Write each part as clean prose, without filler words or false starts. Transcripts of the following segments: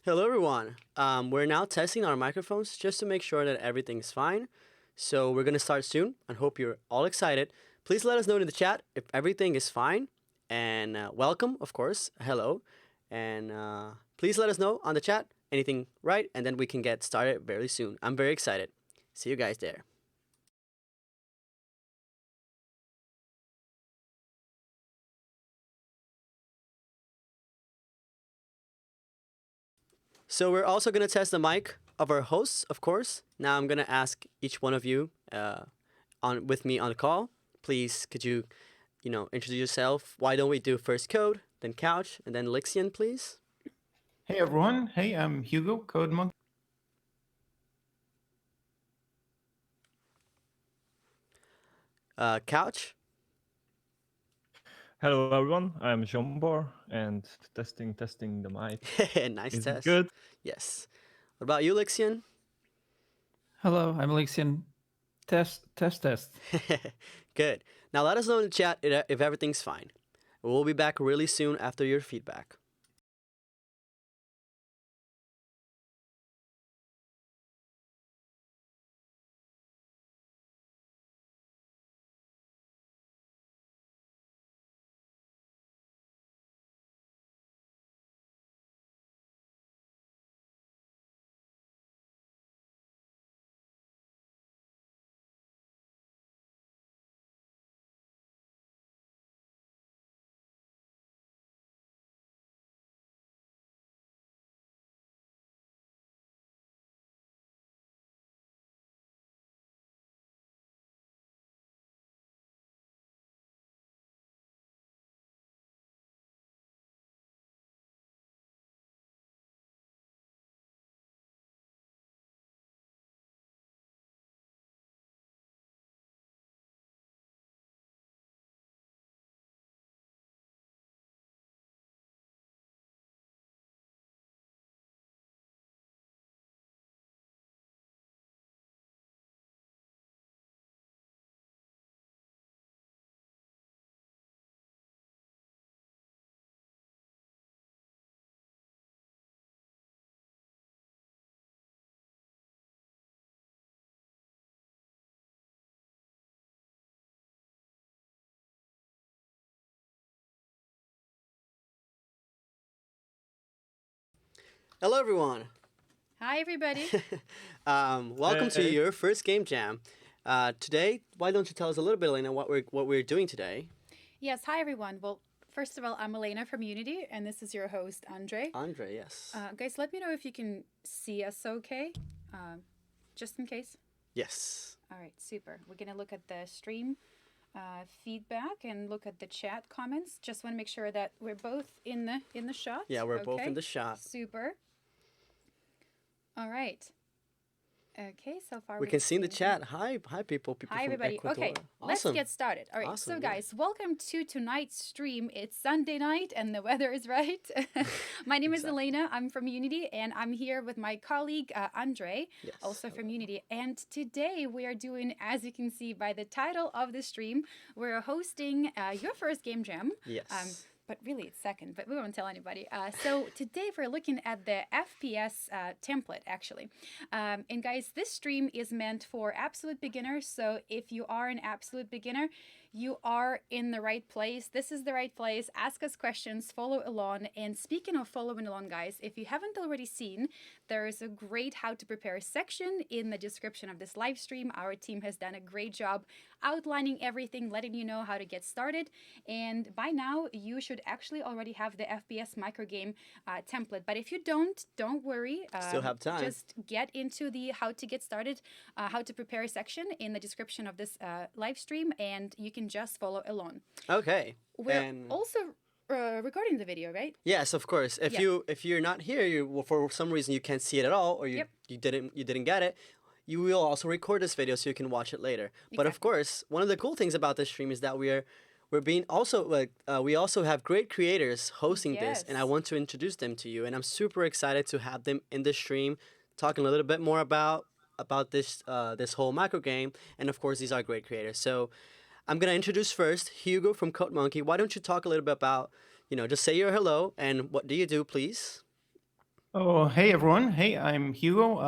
Hello, everyone. We're now testing our microphones just to make sure that everything's fine. So we're gonna start soon, and hope you're all excited. Please let us know in the chat if everything is fine, and welcome, of course. Hello, and please let us know on the chat anything right, and then we can get started very soon. I'm very excited. See you guys there. So we're also gonna test the mic of our hosts, of course. Now I'm gonna ask each one of you on with me on the call. Please, could you, introduce yourself? Why don't we do first Code, then Couch, and then Lixian, please? Hey everyone, hey, I'm Hugo, Code Monkey. Couch. Hello everyone, I'm Jombar and testing the mic. Nice Is test. it good? Yes. What about you, Lixian? Hello, I'm Alexian. Test. Good. Now let us know in the chat if everything's fine. We'll be back really soon after your feedback. Hello, everyone. Hi, everybody. Welcome to Hey. your first game jam. Today, why don't you tell us a little bit, Elena, what we're doing today? Yes, hi, everyone. Well, first of all, I'm Elena from Unity, and this is your host, Andre. Andre, yes. Guys, let me know if you can see us okay, just in case. Yes. All right, super. We're going to look at the stream feedback and look at the chat comments. Just want to make sure that we're both in the shot. Yeah, we're both Okay, in the shot. Super. All right. Okay, so far We can see in the chat. Hi, people. People Hi, from everybody. Ecuador. Okay, let's Awesome. get started. All right, Awesome, so yeah. guys, welcome to tonight's stream. It's Sunday night and the weather is right. My name is Exactly. Elena. I'm from Unity and I'm here with my colleague Andre, Yes. also from Unity. And today we are doing, as you can see by the title of the stream, we're hosting your first game jam. Yes. But really it's second, but we won't tell anybody. So today we're looking at the FPS template, actually. And guys, this stream is meant for absolute beginners. So if you are an absolute beginner, you are in the right place. This is the right place. Ask us questions, follow along. And speaking of following along, guys, if you haven't already seen, there is a great how to prepare section in the description of this live stream. Our team has done a great job outlining everything, letting you know how to get started. And by now, you should actually already have the FPS microgame template. But if you don't worry. Still have time. Just get into the how to get started, how to prepare section in the description of this live stream, and you can just follow along. Okay. We're And also recording the video, right? yes, of course. If Yeah. you're not here, for some reason you can't see it at all, or Yep. you didn't get it. You will also record this video so you can watch it later. But of Exactly. course, one of the cool things about this stream is that we're being also we also have great creators hosting this, and I Yes. want to introduce them to you. And I'm super excited to have them in the stream, talking a little bit more about this whole micro game. And of course, these are great creators. So I'm gonna introduce first Hugo from Code Monkey. Why don't you talk a little bit about, just say your hello and what do you do, please? Oh, hey everyone. Hey, I'm Hugo.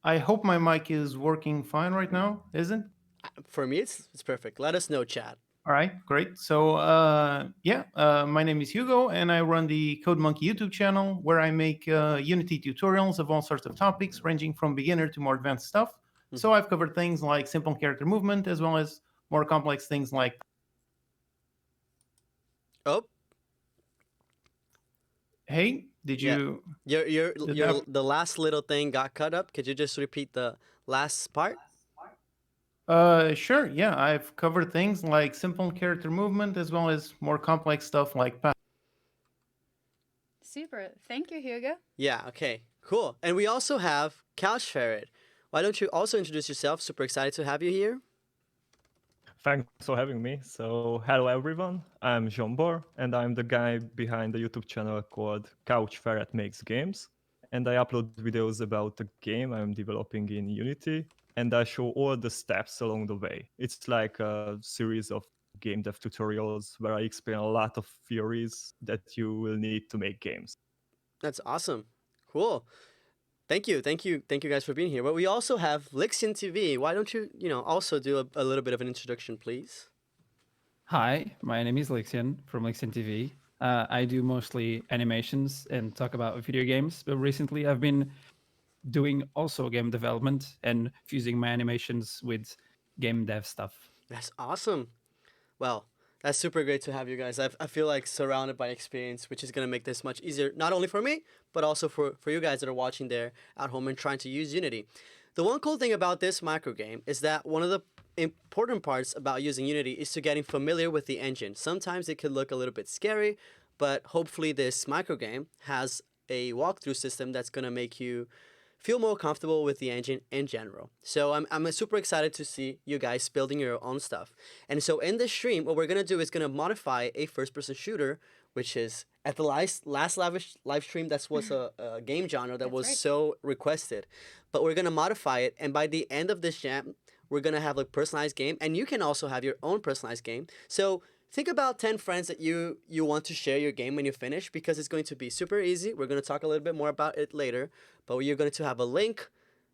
I hope my mic is working fine right now. Is it? For me, it's perfect. Let us know, chat. All right, great. So, my name is Hugo, and I run the Code Monkey YouTube channel where I make Unity tutorials of all sorts of topics, ranging from beginner to more advanced stuff. So, I've covered things like simple character movement, as well as more complex things like. Oh, Hey, did yeah. you? Did Your that? the last little thing got cut up. Could you just repeat the last part? Sure. Yeah, I've covered things like simple character movement, as well as more complex stuff like path. Super. Thank you, Hugo. Yeah. Okay. Cool. And we also have CouchFerret. Why don't you also introduce yourself? Super excited to have you here. Thanks for having me. So, hello everyone. I'm Zsombor, and I'm the guy behind the YouTube channel called CouchFerret Makes Games. And I upload videos about the game I'm developing in Unity, and I show all the steps along the way. It's like a series of game dev tutorials where I explain a lot of theories that you will need to make games. That's awesome. Cool. Thank you. Thank you guys for being here. But we also have Lixian TV. Why don't you, also do a little bit of an introduction, please? Hi, my name is Lixian from Lixian TV. I do mostly animations and talk about video games, but recently I've been doing also game development and fusing my animations with game dev stuff. That's awesome. Well, that's super great to have you guys. I feel like surrounded by experience, which is going to make this much easier, not only for me, but also for you guys that are watching there at home and trying to use Unity. The one cool thing about this micro game is that one of the important parts about using Unity is to getting familiar with the engine. Sometimes it could look a little bit scary, but hopefully this micro game has a walkthrough system that's going to make you feel more comfortable with the engine in general. So I'm super excited to see you guys building your own stuff. And so in this stream, what we're going to do is going to modify a first-person shooter, which is at the last live stream, that was a game genre that That's was right. so requested. But we're going to modify it, and by the end of this jam, we're going to have a personalized game, and you can also have your own personalized game. So think about 10 friends that you want to share your game when you finish, because it's going to be super easy. We're going to talk a little bit more about it later, but you're going to have a link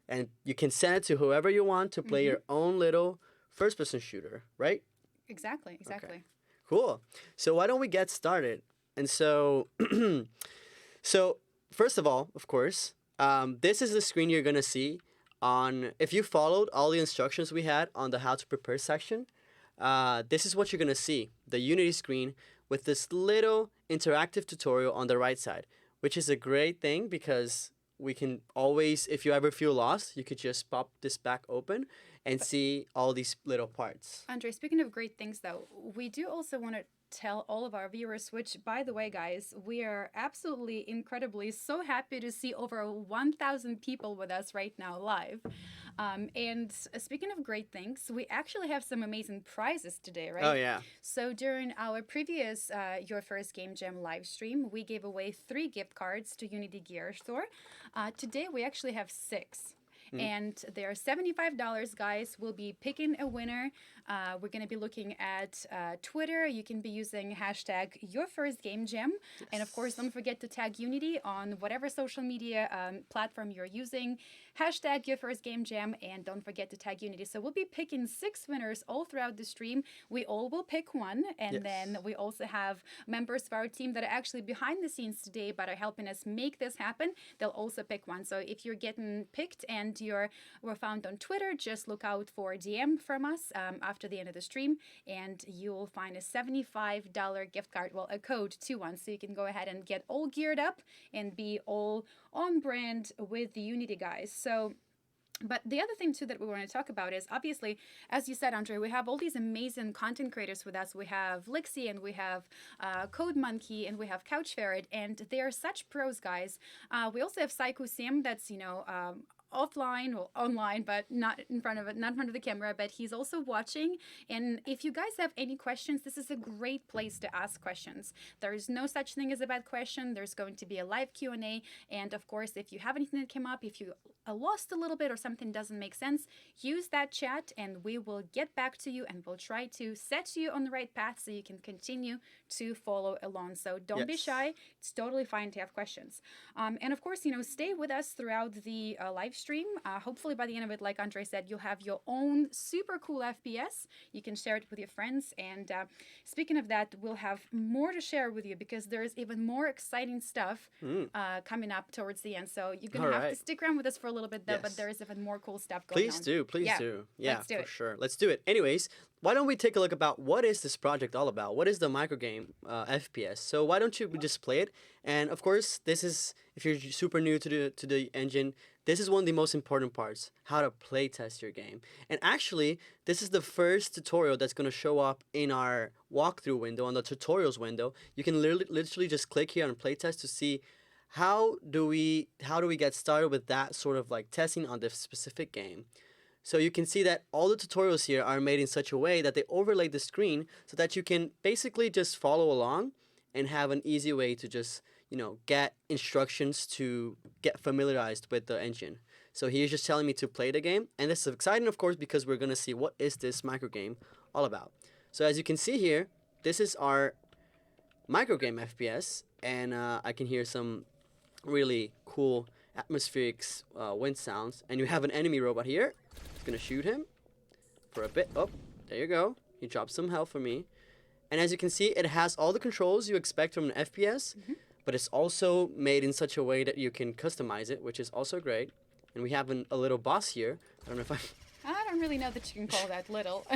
and you can send it to whoever you want to play your own little first person shooter, right? Exactly. Exactly. Cool. So why don't we get started? And so so first of all, of course, this is the screen you're going to see on, if you followed all the instructions we had on the how to prepare section. This is what you're going to see, the Unity screen with this little interactive tutorial on the right side, which is a great thing because we can always, if you ever feel lost, you could just pop this back open and see all these little parts. Andre, speaking of great things, though, we do also want to tell all of our viewers, which, by the way, guys, we are absolutely incredibly so happy to see over 1,000 people with us right now live. And speaking of great things, we actually have some amazing prizes today, right? Oh, yeah. So during our previous Your First Game Jam live stream, we gave away 3 gift cards to Unity Gear Store. Today, we actually have 6. And they're $75, guys. We'll be picking a winner. We're going to be looking at Twitter. You can be using hashtag #YourFirstGameJam. And of course, don't forget to tag Unity on whatever social media platform you're using. Hashtag #YourFirstGameJam. And don't forget to tag Unity. So we'll be picking 6 winners all throughout the stream. We all will pick one. And then we also have members of our team that are actually behind the scenes today but are helping us make this happen. They'll also pick one. So if you're getting picked and we're found on Twitter, just look out for a DM from us after the end of the stream, and you'll find a $75 gift card, well, a code to one, so you can go ahead and get all geared up and be all on brand with the Unity guys. So but the other thing, too, that we want to talk about is, obviously, as you said, Andre, we have all these amazing content creators with us. We have Lixie, and we have Code Monkey, and we have CouchFerret, and they are such pros, guys. We also have Psycho Sim, that's, offline or online, but not in front of it, not in front of the camera, but he's also watching. And if you guys have any questions, this is a great place to ask questions. There is no such thing as a bad question. There's going to be a live Q&A. And of course, if you have anything that came up, if you lost a little bit or something doesn't make sense, use that chat and we will get back to you and we'll try to set you on the right path so you can continue to follow along. So don't be Yes. shy. It's totally fine to have questions. And of course, stay with us throughout the live stream. Hopefully by the end of it, like Andre said, you'll have your own super cool FPS. You can share it with your friends. And speaking of that, we'll have more to share with you because there's even more exciting stuff coming up towards the end. So you're going to have to Alright. stick around with us for a little bit, though, but Yes. there is even more cool stuff going Please on. do. Please Yeah, do. Yeah, let's do for it. sure. Let's do it. Anyways, why don't we take a look about what is this project all about? What is the microgame FPS? So why don't you just play it? And of course, this is if you're super new to the engine, this is one of the most important parts: how to play test your game. And actually, this is the first tutorial that's going to show up in our walkthrough window, on the tutorials window. You can literally just click here on playtest to see how do we get started with that sort of like testing on this specific game. So you can see that all the tutorials here are made in such a way that they overlay the screen so that you can basically just follow along and have an easy way to just, get instructions to get familiarized with the engine. So he's just telling me to play the game, and this is exciting, of course, because we're going to see what is this microgame all about. So as you can see here, this is our microgame FPS, and I can hear some really cool atmospheric wind sounds. And you have an enemy robot here. It's gonna shoot him for a bit. Oh, there you go. He dropped some health for me. And as you can see, it has all the controls you expect from an FPS, but it's also made in such a way that you can customize it, which is also great. And we have a little boss here. I don't know if I don't really know that you can call that little.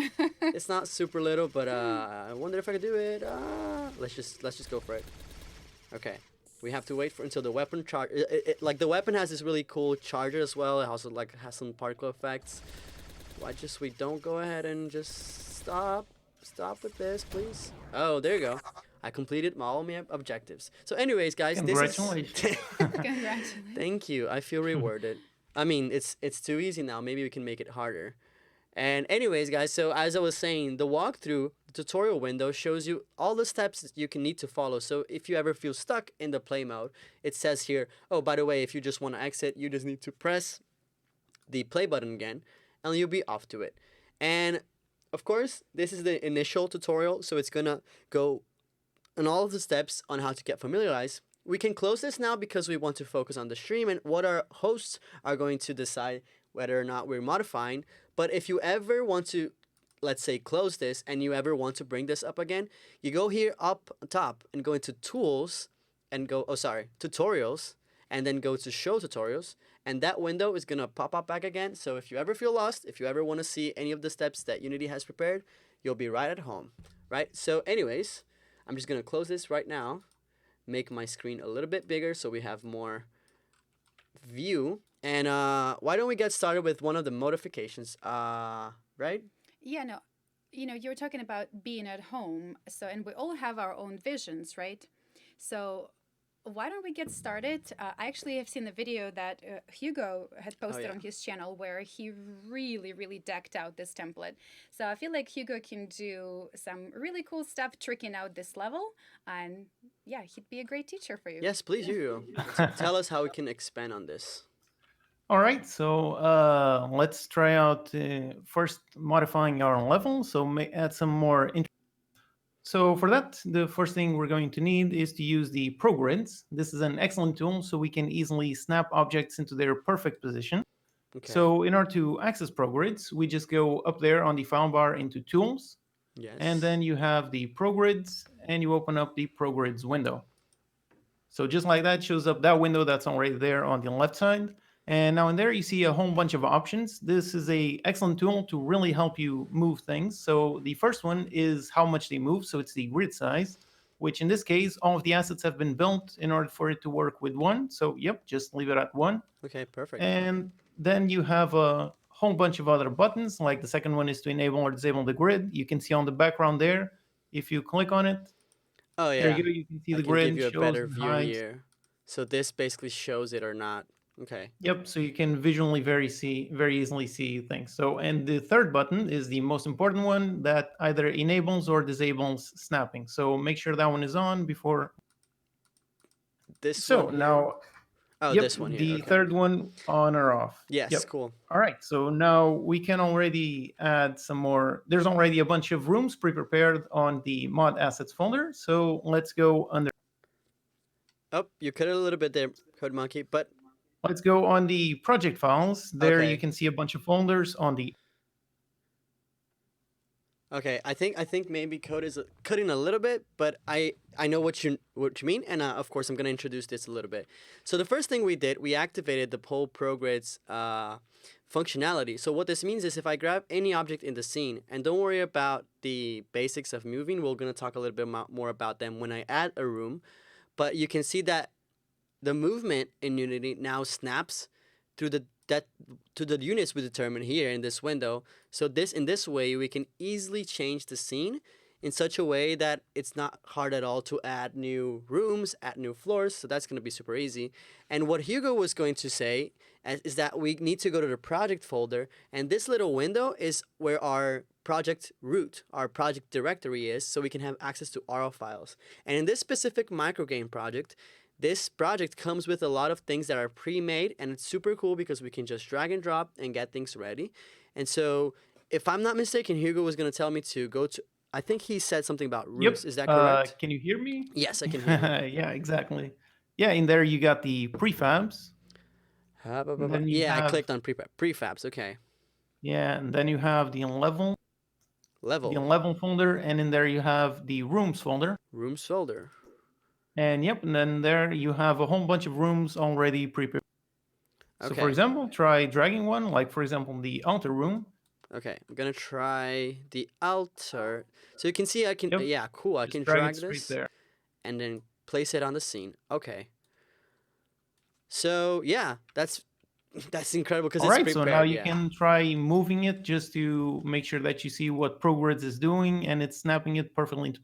it's not super little, but I wonder if I could do it. Let's just go for it. Okay. We have to wait until the weapon charge. Like the weapon has this really cool charger as well. It also has some particle effects. Why just we don't go ahead and just stop with this, please? Oh, there you go. I completed all my objectives. So, anyways, guys, Congratulations. this is. Congratulations. Thank you. I feel rewarded. I mean, it's too easy now. Maybe we can make it harder. And anyways, guys, so as I was saying, the walkthrough, the tutorial window shows you all the steps that you can need to follow. So if you ever feel stuck in the play mode, it says here, oh, by the way, if you just want to exit, you just need to press the play button again, and you'll be off to it. And of course, this is the initial tutorial, so it's gonna go on all of the steps on how to get familiarized. We can close this now because we want to focus on the stream and what our hosts are going to decide whether or not we're modifying. But if you ever want to, let's say, close this and you ever want to bring this up again, you go here up top and go into tools and go, tutorials, and then go to show tutorials. And that window is going to pop up back again. So if you ever feel lost, if you ever want to see any of the steps that Unity has prepared, you'll be right at home, right? So anyways, I'm just going to close this right now, make my screen a little bit bigger so we have more view. And why don't we get started with one of the modifications, right? Yeah, no. You were talking about being at home. So, and we all have our own visions, right? So why don't we get started? I actually have seen the video that Hugo had posted on his channel where he really, really decked out this template. So I feel like Hugo can do some really cool stuff tricking out this level. And yeah, he'd be a great teacher for you. Yes, please, Hugo. Tell us how we can expand on this. All right, so let's try out first modifying our level. So add some more. So for that, the first thing we're going to need is to use the ProGrids. This is an excellent tool so we can easily snap objects into their perfect position. Okay. So in order to access ProGrids, we just go up there on the file bar into Tools. Yes. And then you have the ProGrids, and you open up the ProGrids window. So just like that, shows up that window that's already there on the left side. And now in there, you see a whole bunch of options. This is an excellent tool to really help you move things. So the first one is how much they move. So it's the grid size, which in this case, all of the assets have been built in order for it to work with 1. So yep, just leave it at 1. Okay, perfect. And then you have a whole bunch of other buttons. Like the second one is to enable or disable the grid. You can see on the background there, if you click on it, oh yeah, there you go. You can see I the can grid give you a shows better and view hides. here. So this basically shows it or not. Okay. Yep, so you can visually very easily see things. So, and the third button is the most important one that either enables or disables snapping. So make sure that one is on before. This one So here. now, Oh, yep, this one here. the Okay. third one on or off. Yes. Yep. Cool. All right, so now we can already add some more. There's already a bunch of rooms pre-prepared on the mod assets folder. So let's go under. Oh, you cut it a little bit there, Code Monkey. But Let's go on the project files. There you okay. can see a bunch of folders on the. Okay, I think maybe code is cutting a little bit, but I know what you mean, and of course I'm gonna introduce this a little bit. So the first thing we did, we activated the poll progress functionality. So what this means is if I grab any object in the scene, and don't worry about the basics of moving, we're gonna talk a little bit more about them when I add a room, but you can see that the movement in Unity now snaps through that to the units we determine here in this window. So in this way we can easily change the scene in such a way that it's not hard at all to add new rooms, add new floors. So that's going to be super easy. And what Hugo was going to say is that we need to go to the project folder, and this little window is where our project root, our project directory is, so we can have access to RAW files. And in this specific microgame project, this project comes with a lot of things that are pre-made, and it's super cool because we can just drag and drop and get things ready. And so, if I'm not mistaken, Hugo was going to tell me to go to. I think he said something about rooms. Yep. Is that correct? Can you hear me? Yes, I can hear you. Yeah, exactly. Yeah, in there you got the prefabs. And then you Yeah, I have clicked on prefabs. Okay. and then you have the Level. level folder, and in there you have the rooms folder. Rooms folder. And yep, and then there you have a whole bunch of rooms already prepared. So for Okay. example, try dragging one, like for example the altar room. Okay, I'm gonna try the altar. So you can see I can. Yep. Yeah, cool. I Just can drag drag it straight this there. and then place it on the scene. Okay. So yeah, that's incredible because All it's right, prepared. so now you Yeah. can try moving it just to make sure that you see what progress is doing and it's snapping it perfectly into.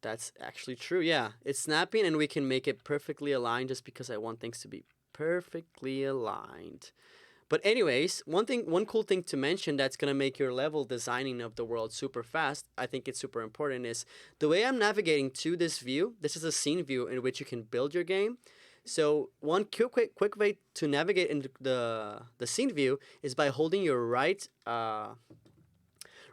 That's actually true. Yeah, it's snapping, and we can make it perfectly aligned just because I want things to be perfectly aligned. But anyways, one cool thing to mention that's gonna make your level designing of the world super fast, I think it's super important, is the way I'm navigating to this view. This is a scene view in which you can build your game. So one quick way to navigate into the scene view is by holding your right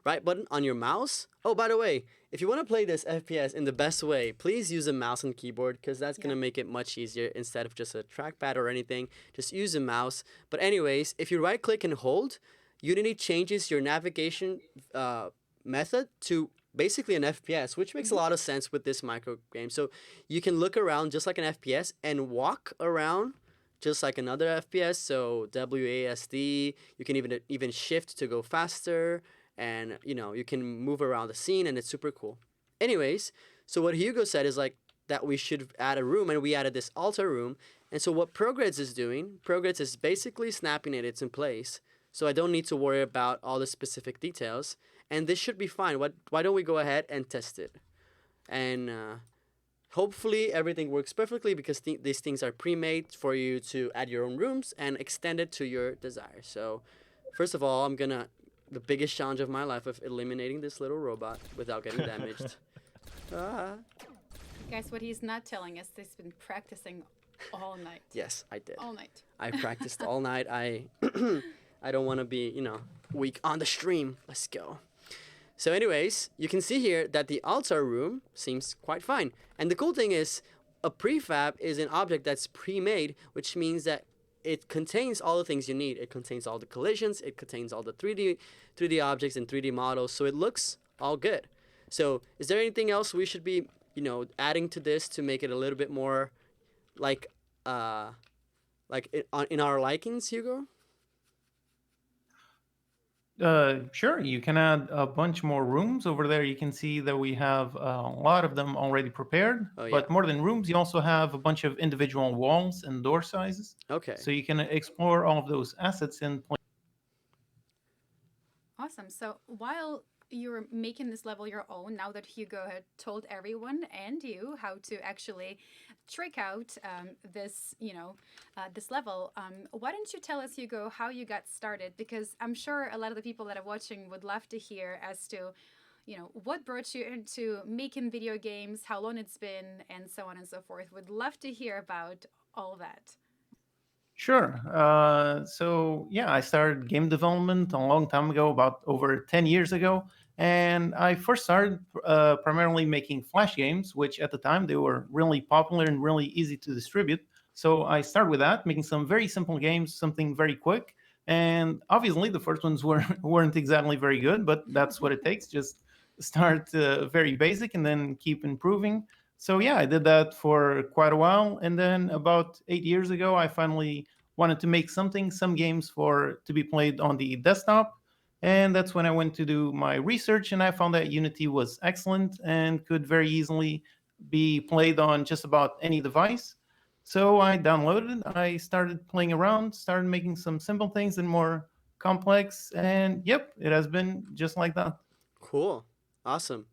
button on your mouse. Oh, by the way, if you want to play this FPS in the best way, please use a mouse and keyboard because that's going to make it much easier instead of just a trackpad or anything. Just use a mouse. But anyways, if you right click and hold, Unity changes your navigation method to basically an FPS, which makes a lot of sense with this micro game. So you can look around just like an FPS and walk around just like another FPS. So WASD, you can even shift to go faster, and you can move around the scene, and it's super cool. Anyways, so what Hugo said is like that we should add a room, and we added this altar room. And so what Progress is doing, Progress is basically snapping it's in place. So I don't need to worry about all the specific details, and this should be fine. Why don't we go ahead and test it? And hopefully everything works perfectly because these things are pre-made for you to add your own rooms and extend it to your desire. So first of all, the biggest challenge of my life of eliminating this little robot without getting damaged. Guys, what he's not telling us, he's been practicing all night. Yes, I did. All night. I practiced all night. I don't want to be, weak on the stream. Let's go. So anyways, you can see here that the altar room seems quite fine. And the cool thing is a prefab is an object that's pre-made, which means that it contains all the things you need. It contains all the collisions. It contains all the 3D objects and 3D models. So it looks all good. So is there anything else we should be, adding to this to make it a little bit more like in our likings, Hugo? Sure, you can add a bunch more rooms over there. You can see that we have a lot of them already prepared. Oh, yeah. But more than rooms, you also have a bunch of individual walls and door sizes. Okay. So you can explore all of those assets and play. Awesome. So while you're making this level your own now that Hugo had told everyone and you how to actually trick out this, this level. Why don't you tell us, Hugo, how you got started? Because I'm sure a lot of the people that are watching would love to hear as to, what brought you into making video games, how long it's been, and so on and so forth. Would love to hear about all that. Sure. So yeah, I started game development a long time ago, about over 10 years ago. And I first started primarily making Flash games, which at the time they were really popular and really easy to distribute. So I started with that, making some very simple games, something very quick. And obviously the first ones weren't exactly very good, but that's what it takes. Just start very basic and then keep improving. So yeah, I did that for quite a while, and then about 8 years ago, I finally wanted to make some games for to be played on the desktop, and that's when I went to do my research, and I found that Unity was excellent and could very easily be played on just about any device. So I downloaded it, I started playing around, started making some simple things and more complex, and yep, it has been just like that. Cool. Awesome.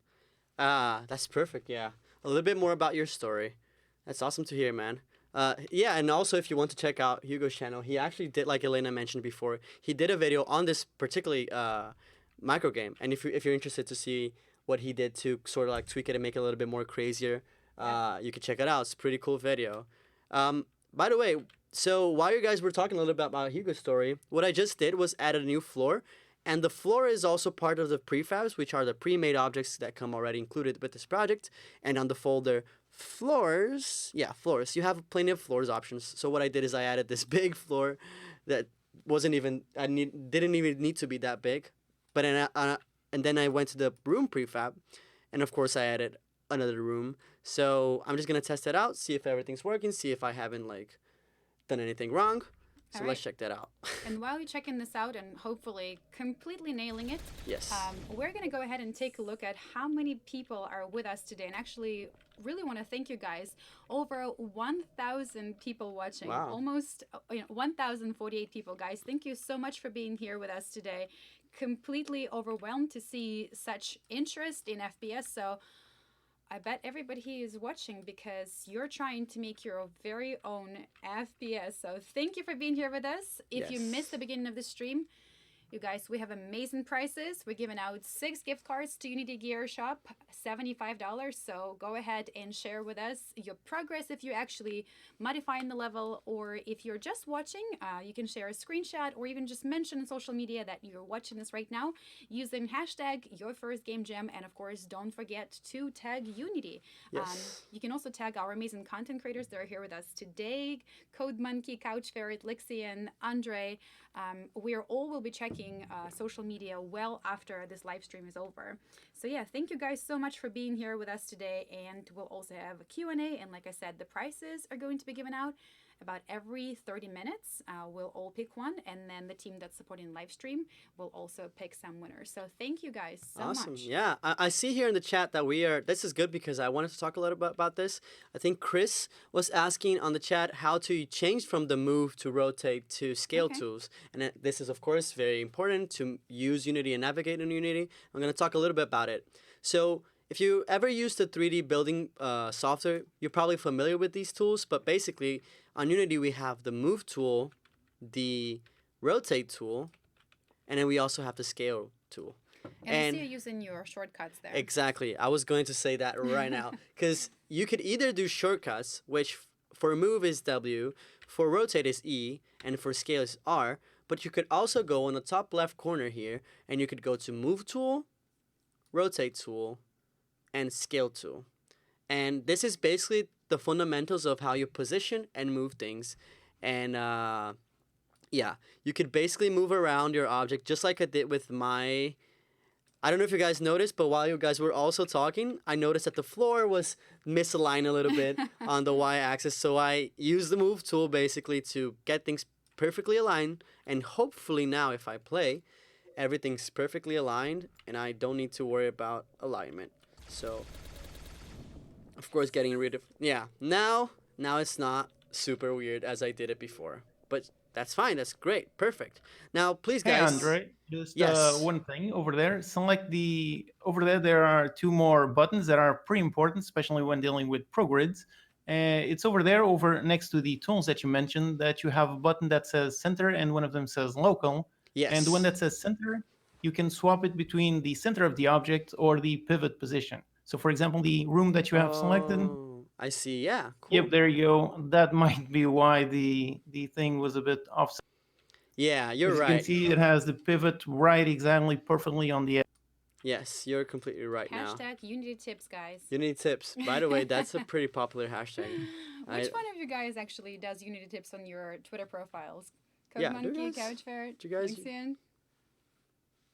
That's perfect. Yeah. A little bit more about your story. That's awesome to hear, man. Yeah, and also if you want to check out Hugo's channel, he actually did, like Elena mentioned before, he did a video on this particularly micro game. And if you're interested to see what he did to sort of like tweak it and make it a little bit more crazier, you can check it out. It's a pretty cool video. By the way, so while you guys were talking a little bit about Hugo's story, what I just did was add a new floor. And the floor is also part of the prefabs, which are the pre-made objects that come already included with this project. And on the folder floors, you have plenty of floors options. So what I did is I added this big floor that didn't even need to be that big. But and then I went to the room prefab, and of course I added another room. So I'm just gonna test it out, see if everything's working, see if I haven't like done anything wrong. So let's check that out. And while you're checking this out and hopefully completely nailing it, yes, we're going to go ahead and take a look at how many people are with us today. And actually, really want to thank you guys. Over 1,000 people watching. Wow. Almost 1,048 people, guys. Thank you so much for being here with us today. Completely overwhelmed to see such interest in FPS. So I bet everybody here is watching because you're trying to make your very own FPS. So thank you for being here with us. If you missed the beginning of the stream, you guys, we have amazing prices. We're giving out 6 gift cards to Unity Gear Shop, $75. So go ahead and share with us your progress if you're actually modifying the level, or if you're just watching, you can share a screenshot or even just mention on social media that you're watching this right now using hashtag #YourFirstGameJam. And of course, don't forget to tag Unity. Yes. You can also tag our amazing content creators that are here with us today: Code Monkey, CouchFerret, Lixian, Andre. We will be checking social media well after this live stream is over. So yeah, thank you guys so much for being here with us today, and we'll also have a Q&A, and like I said, the prizes are going to be given out about every 30 minutes. We'll all pick one, and then the team that's supporting live stream will also pick some winners. So thank you guys so awesome. much. Yeah, I see here in the chat that this is good because I wanted to talk a little bit about this. I think Chris was asking on the chat how to change from the move to rotate to scale tools. And this is, of course, very important to use Unity and navigate in Unity. I'm going to talk a little bit about it. So if you ever use the 3D building software, you're probably familiar with these tools, but basically on Unity we have the move tool, the rotate tool, and then we also have the scale tool. And I see you using your shortcuts there. Exactly. I was going to say that right now, because you could either do shortcuts, which for move is W, for rotate is E, and for scale is R, but you could also go on the top left corner here, and you could go to move tool, rotate tool, and scale tool. And this is basically the fundamentals of how you position and move things. And yeah, you could basically move around your object just like I did with my... I don't know if you guys noticed, but while you guys were also talking, I noticed that the floor was misaligned a little bit on the y-axis. So I used the move tool basically to get things perfectly aligned. And hopefully now if I play, everything's perfectly aligned and I don't need to worry about alignment. So, of course, getting rid of... Yeah, now it's not super weird as I did it before. But That's fine. That's great. Perfect. Now, please, Hey, guys. Andre, just Yes. one thing over there. Select over there. There are two more buttons that are pretty important, especially when dealing with ProGrids. It's over there, over next to the tools that you mentioned. That you have a button that says center, and one of them says local. Yes. And the one that says center, you can swap it between the center of the object or the pivot position. So, for example, the room that you have selected. Oh, I see. Yeah. Cool. Yep, there you go. That might be why the thing was a bit offset. Yeah, you're As you right. can see, it has the pivot right exactly perfectly on the edge. Yes, you're completely right now. Hashtag Unity tips, guys. Unity tips. By the way, that's a pretty popular hashtag. Which one of you guys actually does Unity tips on your Twitter profiles? Code Yeah, do Monkey, you guys- CouchFerret, do you guys- Lixian?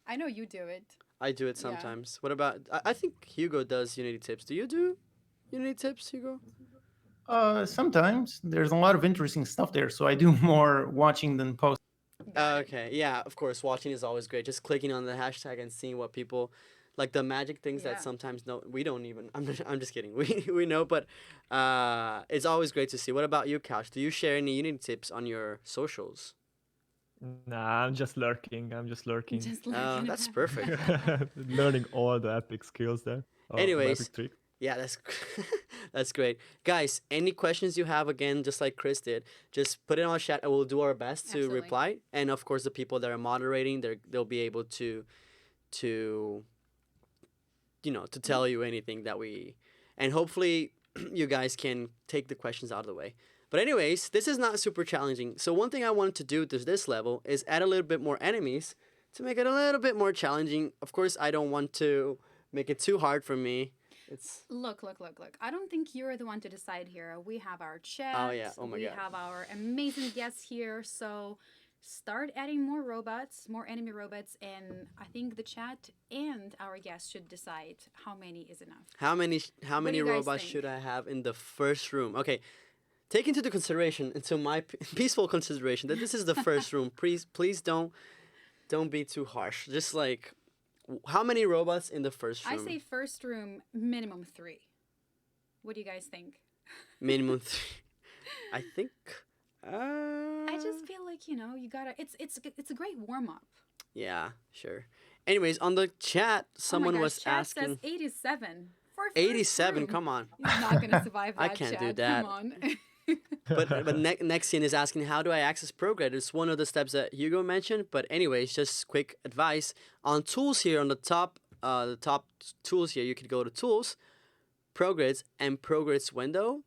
I know you do it. I do it Yeah. sometimes. What about? I think Hugo does Unity tips. Do you do Unity tips, Hugo? Sometimes there's a lot of interesting stuff there, so I do more watching than posting. Got it. Okay. Yeah. Of course, watching is always great. Just clicking on the hashtag and seeing what people, like the magic things Yeah. that sometimes we don't even. I'm just kidding. We know, but it's always great to see. What about you, Couch? Do you share any Unity tips on your socials? Nah, I'm just lurking. Just looking That's at- perfect. Learning all the epic skills there. All the Anyways, epic tricks. Yeah, that's that's great, guys. Any questions you have, again, just like Chris did, just put it on chat, and we'll do our best to Absolutely. reply. And of course, the people that are moderating, they'll be able to to tell you anything that we, and hopefully, you guys can take the questions out of the way. But anyways, this is not super challenging. So one thing I wanted to do to this level is add a little bit more enemies to make it a little bit more challenging. Of course, I don't want to make it too hard for me. It's Look. I don't think you're the one to decide here. We have our chat. Oh, yeah. Oh, my we God. have our amazing guests here. So start adding more robots, more enemy robots, and I think the chat and our guests should decide how many is enough. how many do you guys robots think? should I have in the first room? Okay, take into consideration, into my peaceful consideration, that this is the first room. Please don't be too harsh. Just like, how many robots in the first room? I say first room, minimum 3. What do you guys think? Minimum 3. I think. I just feel like, you gotta. It's a great warm up. Yeah, sure. Anyways, on the chat, someone was chat asking. says 87. For first 87. room. Come on. You're not gonna survive that. I can't do chat. that. Come on. But Nexian is asking, how do I access ProGrid? It's one of the steps that Hugo mentioned. But anyways, just quick advice on tools here on the top tools here. You could go to tools, ProGrids, and ProGrids window.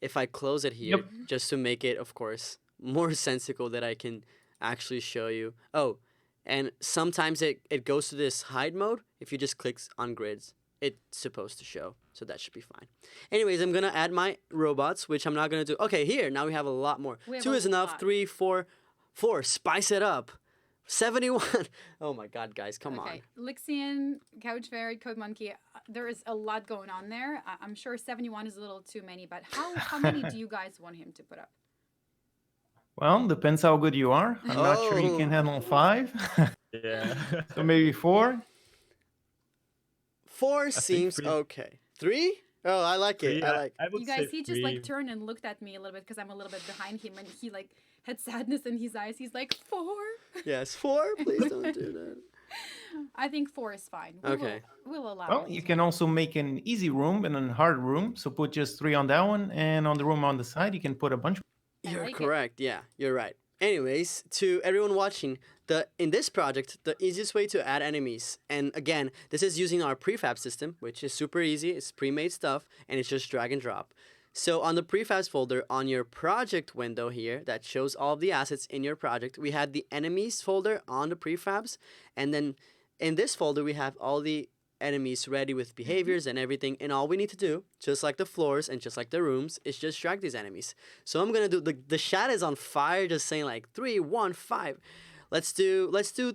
If I close it here, just to make it, of course, more sensical that I can actually show you. Oh, and sometimes it goes to this hide mode. If you just click on grids, it's supposed to show. So that should be fine. Anyways, I'm going to add my robots, which I'm not going to do. Okay, here, now we have a lot more. We have 2 a is enough. lot. 3, 4, spice it up. 71. Oh my God, guys, come Okay, on. Lixian, CouchFerret, Code Monkey. There is a lot going on there. I'm sure 71 is a little too many, but how many do you guys want him to put up? Well, depends how good you are. I'm not sure you can Oh. handle 5. Yeah. So maybe 4. 4 think seems 3. okay. 3? Oh, I like it. Three, I like. I would You guys, say he just like 3. turned and looked at me a little bit because I'm a little bit behind him, and he like had sadness in his eyes. He's like 4. Yes, 4. Please don't do that. I think 4 is fine. Okay. We'll allow Well, it. you can also make an easy room and a hard room. So put just 3 on that one, and on the room on the side, you can put a bunch. I You're like it. correct. Yeah, you're right. Anyways, to everyone watching, in this project, the easiest way to add enemies, and again, this is using our prefab system, which is super easy. It's pre-made stuff, and it's just drag and drop. So on the prefabs folder, on your project window here, that shows all of the assets in your project, we had the enemies folder on the prefabs, and then in this folder, we have all the enemies ready with behaviors and everything, and all we need to do, just like the floors and just like the rooms, is just drag these enemies. So I'm gonna do the chat is on fire, just saying like 3, 1, 5. Let's do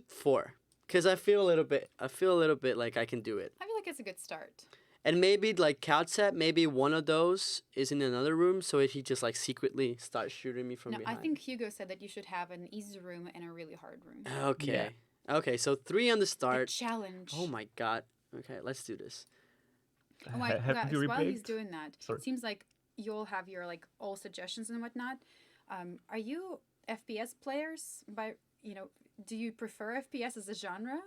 4, because I feel a little bit like I can do it. I feel like it's a good start. And maybe like couch set, maybe one of those is in another room, so if he just like secretly starts shooting me from No, behind. I think Hugo said that you should have an easy room and a really hard room. Okay. Okay, so 3 on the The start. challenge. Oh my God. Okay, let's do this. Oh my Have guys, you while he's rebaked? doing that, Sorry. it seems like you'll have your like all suggestions and whatnot. Are you FPS players? By do you prefer FPS as a genre?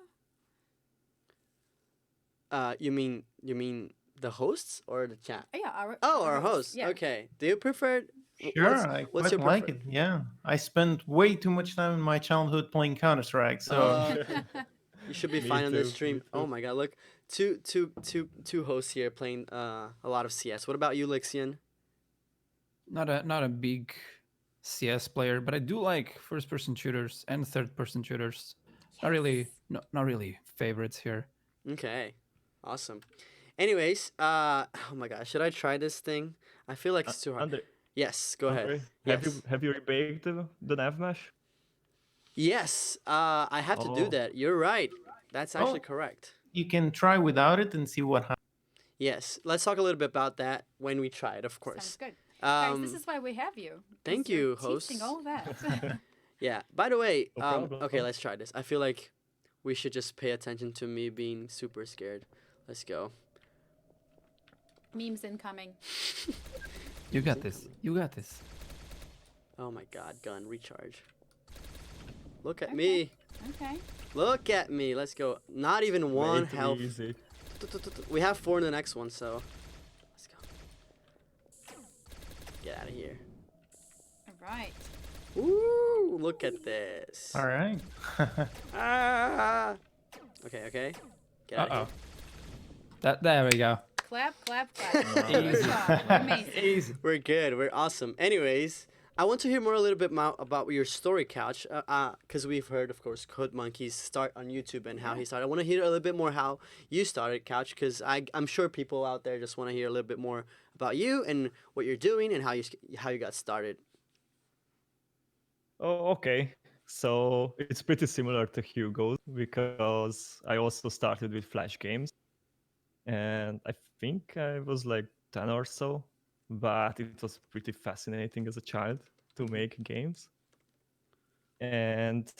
You mean the hosts or the chat? Yeah, our Our hosts. hosts. Yeah. Okay. Do you prefer? Sure, I What's quite your like preferred? it. Yeah, I spent way too much time in my childhood playing Counter-Strike. So Okay. You should be Me fine on this too. stream. Me Oh too. my god, look, two hosts here playing a lot of CS. What about you, Lixian? Not a big CS player, but I do like first person shooters and third person shooters. Not really, Yes. not really favorites here. Okay, awesome. Anyways, oh my god, should I try this thing? I feel like it's too hard. Andre, Yes, go ahead. Andre, Yes, have you rebaked the nav mesh? yes. I have to do Oh, that. You're right. That's actually well, correct. you can try without it and see what happens. Yes, let's talk a little bit about that when we try it, of Sounds course. good. Guys, this Um, is why we have you. 'Cause thank you're you, teaching hosts. all that. Yeah. By the way, no problem. okay, let's try this. I feel like we should just pay attention to me being super scared. Let's go. Memes incoming. You got this. You got this. Oh my god, gun recharge. Look at Okay. me. Okay. Look at me. Let's go. Not even Way one too health. easy. We have 4 in the next one, so let's go. Get out of here. All right. Ooh, look at this. All right. Ah. Okay, okay. Get out Uh oh. of There we go. Clap, clap, clap. Easy. Good job. Amazing. Easy. here. We're good. We're awesome. Anyways, I want to hear more a little bit about your story, Couch. Because we've heard, of course, Code Monkey's start on YouTube and how he started. I want to hear a little bit more how you started, Couch, because I'm sure people out there just want to hear a little bit more about you and what you're doing and how you got started. Oh, okay. So it's pretty similar to Hugo's because I also started with Flash games, and I think I was like 10 or so, but it was pretty fascinating as a child to make games. And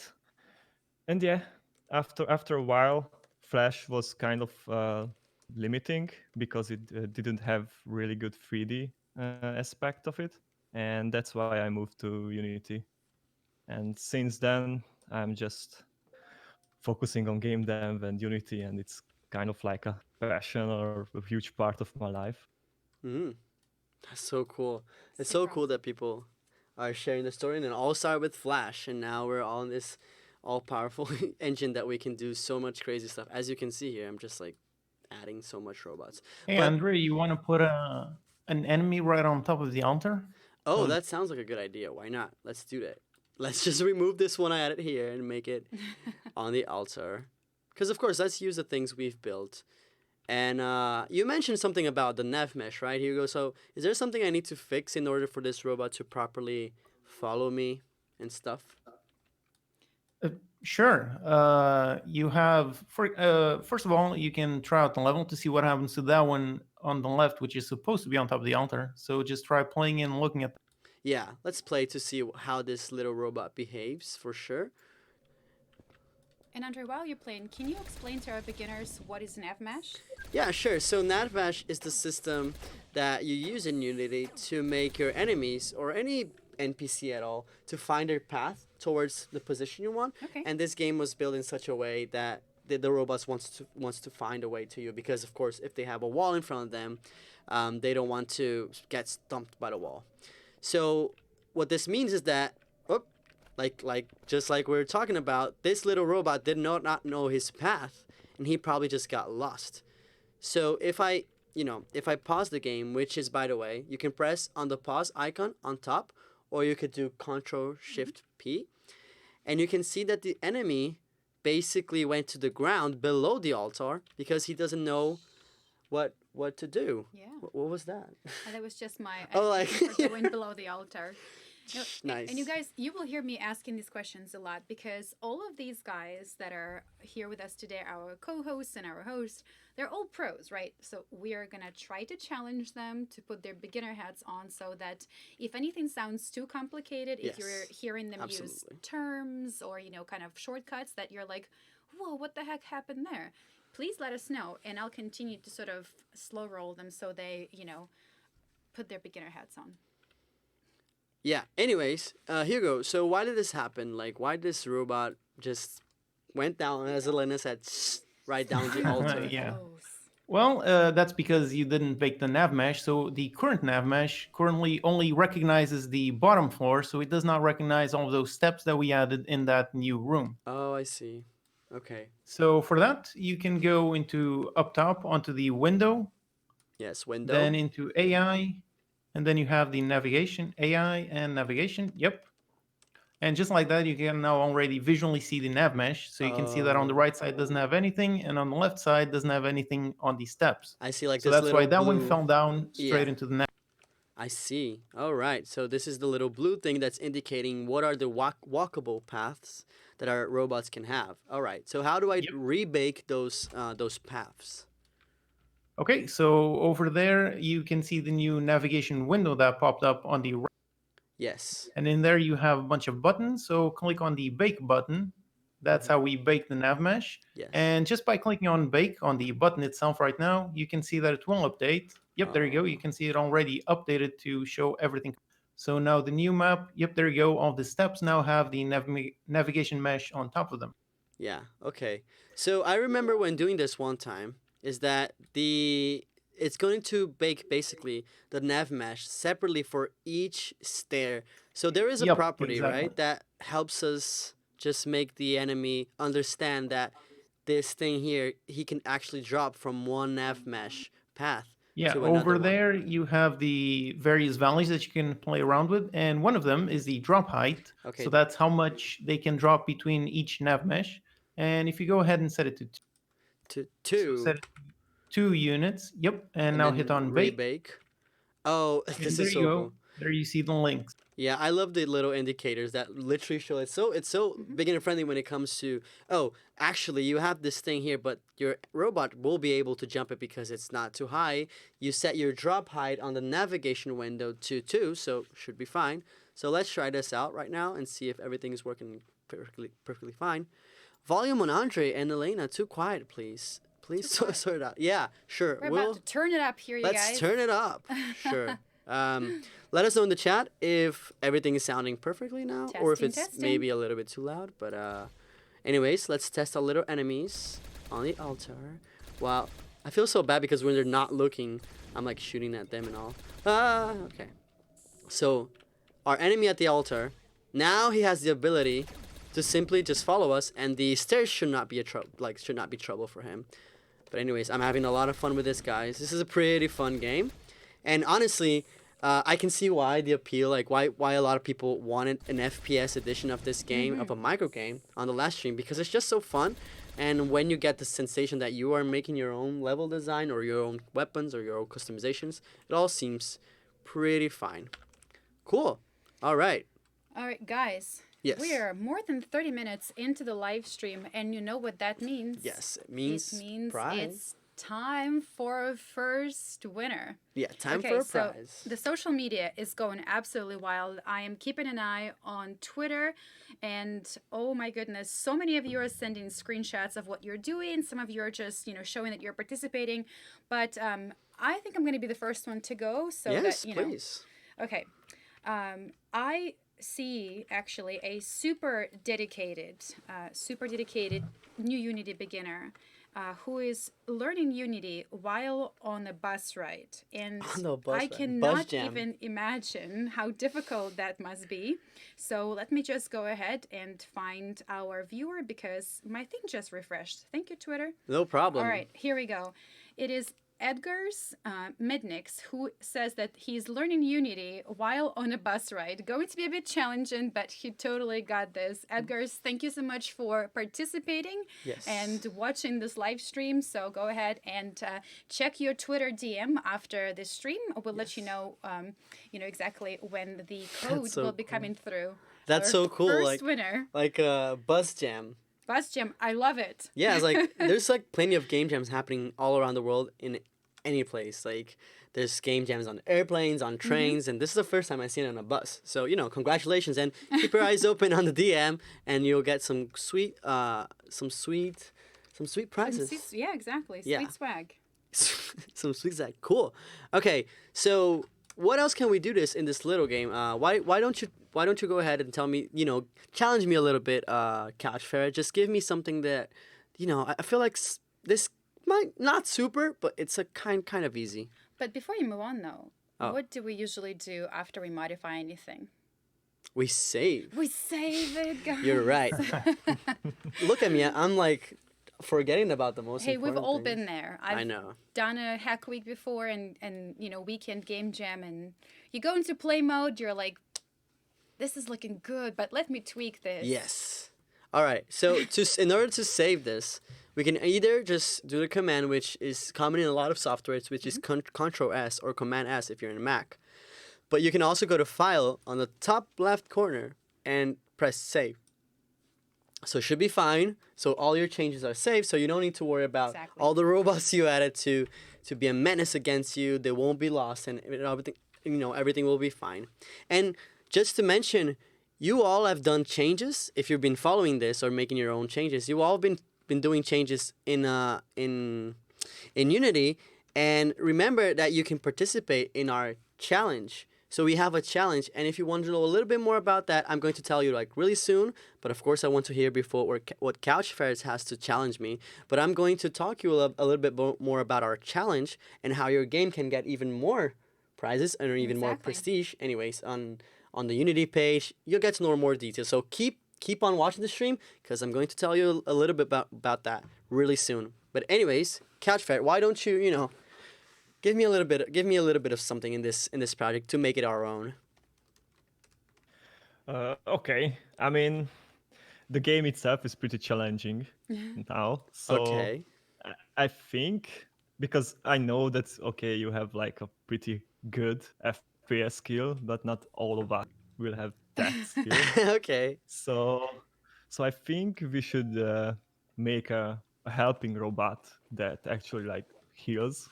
yeah, after a while, Flash was kind of limiting because it didn't have really good 3D aspect of it, and that's why I moved to Unity. And since then, I'm just focusing on game dev and Unity, and it's kind of like a passion or a huge part of my life. Mm, that's so cool. It's so Super cool that people are sharing the story, and it all started with Flash, and now we're all in this all-powerful engine that we can do so much crazy stuff. As you can see here, I'm just like adding so much robots. Hey, But Andre, you want to put an enemy right on top of the altar? oh, Oh. that sounds like a good idea. Why not? Let's do that. Let's just remove this one I added here and make it on the altar. Because, of course, let's use the things we've built. And you mentioned something about the nav mesh, right, Hugo? So is there something I need to fix in order for this robot to properly follow me and stuff? Sure. You have first of all, you can try out the level to see what happens to that one on the left, which is supposed to be on top of the altar. So just try playing and looking at. Yeah, let's play to see how this little robot behaves, for sure. And Andre, while you're playing, can you explain to our beginners what is NavMesh? Yeah, sure. So NavMesh is the system that you use in Unity to make your enemies or any NPC at all to find their path towards the position you want. Okay. And this game was built in such a way that the robots wants to find a way to you because, of course, if they have a wall in front of them, they don't want to get stumped by the wall. So what this means is that, just like we were talking about, this little robot did not know his path, and he probably just got lost. So if I pause the game, which is, by the way, you can press on the pause icon on top, or you could do Ctrl-Shift-P, and you can see that the enemy basically went to the ground below the altar because he doesn't know what to do. Yeah. What was that? That was just my Oh, like- for going below the altar. Nice. And you guys, you will hear me asking these questions a lot because all of these guys that are here with us today, our co-hosts and our host, they're all pros, right? So we are going to try to challenge them to put their beginner hats on so that if anything sounds too complicated, if Yes, you're hearing them use absolutely. terms or, kind of shortcuts that you're like, whoa, what the heck happened there? Please let us know, and I'll continue to sort of slow roll them so they, put their beginner hats on. Yeah. Anyways, Hugo. So why did this happen? Like, why this robot just went down, as Elena said, right down the altar? Yeah. Gross. Well, that's because you didn't bake the nav mesh. So the current nav mesh currently only recognizes the bottom floor, so it does not recognize all of those steps that we added in that new room. Oh, I see. Okay. So for that, you can go into up top onto the window, Yes. Window. then into AI, and then you have the navigation, AI and navigation. Yep. And just like that, you can now already visually see the nav mesh. So you can see that on the right side doesn't have anything, and on the left side doesn't have anything on the steps. I see. Like So this that's why little that one blue. fell down straight Yeah. into the nav. I see. All right. So this is the little blue thing that's indicating what are the walkable paths that our robots can have. All right. So how do I Yep. rebake those paths? Okay, so over there you can see the new navigation window that popped up on the right. Yes. And in there you have a bunch of buttons. So click on the bake button. That's how we bake the nav mesh. Yes. And just by clicking on bake on the button itself right now, you can see that it will update. Yep, there you go. You can see it already updated to show everything. So now the new map, yep, there you go. All the steps now have the navigation mesh on top of them. Yeah. Okay. So I remember when doing this one time is that it's going to bake basically the nav mesh separately for each stair. So there is a Yep, property, exactly. right, that helps us just make the enemy understand that this thing here he can actually drop from one nav mesh path Yeah, to another over one. there you have the various values that you can play around with, and one of them is the drop height. Okay. So that's how much they can drop between each nav mesh. And if you go ahead and set it to To so set it to 2 units, yep, and now then hit on bake. rebake. Oh, And this there is you so go. cool. There you see the links. Yeah, I love the little indicators that literally show it's so beginner friendly when it comes to actually you have this thing here, but your robot will be able to jump it because it's not too high. You set your drop height on the navigation window to 2, so should be fine. So let's try this out right now and see if everything is working perfectly fine. Volume on Andre and Elena, too quiet, please. Please sort it out. Yeah, sure. We're about to turn it up here, you Let's guys. turn it up. Sure. Let us know in the chat if everything is sounding perfectly now, or if it's Testing. maybe a little bit too loud. But anyways, let's test our little enemies on the altar. Wow, I feel so bad because when they're not looking, I'm like shooting at them and all. Okay. So, our enemy at the altar, now he has the ability to simply just follow us, and the stairs should not be trouble for him. But anyways, I'm having a lot of fun with this, guys. This is a pretty fun game, and honestly, I can see why the appeal, like why a lot of people wanted an FPS edition of this game, of a micro game, on the last stream, because it's just so fun. And when you get the sensation that you are making your own level design or your own weapons or your own customizations, it all seems pretty fine. Cool. All right. All right, guys. Yes. We are more than 30 minutes into the live stream, and you know what that means. Yes, it means prize. It's time for a first winner. Yeah, time Okay, for a so prize. the social media is going absolutely wild. I am keeping an eye on Twitter, and oh my goodness, so many of you are sending screenshots of what you're doing. Some of you are just, showing that you're participating. But I think I'm going to be the first one to go, so Yes, that please. Okay, I see actually a super dedicated new Unity beginner. Who is learning Unity while on a bus ride. And On the bus I ride. Bus cannot jam. even imagine how difficult that must be. So let me just go ahead and find our viewer because my thing just refreshed. Thank you, Twitter. No problem. All right, here we go. It is Edgar's Midnix, who says that he's learning Unity while on a bus ride. Going to be a bit challenging, but he totally got this. Edgar's, thank you so much for participating Yes. and watching this live stream. So go ahead and check your Twitter DM after this stream. We'll let you know, exactly when the code so will be cool. coming through. That's Our so cool. First winner, Like a bus jam. Bus Jam. I love it. Yeah, it's like there's like plenty of game jams happening all around the world in any place. Like there's game jams on airplanes, on trains, and this is the first time I've seen it on a bus. So congratulations, and keep your eyes open on the DM, and you'll get some sweet prizes. Yeah, exactly. Yeah. Sweet swag. Some sweet swag. Cool. Okay, so what else can we do this in this little game? Why don't you go ahead and tell me, challenge me a little bit, CouchFerret. Just give me something that, I feel like this might not super, but it's a kind of easy. But before you move on, though, Oh. what do we usually do after we modify anything? We save. We save it, guys. You're right. Look at me. I'm like forgetting about the most Hey, we've important all things. been there. I I've know. done a hack week before and weekend game jam, and you go into play mode, you're like, this is looking good, but let me tweak this. Yes. All right. So in order to save this, we can either just do the command, which is common in a lot of softwares, which is Control S or Command S if you're in a Mac. But you can also go to File on the top left corner and press Save. So it should be fine. So all your changes are saved, so you don't need to worry about Exactly. all the robots you added to be a menace against you. They won't be lost, and everything will be fine. And just to mention, you all have done changes. If you've been following this or making your own changes, you all been doing changes in Unity. And remember that you can participate in our challenge. So we have a challenge, and if you want to know a little bit more about that, I'm going to tell you like really soon. But of course, I want to hear before what CouchFerret has to challenge me. But I'm going to talk you a little bit more about our challenge and how your game can get even more prizes and even more Exactly. prestige. Anyways, on the Unity page, you'll get to know more details. So keep on watching the stream because I'm going to tell you a little bit about that really soon. But anyways, CouchFerret, why don't you give me a little bit of something in this project to make it our own. Okay. I mean, the game itself is pretty challenging now. So Okay. I think because I know that you have like a pretty good FPS skill, but not all of us will have that skill. Okay. So I think we should make a helping robot that actually like heals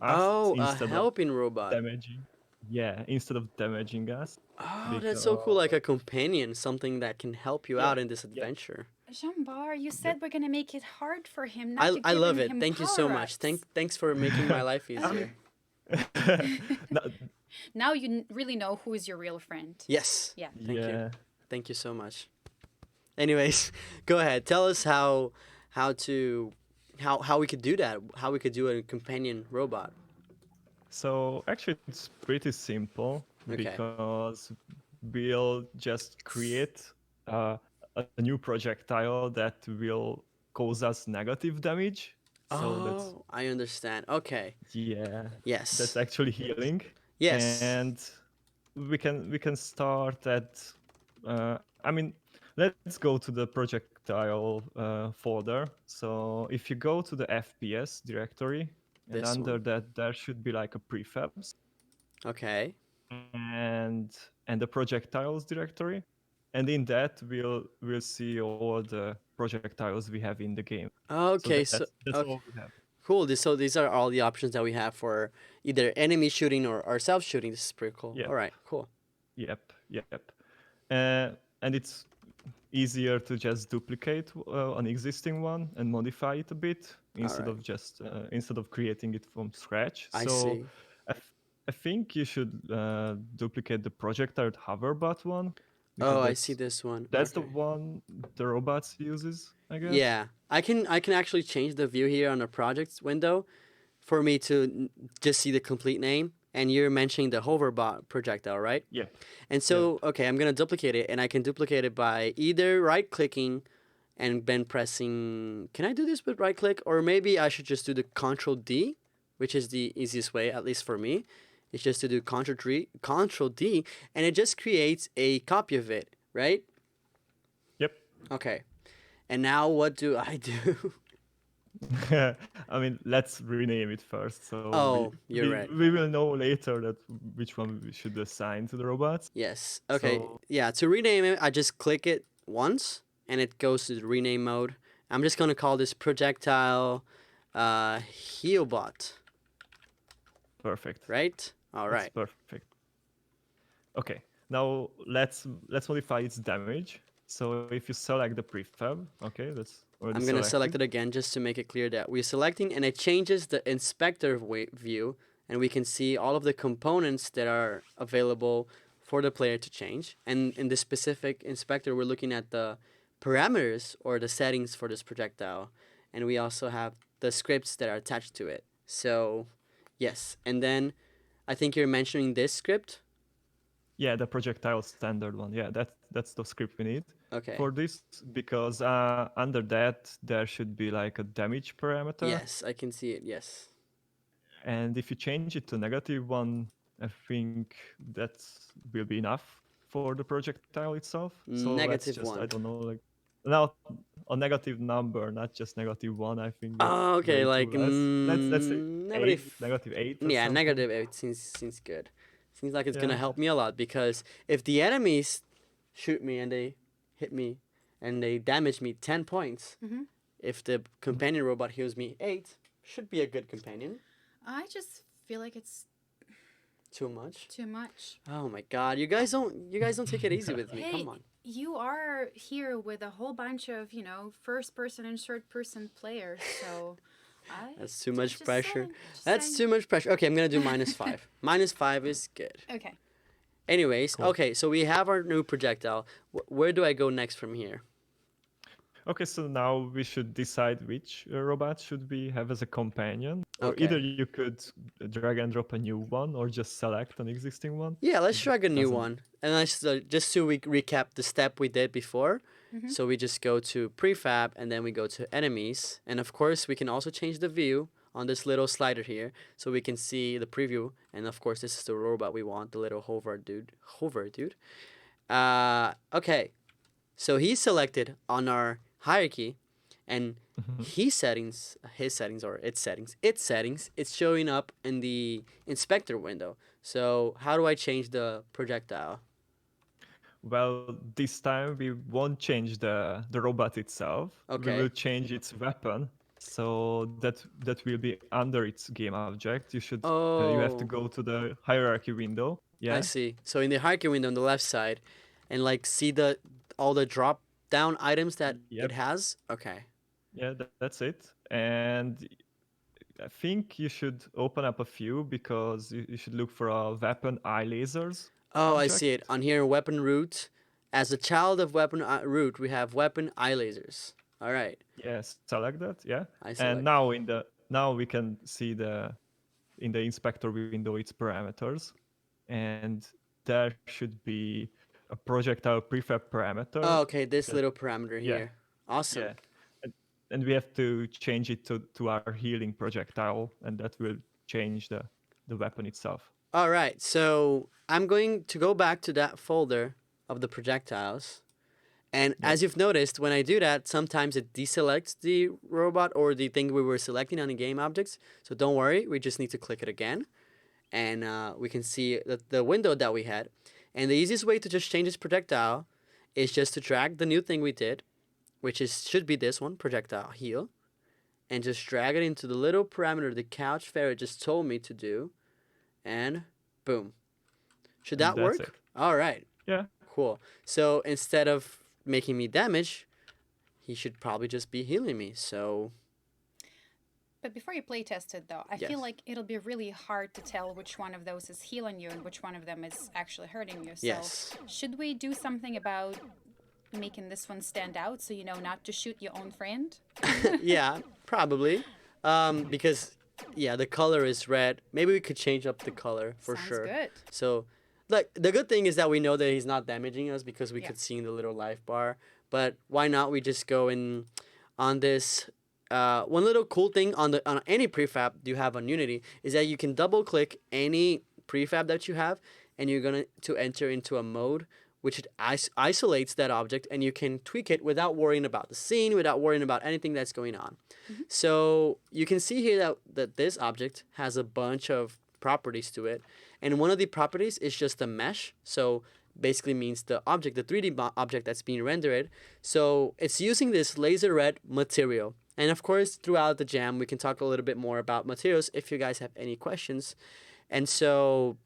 us Oh, a instead of helping robot. damaging. Yeah, instead of damaging us. Oh, that's so cool! Like a companion, something that can help you out in this adventure. Jean-Bar, you said we're gonna make it hard for him. Not I love giving it. him Thank you so much. power-ups. Thanks for making my life easier. No, Now you really know who is your real friend. Yes. Yeah. Thank you. yeah. Thank you so much. Anyways, go ahead. Tell us how we could do that. How we could do a companion robot. So actually, it's pretty simple Okay. because we'll just create a new projectile that will cause us negative damage. So I understand. Okay. Yes. that's actually healing. Yes. And we can start at. I mean, let's go to the projectile folder. So if you go to the FPS directory, and This under one. that there should be like a prefabs Okay. and the projectiles directory, and in that we'll see all the projectiles we have in the game. Okay. So that's okay. all we have. Cool. So these are all the options that we have for either enemy shooting or ourselves shooting. This is pretty cool. Yeah. All right. Cool. Yep. And it's easier to just duplicate an existing one and modify it a bit instead Alright. of just instead of creating it from scratch. I So see. I think you should duplicate the projectile hoverbot one. Oh, because I see this one. That's Okay. the one the robots uses, I guess. Yeah, I can actually change the view here on the projects window for me to just see the complete name. And you're mentioning the hoverbot projectile, right? Yeah. And so, okay, I'm gonna duplicate it, and I can duplicate it by either right-clicking and then pressing. Can I do this with right-click, or maybe I should just do the Control D, which is the easiest way, at least for me. It's just to do Control D, and it just creates a copy of it, right? Yep. Okay. And now what do I do? I mean, let's rename it first. So Oh, you're right. We will know later that which one we should assign to the robots. Yes. Okay. So- Yeah. To rename it, I just click it once, and it goes to the rename mode. I'm just gonna call this projectile Healbot. Perfect. Right. All That's right. perfect. Okay. Now let's modify its damage. So if you select the prefab, okay, that's already I'm gonna select selected. it again just to make it clear that we're selecting, and it changes the inspector view, and we can see all of the components that are available for the player to change. And in this specific inspector, we're looking at the parameters or the settings for this projectile, and we also have the scripts that are attached to it. So, yes, and then I think you're mentioning this script. Yeah, the projectile standard one. Yeah, that's the script we need Okay. for this, because under that there should be like a damage parameter. Yes, I can see it. Yes. And if you change it to -1, I think that will be enough for the projectile itself. So let's just, -1. I don't know, like now a negative number, not just -1. I think that's Oh, okay, way like too less. Let's say negative. -8 or Yeah, something. -8 seems good. Seems like it's Yeah. gonna help me a lot, because if the enemies shoot me and they hit me and they damage me 10 points, Mhm. if the companion robot heals me 8, should be a good companion. I just feel like it's Too much. too much. Oh my god, you guys don't take it easy with me. Hey, Come on. you are here with a whole bunch of, first person and third person players, so That's too much just pressure. saying, just That's saying. too much pressure. Okay, I'm gonna do -5. -5 is good. Okay. Anyways, Cool. okay, so we have our new projectile. Where do I go next from here? Okay, so now we should decide which robot should we have as a companion. Or Okay. either you could drag and drop a new one, or just select an existing one. Yeah, let's It drag a new doesn't- one. And let's just to recap the step we did before. Mhm. So we just go to prefab, and then we go to enemies. And of course, we can also change the view on this little slider here, so we can see the preview. And of course, this is the robot we want, the little hover dude. Okay, so he's selected on our hierarchy, and its settings, it's showing up in the inspector window. So how do I change the projectile? Well, this time we won't change the robot itself. Okay. We will change its weapon. So that will be under its game object. You have to Oh. go to the hierarchy window. Yeah. I see. So in the hierarchy window on the left side, and like see all the drop down items that Yep. it has. Okay. Yeah, that's it. And I think you should open up a few, because you should look for a weapon eye lasers. Oh, I see it object. on here. Weapon root. As a child of weapon root, we have weapon eye lasers. All right. Yes, select that. Yeah. I select. And now we can see in the inspector window its parameters, and there should be a projectile prefab parameter. Oh, okay. This that- little parameter yeah. here. Awesome. Yeah. And we have to change it to our healing projectile, and that will change the weapon itself. All right. So I'm going to go back to that folder of the projectiles. And as you've noticed, when I do that, sometimes it deselects the robot or the thing we were selecting on the game objects. So don't worry, we just need to click it again. And we can see the window that we had. And the easiest way to just change this projectile is just to drag the new thing we did, which should be this one, projectile heal. And just drag it into the little parameter the CouchFerret just told me to do. And boom. Should that And that's work? it. All right. Yeah. Cool. So instead of making me damage, he should probably just be healing me. So But before you play test it, though, I Yes. feel like it'll be really hard to tell which one of those is healing you and which one of them is actually hurting you. So yes. should we do something about making this one stand out so you know not to shoot your own friend? Yeah, probably. Because the color is red. Maybe we could change up the color for Sounds sure. good. So, like, the good thing is that we know that he's not damaging us because we Yeah. could see in the little life bar. But why not? We just go in on this. One little cool thing on any prefab you have on Unity is that you can double click any prefab that you have, and you're gonna to enter into a mode which it isolates that object, and you can tweak it without worrying about the scene, without worrying about anything that's going on. So you can see here that this object has a bunch of properties to it, and one of the properties is just a mesh. So basically means the object, the 3D object that's being rendered. So it's using this laser red material. And of course, throughout the jam, we can talk a little bit more about materials if you guys have any questions. And so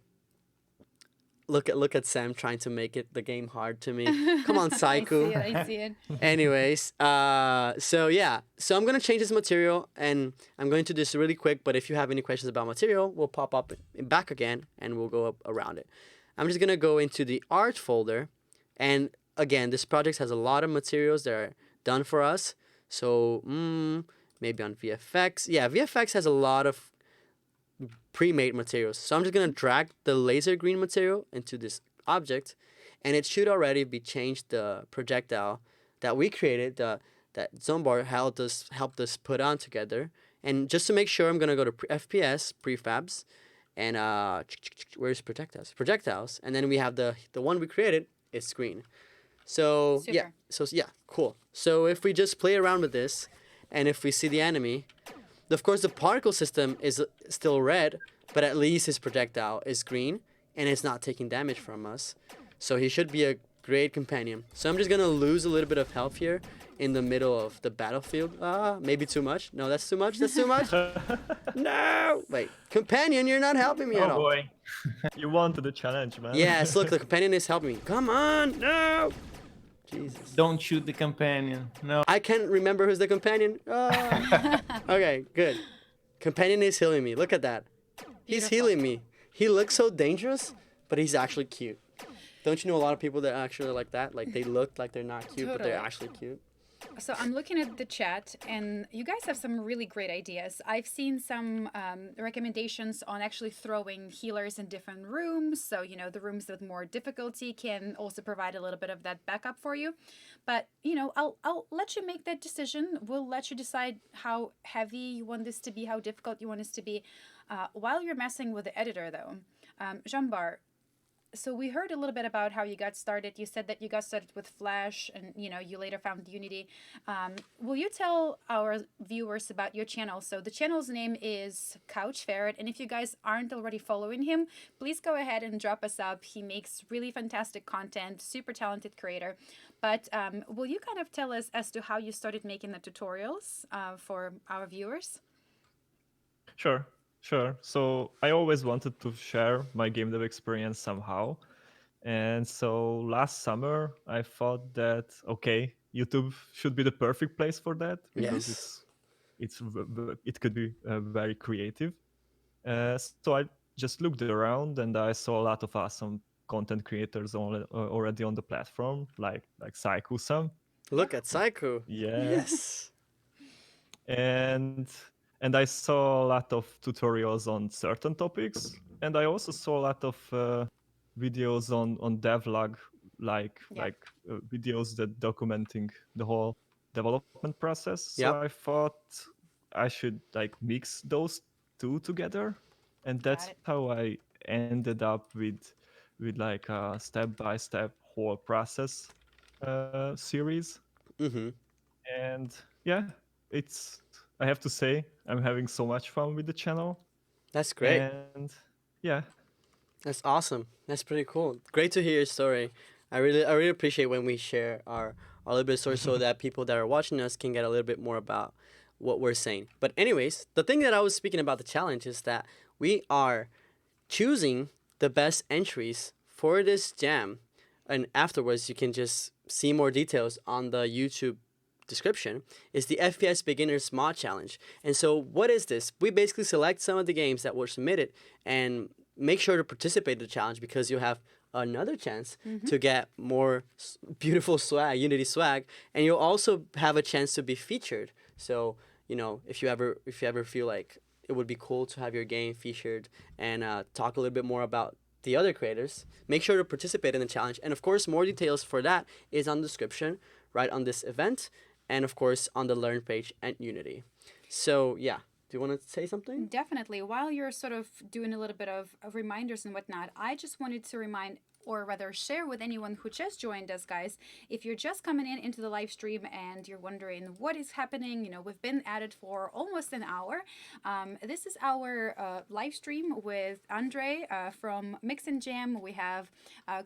Look at Sam trying to make it the game hard to me. Come on, I see Saiku. it. I see it. Anyways, so yeah, so I'm gonna change this material, and I'm going to do this really quick. But if you have any questions about material, we'll pop up back again, and we'll go up around it. I'm just gonna go into the art folder, and again, this project has a lot of materials that are done for us. So maybe on VFX, yeah, VFX has a lot of pre-made materials. So I'm just gonna drag the laser green material into this object, and it should already be changed the projectile that we created, that Zombar helped us put on together. And just to make sure, I'm gonna go to FPS prefabs, and where's projectiles, and then we have the one we created is green. So Super. yeah, cool. So if we just play around with this, and if we see the enemy, of course the particle system is still red, but at least his projectile is green, and it's not taking damage from us. So he should be a great companion. So I'm just gonna lose a little bit of health here in the middle of the battlefield. Maybe too much. No, that's too much. That's too much. No! Wait, companion, you're not helping me at all. boy. You wanted the challenge, man. Yes, look, the companion is helping me. Come on, no! Jesus. Don't shoot the companion. No. I can't remember who's the companion. Okay, good. Companion is healing me. Look at that. He's Beautiful. healing me. He looks so dangerous, but he's actually cute. Don't you know a lot of people that actually are like that? Like they look like they're not cute, but they're Totally. actually cute. So I'm looking at the chat, and you guys have some really great ideas. I've seen some recommendations on actually throwing healers in different rooms. So, you know, the rooms with more difficulty can also provide a little bit of that backup for you. But, you know, I'll let you make that decision. We'll let you decide how heavy you want this to be, how difficult you want this to be. While you're messing with the editor, though, Jambar, so we heard a little bit about how you got started. You said that you got started with Flash, and you know you later found Unity. Will you tell our viewers about your channel? So the channel's name is CouchFerret, and if you guys aren't already following him, please go ahead and drop us up. He makes really fantastic content, super talented creator. But will you kind of tell us as to how you started making the tutorials for our viewers? Sure. So I always wanted to share my game dev experience somehow. And so last summer, I thought that, okay, YouTube should be the perfect place for that because Yes. it could be very creative. So I just looked around and I saw a lot of awesome content creators already on the platform, like Saiku-san. Look at Psycho. Yeah. Yes. And I saw a lot of tutorials on certain topics, and I also saw a lot of videos on devlog, like videos that documenting the whole development process. So Yep. I thought I should like mix those two together, and that's it. how I ended up with like a step-by-step whole process series. Mm-hmm. And yeah, it's, I have to say, I'm having so much fun with the channel. That's great. And yeah, That's awesome. That's pretty cool. Great to hear your story. I really appreciate when we share our little bit of story so that people that are watching us can get a little bit more about what we're saying. But anyways, the thing that I was speaking about the challenge is that we are choosing the best entries for this jam, and afterwards you can just see more details on the YouTube description, is the FPS Beginners Mod Challenge. And so what is this? We basically select some of the games that were submitted and make sure to participate in the challenge because you have another chance to get more beautiful swag, Unity swag, and you'll also have a chance to be featured. So, you know, if you ever feel like it would be cool to have your game featured and talk a little bit more about the other creators, make sure to participate in the challenge. And of course, more details for that is on the description, right on this event, and of course on the Learn page at Unity. So yeah, do you want to say something? Definitely. While you're sort of doing a little bit of reminders and whatnot, I just wanted to remind, or rather share with anyone who just joined us, guys, if you're just coming in into the live stream and you're wondering what is happening, you know, we've been at it for almost an hour. This is our live stream with Andre from Mix and Jam. We have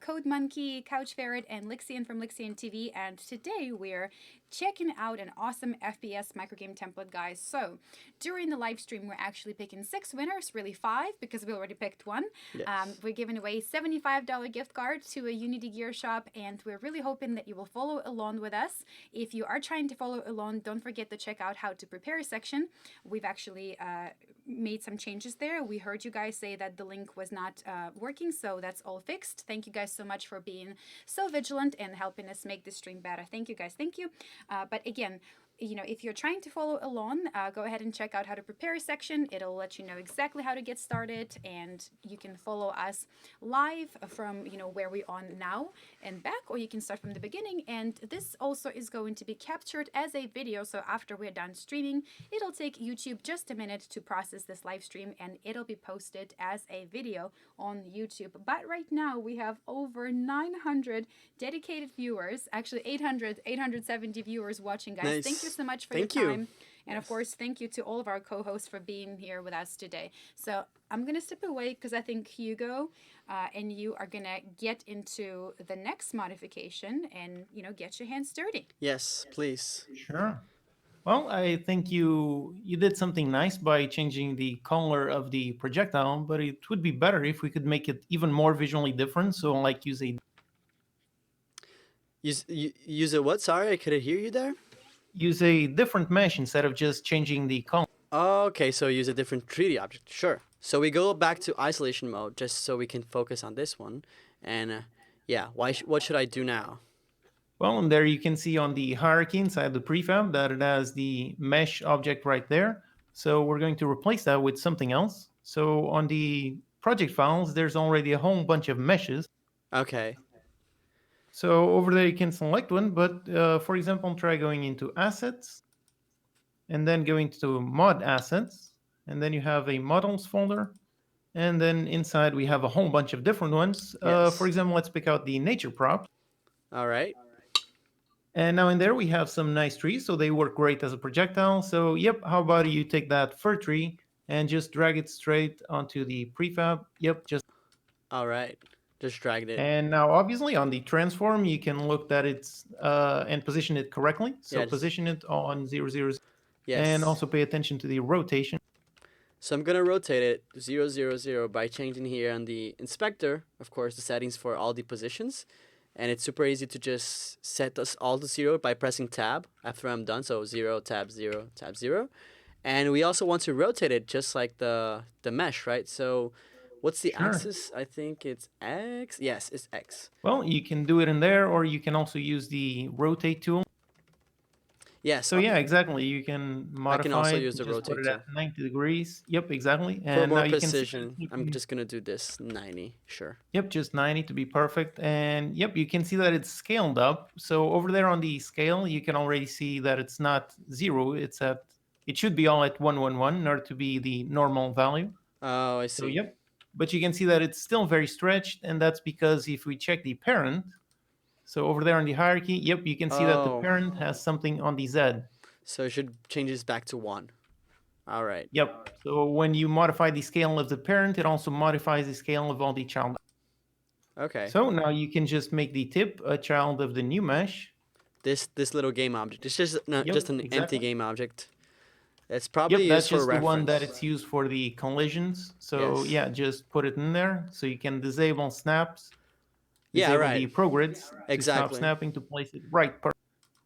Code Monkey, CouchFerret, and Lixian from Lixian TV, and today we're checking out an awesome FPS microgame template, guys. So during the live stream, we're actually picking 6 winners, really 5 because we already picked one. Yes. We're giving away $75 gift card to a Unity Gear shop, and we're really hoping that you will follow along with us. If you are trying to follow along, don't forget to check out how to prepare section. We've actually made some changes there. We heard you guys say that the link was not working, so that's all fixed. Thank you guys so much for being so vigilant and helping us make this stream better. Thank you guys. Thank you. But again, if you're trying to follow along, go ahead and check out how to prepare section. It'll let you know exactly how to get started, and you can follow us live from where we are now and back, or you can start from the beginning. And this also is going to be captured as a video, so after we're done streaming, it'll take YouTube just a minute to process this live stream, and it'll be posted as a video on YouTube. But right now we have over 900 dedicated viewers, actually 870 viewers watching, guys. Nice. Thank you so much for Thank your you. time. And of course, thank you to all of our co-hosts for being here with us today. So I'm going to step away because I think Hugo and you are going to get into the next modification and, get your hands dirty. Yes, please. Sure. Well, I think you did something nice by changing the color of the projectile, but it would be better if we could make it even more visually different. So, like, Use a what? Sorry, I couldn't hear you there. use a different mesh instead of just changing the color. Okay, so use a different 3D object. Sure. So we go back to isolation mode just so we can focus on this one. And yeah, what should I do now? Well, and there you can see on the hierarchy inside the prefab that it has the mesh object right there. So we're going to replace that with something else. So on the project files, there's already a whole bunch of meshes. Okay. So over there you can select one, but for example, try going into assets and then going to mod assets. And then you have a models folder. And then inside we have a whole bunch of different ones. Yes. For example, let's pick out the nature props. All right. And now in there we have some nice trees, so they work great as a projectile. So yep, how about you take that fir tree and just drag it straight onto the prefab. Yep, just. All right. Just dragged it. And now obviously on the transform, you can look that it's and position it correctly. So Yeah, position it on 0, 0, 0. Yes. And also pay attention to the rotation. So I'm gonna rotate it 0, 0, 0 by changing here on the inspector, of course, the settings for all the positions. And it's super easy to just set us all to 0 by pressing tab after I'm done. So 0, tab 0, tab 0. And we also want to rotate it just like the mesh, right? So what's the Sure. axis? I think it's X. Yes, it's X. Well, you can do it in there, or you can also use the rotate tool. Yes. So yeah, exactly. You can modify also it, use the just rotate put it at tool. 90 degrees. Yep, exactly. For And more now you can see precision, that you I'm can- just gonna do this 90. Sure. Yep, just 90 to be perfect. And yep, you can see that it's scaled up. So over there on the scale, you can already see that it's not 0. It should be all at 111 in order to be the normal value. Oh, I see. So yep. But you can see that it's still very stretched, and that's because if we check the parent, so over there on the hierarchy, yep, you can see that the Oh. parent has something on the Z. So it should change this back to 1. All right. Yep. So when you modify the scale of the parent, it also modifies the scale of all the child. Okay. So now you can just make the tip a child of the new mesh. This little game object. It's just Yep, just an empty exactly. game object. It's probably Yep, that's used for just the reference. one that it's used for the collisions. So Yes. yeah, just put it in there. So you can disable snaps. Yeah, Disable right. the progrids to stop Exactly. snapping to place it right.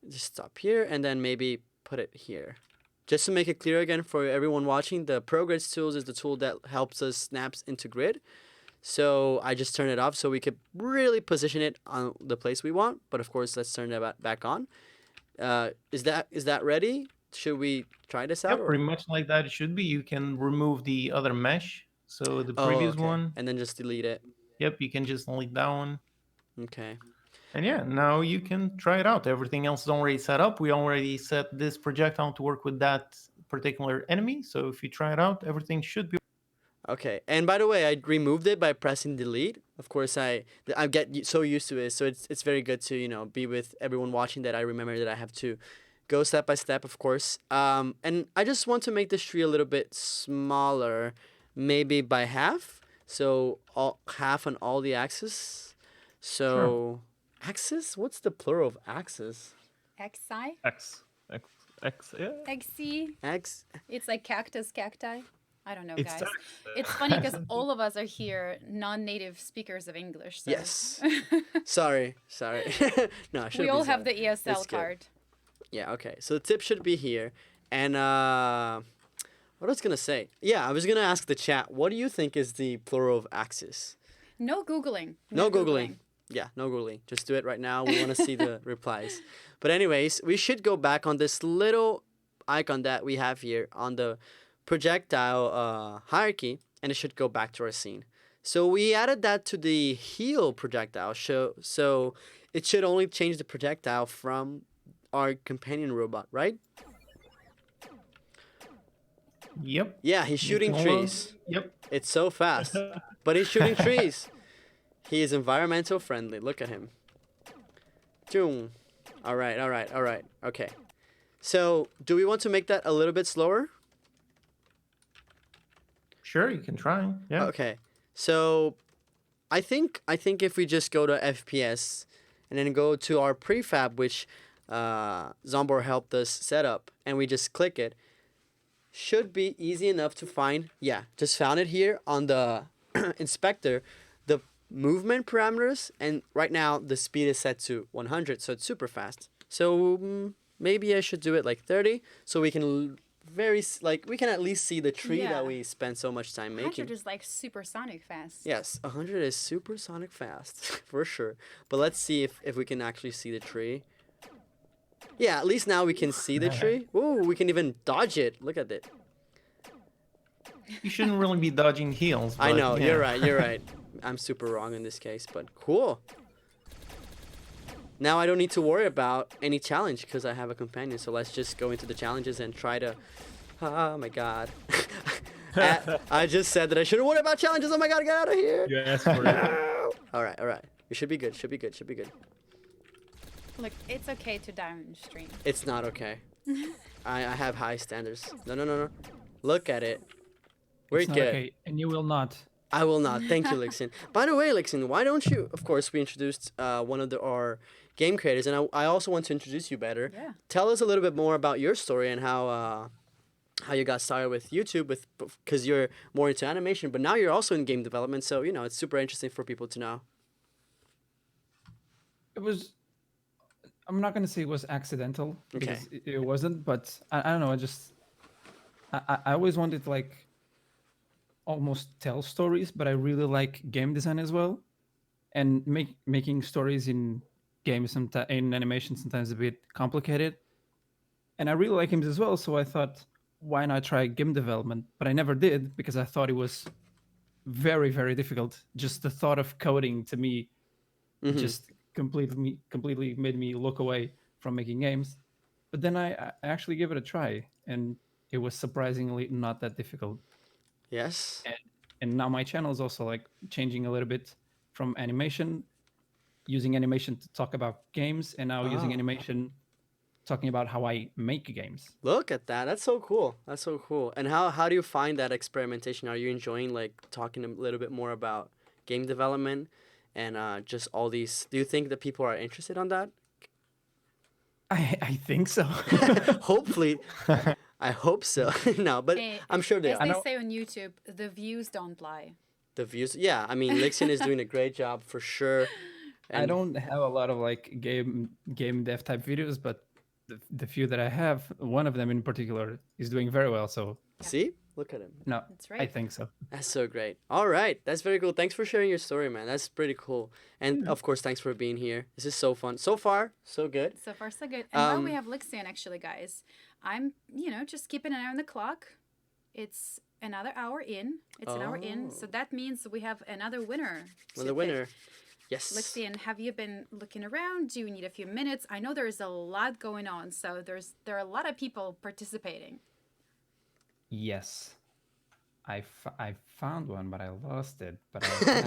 Just stop here and then maybe put it here. Just to make it clear again for everyone watching, the progress tools is the tool that helps us snaps into grid. So I just turn it off so we could really position it on the place we want. But of course, let's turn that back on. Is that ready? Should we try this out? Yep, or- pretty much like that it should be. You can remove the other mesh. So the Oh, previous okay. one. And then just delete it. Yep, you can just delete that one. Okay. And yeah, now you can try it out. Everything else is already set up. We already set this projectile to work with that particular enemy. So if you try it out, everything should be. Okay. And by the way, I removed it by pressing delete. Of course, I get so used to it. So it's very good to, be with everyone watching that I remember that I have to go step by step, of course. And I just want to make this tree a little bit smaller, maybe by half. So half on all the axes. So axis? What's the plural of axis? XI? Yeah. XC? X. It's like cactus, cacti. I don't know, It's guys. X. It's funny because all of us are here non-native speakers of English. So. Yes. Sorry. No, I should. We all have the It's ESL good. card. Yeah. Okay. So the tip should be here, and what I was gonna say. Yeah, I was gonna ask the chat. What do you think is the plural of axis? No Googling. No Googling. Yeah, no Googling. Just do it right now. We want to see the replies. But anyways, we should go back on this little icon that we have here on the projectile hierarchy, and it should go back to our scene. So we added that to the heal projectile, so it should only change the projectile from our companion robot, right? Yep. Yeah, he's shooting trees. Yep. It's so fast, but he's shooting trees. He is environmental friendly. Look at him. Doom. All right. Okay. So, do we want to make that a little bit slower? Sure, you can try. Yeah. Okay. So, I think if we just go to FPS and then go to our prefab, which Zombor helped us set up, and we just click it, should be easy enough to find. Yeah, just found it here on the inspector. The movement parameters, and right now the speed is set to 100, so it's super fast. So maybe I should do it like 30, so we can we can at least see the tree Yeah. that we spent so much time making. 100 is like supersonic fast. Yes, 100 is supersonic fast for sure. But let's see if we can actually see the tree. Yeah, at least now we can see the tree. Ooh, we can even dodge it. Look at it. You shouldn't really be dodging heels. I but know, yeah. you're right. I'm super wrong in this case, but cool. Now I don't need to worry about any challenge because I have a companion. So let's just go into the challenges and try to... Oh my god. I just said that I shouldn't worry about challenges. Oh my god, get out of here. You asked for it. Alright. We should be good. Should be good. Look, it's okay to die on the stream. It's not okay. I have high standards. No. Look at it. We're It's not good. okay, and you will not. I will not. Thank you, Lixin. By the way, Lixin, why don't you... Of course, we introduced one of our game creators, and I also want to introduce you better. Yeah. Tell us a little bit more about your story and how you got started with YouTube, because you're more into animation, but now you're also in game development, so, it's super interesting for people to know. It was. I'm not gonna say it was accidental Okay. because it wasn't, but I don't know. I always wanted to almost tell stories, but I really like game design as well, and making stories in games in animation sometimes a bit complicated, and I really like games as well. So I thought, why not try game development? But I never did because I thought it was very, very difficult. Just the thought of coding to me just completely made me look away from making games. But then I actually gave it a try, and it was surprisingly not that difficult. Yes? And now my channel is also changing a little bit from animation, using animation to talk about games, and now using animation talking about how I make games. Look at that. That's so cool. And how do you find that experimentation? Are you enjoying talking a little bit more about game development and just all these? Do you think that people are interested on that? I think so. Hopefully. I hope so. No, but I'm sure they As are. they say on YouTube, the views don't lie. The views, yeah. I mean, Lixin is doing a great job for sure. I don't have a lot of game dev type videos, but the few that I have, one of them in particular is doing very well. So See? Look at him. no, That's right. I think so. That's so great. All right. That's very cool. Thanks for sharing your story, man. That's pretty cool. And of course, thanks for being here. This is so fun. So far, so good. So far, so good. And while we have Lixian, actually, guys, I'm, just keeping an eye on the clock. It's another hour in. So that means we have another winner. Well, to the pick. winner. Yes. Lixian, have you been looking around? Do you need a few minutes? I know there's a lot going on, so there are a lot of people participating. Yes. I found one, but I lost it. But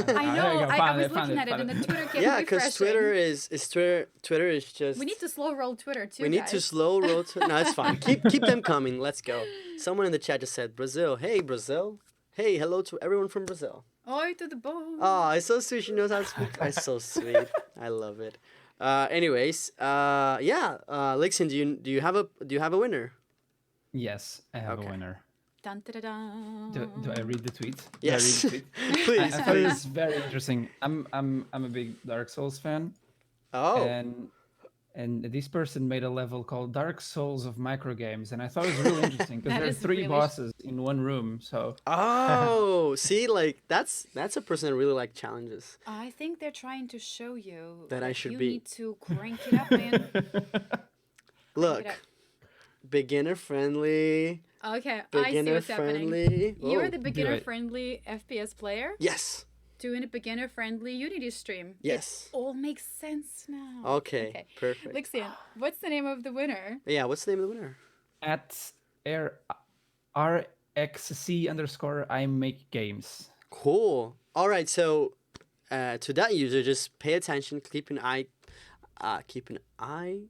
I know. I was looking at it, found and the Twitter kept Yeah, because refreshing. Twitter is just. We need to slow roll Twitter too. We need guys. to slow roll. No, it's fine. Keep them coming. Let's go. Someone in the chat just said Brazil. Hey Brazil. Hey, hello to everyone from Brazil. Oi to the ball. Oh, it's so sweet. She knows how to speak. It's so sweet. I love it. Anyways, yeah. Lixin, do you have a winner? Yes, I have Okay. a winner. Dun, da, da, dun. Do I read the tweet? Yes. Do I read the tweet? Please, I thought it please. was very interesting. I'm a big Dark Souls fan, Oh, and this person made a level called Dark Souls of micro games, and I thought it was really interesting because That there are is three really bosses in one room. So oh. See, like that's a person that really like challenges. I think they're trying to show you That I should you be. need to crank it up, man. Look, up. beginner friendly. Okay, I see Beginner what's happening. friendly. You're Oh, the beginner-friendly FPS player yes. doing a beginner-friendly Unity stream. Yes. All makes sense now. Okay. Perfect. Lixian, what's the name of the winner? Yeah. What's the name of the winner? at RXC _ I make games. Cool. All right. So, to that user, just pay attention. Keep an eye. Keep an eye.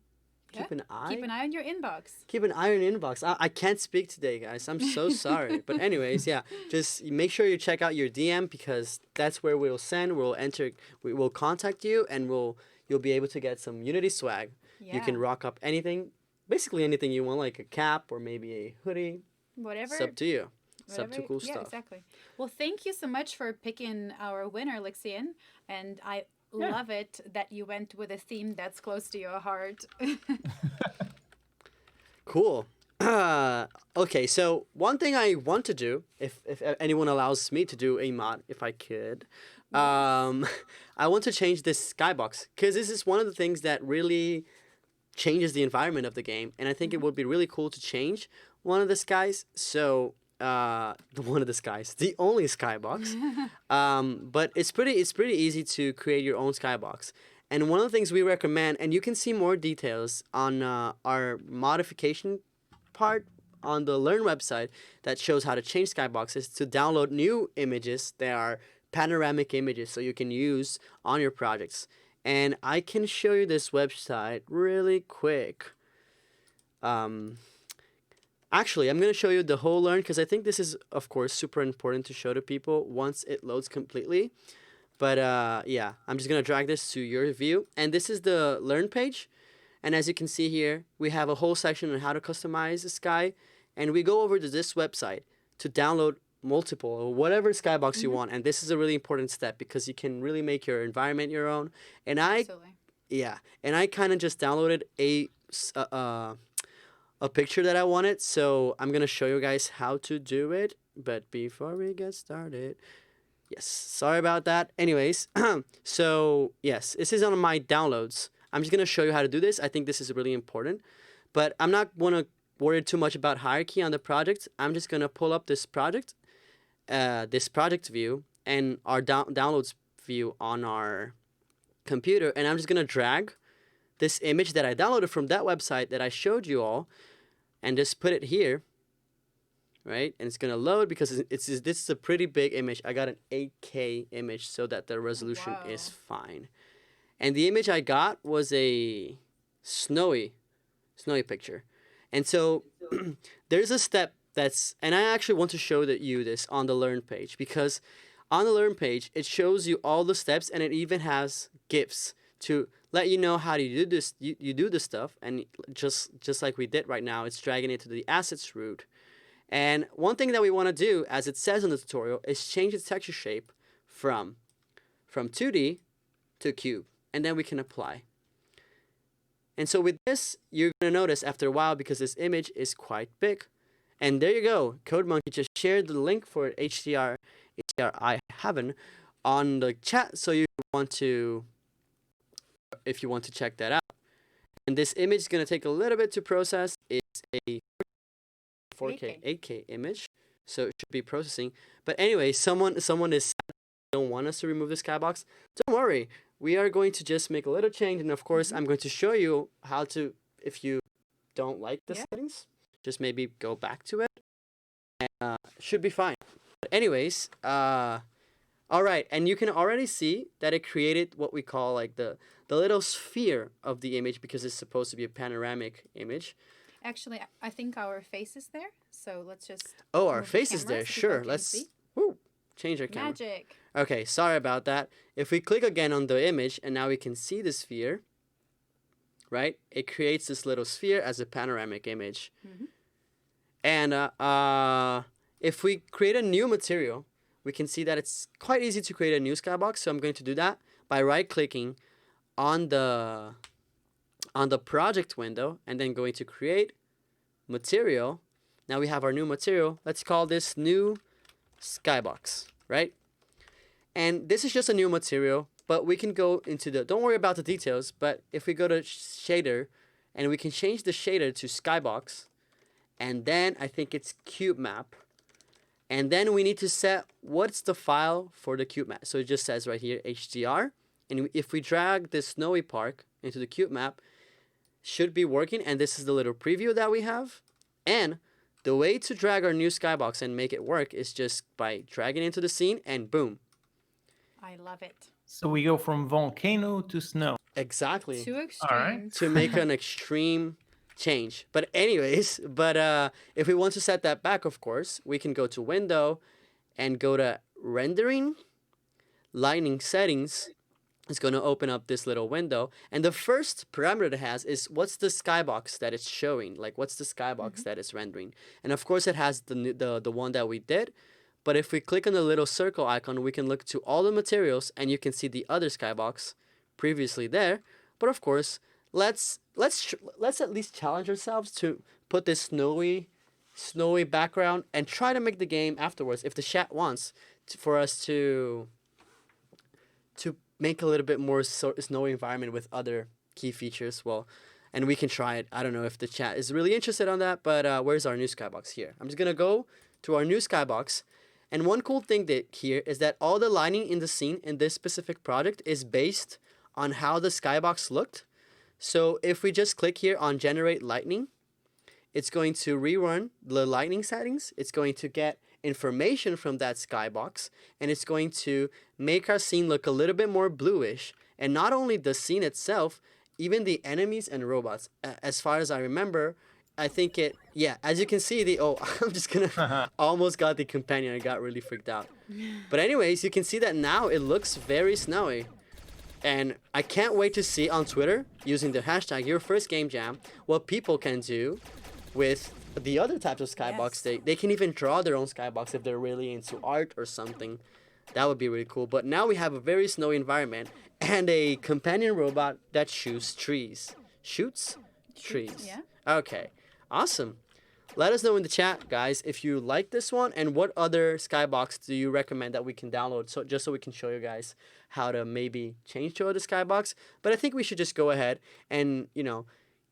Keep an eye. Keep an eye on your inbox. Keep an eye on your inbox. I can't speak today, guys. I'm so sorry. But anyways, yeah, just make sure you check out your DM because that's where we'll send. We'll enter. We will contact you, and you'll be able to get some Unity swag. Yeah. You can rock up anything, basically anything you want, like a cap or maybe a hoodie. Whatever. It's up to you. It's up to whatever- cool yeah, stuff. exactly. Well, thank you so much for picking our winner, Lixian. And I love it that you went with a theme that's close to your heart. Cool. Okay, so one thing I want to do, if anyone allows me to do a mod, if I could, I want to change this skybox because this is one of the things that really changes the environment of the game, and I think it would be really cool to change one of the skies. So, one of the skies, the only skybox. But it's pretty easy to create your own skybox. And one of the things we recommend, and you can see more details on our modification part on the Learn website that shows how to change skyboxes, to download new images that are panoramic images so you can use on your projects. And I can show you this website really quick. Actually, I'm going to show you the whole Learn because I think this is, of course, super important to show to people once it loads completely. But yeah, I'm just going to drag this to your view. And this is the Learn page. And as you can see here, we have a whole section on how to customize the sky. And we go over to this website to download multiple or whatever skybox you want. And this is a really important step because you can really make your environment your own. And Absolutely. I kind of just downloaded a picture that I wanted. So I'm going to show you guys how to do it. But before we get started... Yes, sorry about that. Anyways, so yes, this is on my downloads. I'm just going to show you how to do this. I think this is really important. But I'm not going to worry too much about hierarchy on the project. I'm just going to pull up this project view and our downloads view on our computer. And I'm just going to drag this image that I downloaded from that website that I showed you all and just put it here. Right, and it's gonna load because this is a pretty big image. I got an 8K image so that the resolution is fine. And the image I got was a snowy picture. And so there's a step and I actually want to show you this on the Learn page because on the Learn page it shows you all the steps and it even has GIFs to let you know how to do this. You do the stuff and just like we did right now, it's dragging it to the assets root. And one thing that we want to do, as it says in the tutorial, is change its texture shape from 2D to cube. And then we can apply. And so with this, you're going to notice after a while, because this image is quite big. And there you go. Code Monkey just shared the link for HDRI Heaven on the chat. So if you want to check that out. And this image is going to take a little bit to process. It's a 4K, 8K image, so it should be processing. But anyway, someone is don't want us to remove the skybox. Don't worry, we are going to just make a little change, and of course, I'm going to show you how to. If you don't like the settings, just maybe go back to it, and should be fine. But anyways, all right, and you can already see that it created what we call like the little sphere of the image because it's supposed to be a panoramic image. Actually, I think our face is there, so let's just... Oh, our move the face is camera there. so people Sure, can let's see. change our camera. Magic. Okay, sorry about that. If we click again on the image, and now we can see the sphere, right? It creates this little sphere as a panoramic image. Mm-hmm. And if we create a new material, we can see that it's quite easy to create a new skybox. So I'm going to do that by right-clicking on the project window and then going to create material. Now we have our new material. Let's call this new skybox, right? And this is just a new material, but we can go into the, don't worry about the details, but if we go to shader and we can change the shader to skybox, and then I think it's cube map. And then we need to set what's the file for the cube map. So it just says right here, HDR. And if we drag this snowy park into the cube map, should be working. And this is the little preview that we have. And the way to drag our new skybox and make it work is just by dragging into the scene and boom. I love it. So we go from volcano to snow. Exactly. Too extreme. All right. To make an extreme change. But anyways, if we want to set that back, of course, we can go to window and go to rendering, lightning settings. It's going to open up this little window. And the first parameter it has is what's the skybox that it's showing? Like what's the skybox that it's rendering? And of course it has the one that we did. But if we click on the little circle icon, we can look to all the materials and you can see the other skybox previously there. But of course, let's at least challenge ourselves to put this snowy background and try to make the game afterwards, if the chat wants, for us to make a little bit more snowy environment with other key features. Well, and we can try it. I don't know if the chat is really interested on that, but where's our new skybox here? I'm just gonna go to our new skybox. And one cool thing here is that all the lighting in the scene in this specific project is based on how the skybox looked. So if we just click here on generate lightning, it's going to rerun the lightning settings. It's going to get information from that skybox, and it's going to make our scene look a little bit more bluish. And not only the scene itself, even the enemies and robots. As far as I remember, I think as you can see, I'm just gonna, almost got the companion. I got really freaked out. But anyways, you can see that now it looks very snowy. And I can't wait to see on Twitter, using the hashtag #YourFirstGameJam, what people can do with the other types of skybox. Yes. They can even draw their own skybox if they're really into art or something. That would be really cool. But now we have a very snowy environment and a companion robot that shoots trees. Shoots trees. Yeah. Okay, awesome. Let us know in the chat, guys, if you like this one and what other skybox do you recommend that we can download, so just so we can show you guys how to maybe change to other skybox. But I think we should just go ahead and,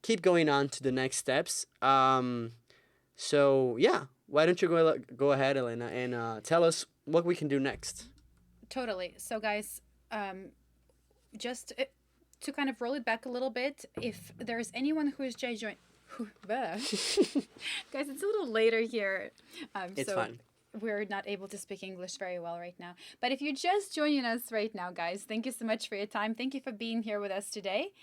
keep going on to the next steps. So yeah, why don't you go ahead, Elena, and tell us what we can do next. Totally. So, guys, just to kind of roll it back a little bit, if there's anyone who is just joined, guys, it's a little later here. It's so fine. We're not able to speak English very well right now. But if you're just joining us right now, guys, thank you so much for your time. Thank you for being here with us today.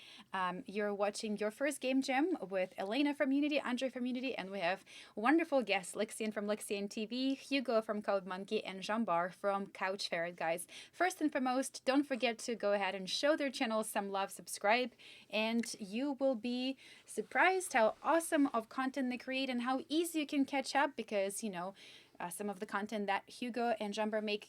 You're watching Your First Game Jam with Elena from Unity, Andre from Unity, and we have wonderful guests, Lixian from Lixian TV, Hugo from Code Monkey, and Jean-Bar from CouchFerret, guys. First and foremost, don't forget to go ahead and show their channel some love, subscribe, and you will be surprised how awesome of content they create and how easy you can catch up, because, some of the content that Hugo and Jumper make,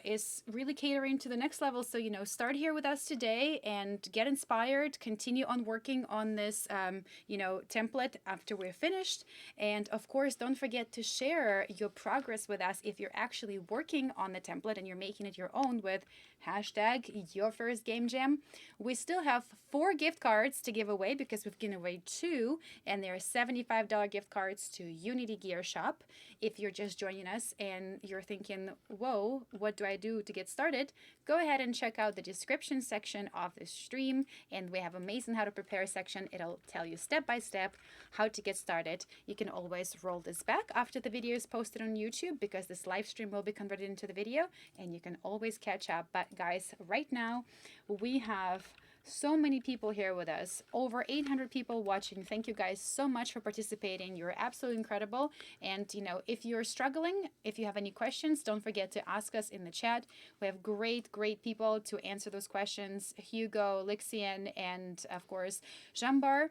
is really catering to the next level. So, start here with us today and get inspired, continue on working on this, template after we're finished. And of course, don't forget to share your progress with us if you're actually working on the template and you're making it your own with hashtag #YourFirstGameJam. We still have 4 gift cards to give away because we've given away 2, and they're $75 gift cards to Unity Gear Shop. If you're just joining us and you're thinking, whoa, what do I do to get started? Go ahead and check out the description section of the stream, and we have amazing how to prepare section. It'll tell you step by step how to get started. You can always roll this back after the video is posted on YouTube, because this live stream will be converted into the video and you can always catch up. But guys, right now we have So many people here with us, over 800 people watching. Thank you guys so much for participating. You're absolutely incredible. And if you're struggling, if you have any questions, don't forget to ask us in the chat. We have great people to answer those questions. Hugo, Lixian, and of course Jambar.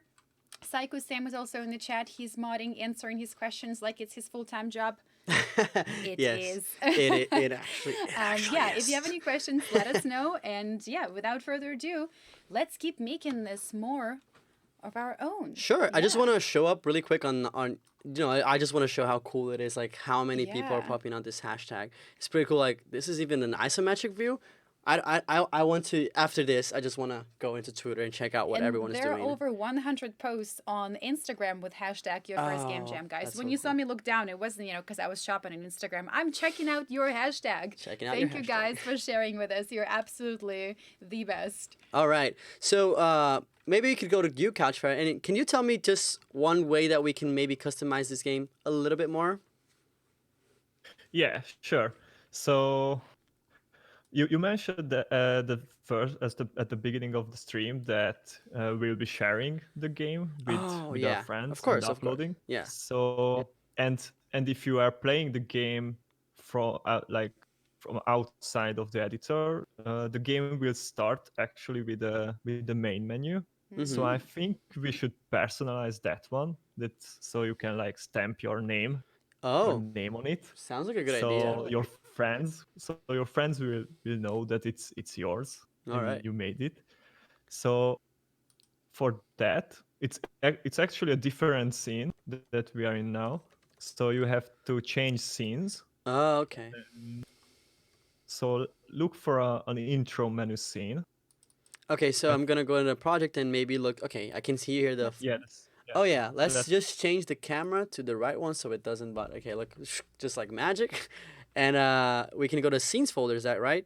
Psycho Sam is also in the chat. He's modding, answering his questions like it's his full-time job. It yes, is. it actually, yeah, is. if you have any questions, let us know. And yeah, without further ado, let's keep making this more of our own. Sure. I just Yeah. want to show up really quick on I just want to show how cool it is, like how many people are Yeah. popping on this hashtag. It's pretty cool. Like this is even an isometric view. I want to, after this, I just want to go into Twitter and check out what And everyone is there doing. are over 100 posts on Instagram with hashtag your first game Oh, jam, guys. that's When so you saw cool. me look down, it wasn't, because I was shopping on Instagram. I'm checking out your hashtag. Checking out Thank your you hashtag. guys for sharing with us. You're absolutely the best. All right. So maybe you could go to you, CouchFerret, and can you tell me just one way that we can maybe customize this game a little bit more? Yeah, sure. So you mentioned that the first at the beginning of the stream that we'll be sharing the game Oh, with our yeah. friends Of course, and of course. uploading. Yeah. So and if you are playing the game from from outside of the editor, the game will start actually with the main menu. So I think we should personalize that one. That so you can like stamp your name Oh, on it. sounds like a good idea. So your friends will know that it's yours All and right. you made it. So for that, it's actually a different scene that we are in now. So you have to change scenes. Oh, okay. So look for an intro menu scene. Okay, so And- I'm gonna go into the project and maybe look. Okay, I can see here the. Yes. Oh yeah, let's Let's- just change the camera to the right one so it doesn't. But okay, look, just like magic, and we can go to scenes folder. Is that right?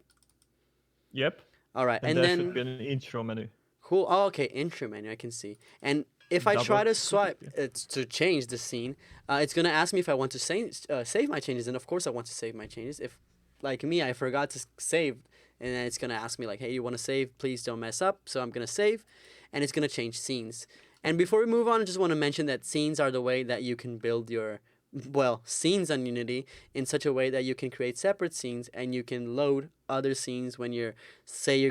Yep. All right, And, and there then should be an intro menu. cool. Oh, okay, intro menu. I can see. And if I try to Double swipe click to change the scene, it's gonna ask me if I want to save my changes, and of course I want to save my changes. If, like me, I forgot to save, and then it's gonna ask me like, hey, you want to save? Please don't mess up. So I'm gonna save, and it's gonna change scenes. And before we move on, I just want to mention that scenes are the way that you can build your scenes on Unity in such a way that you can create separate scenes and you can load other scenes when you're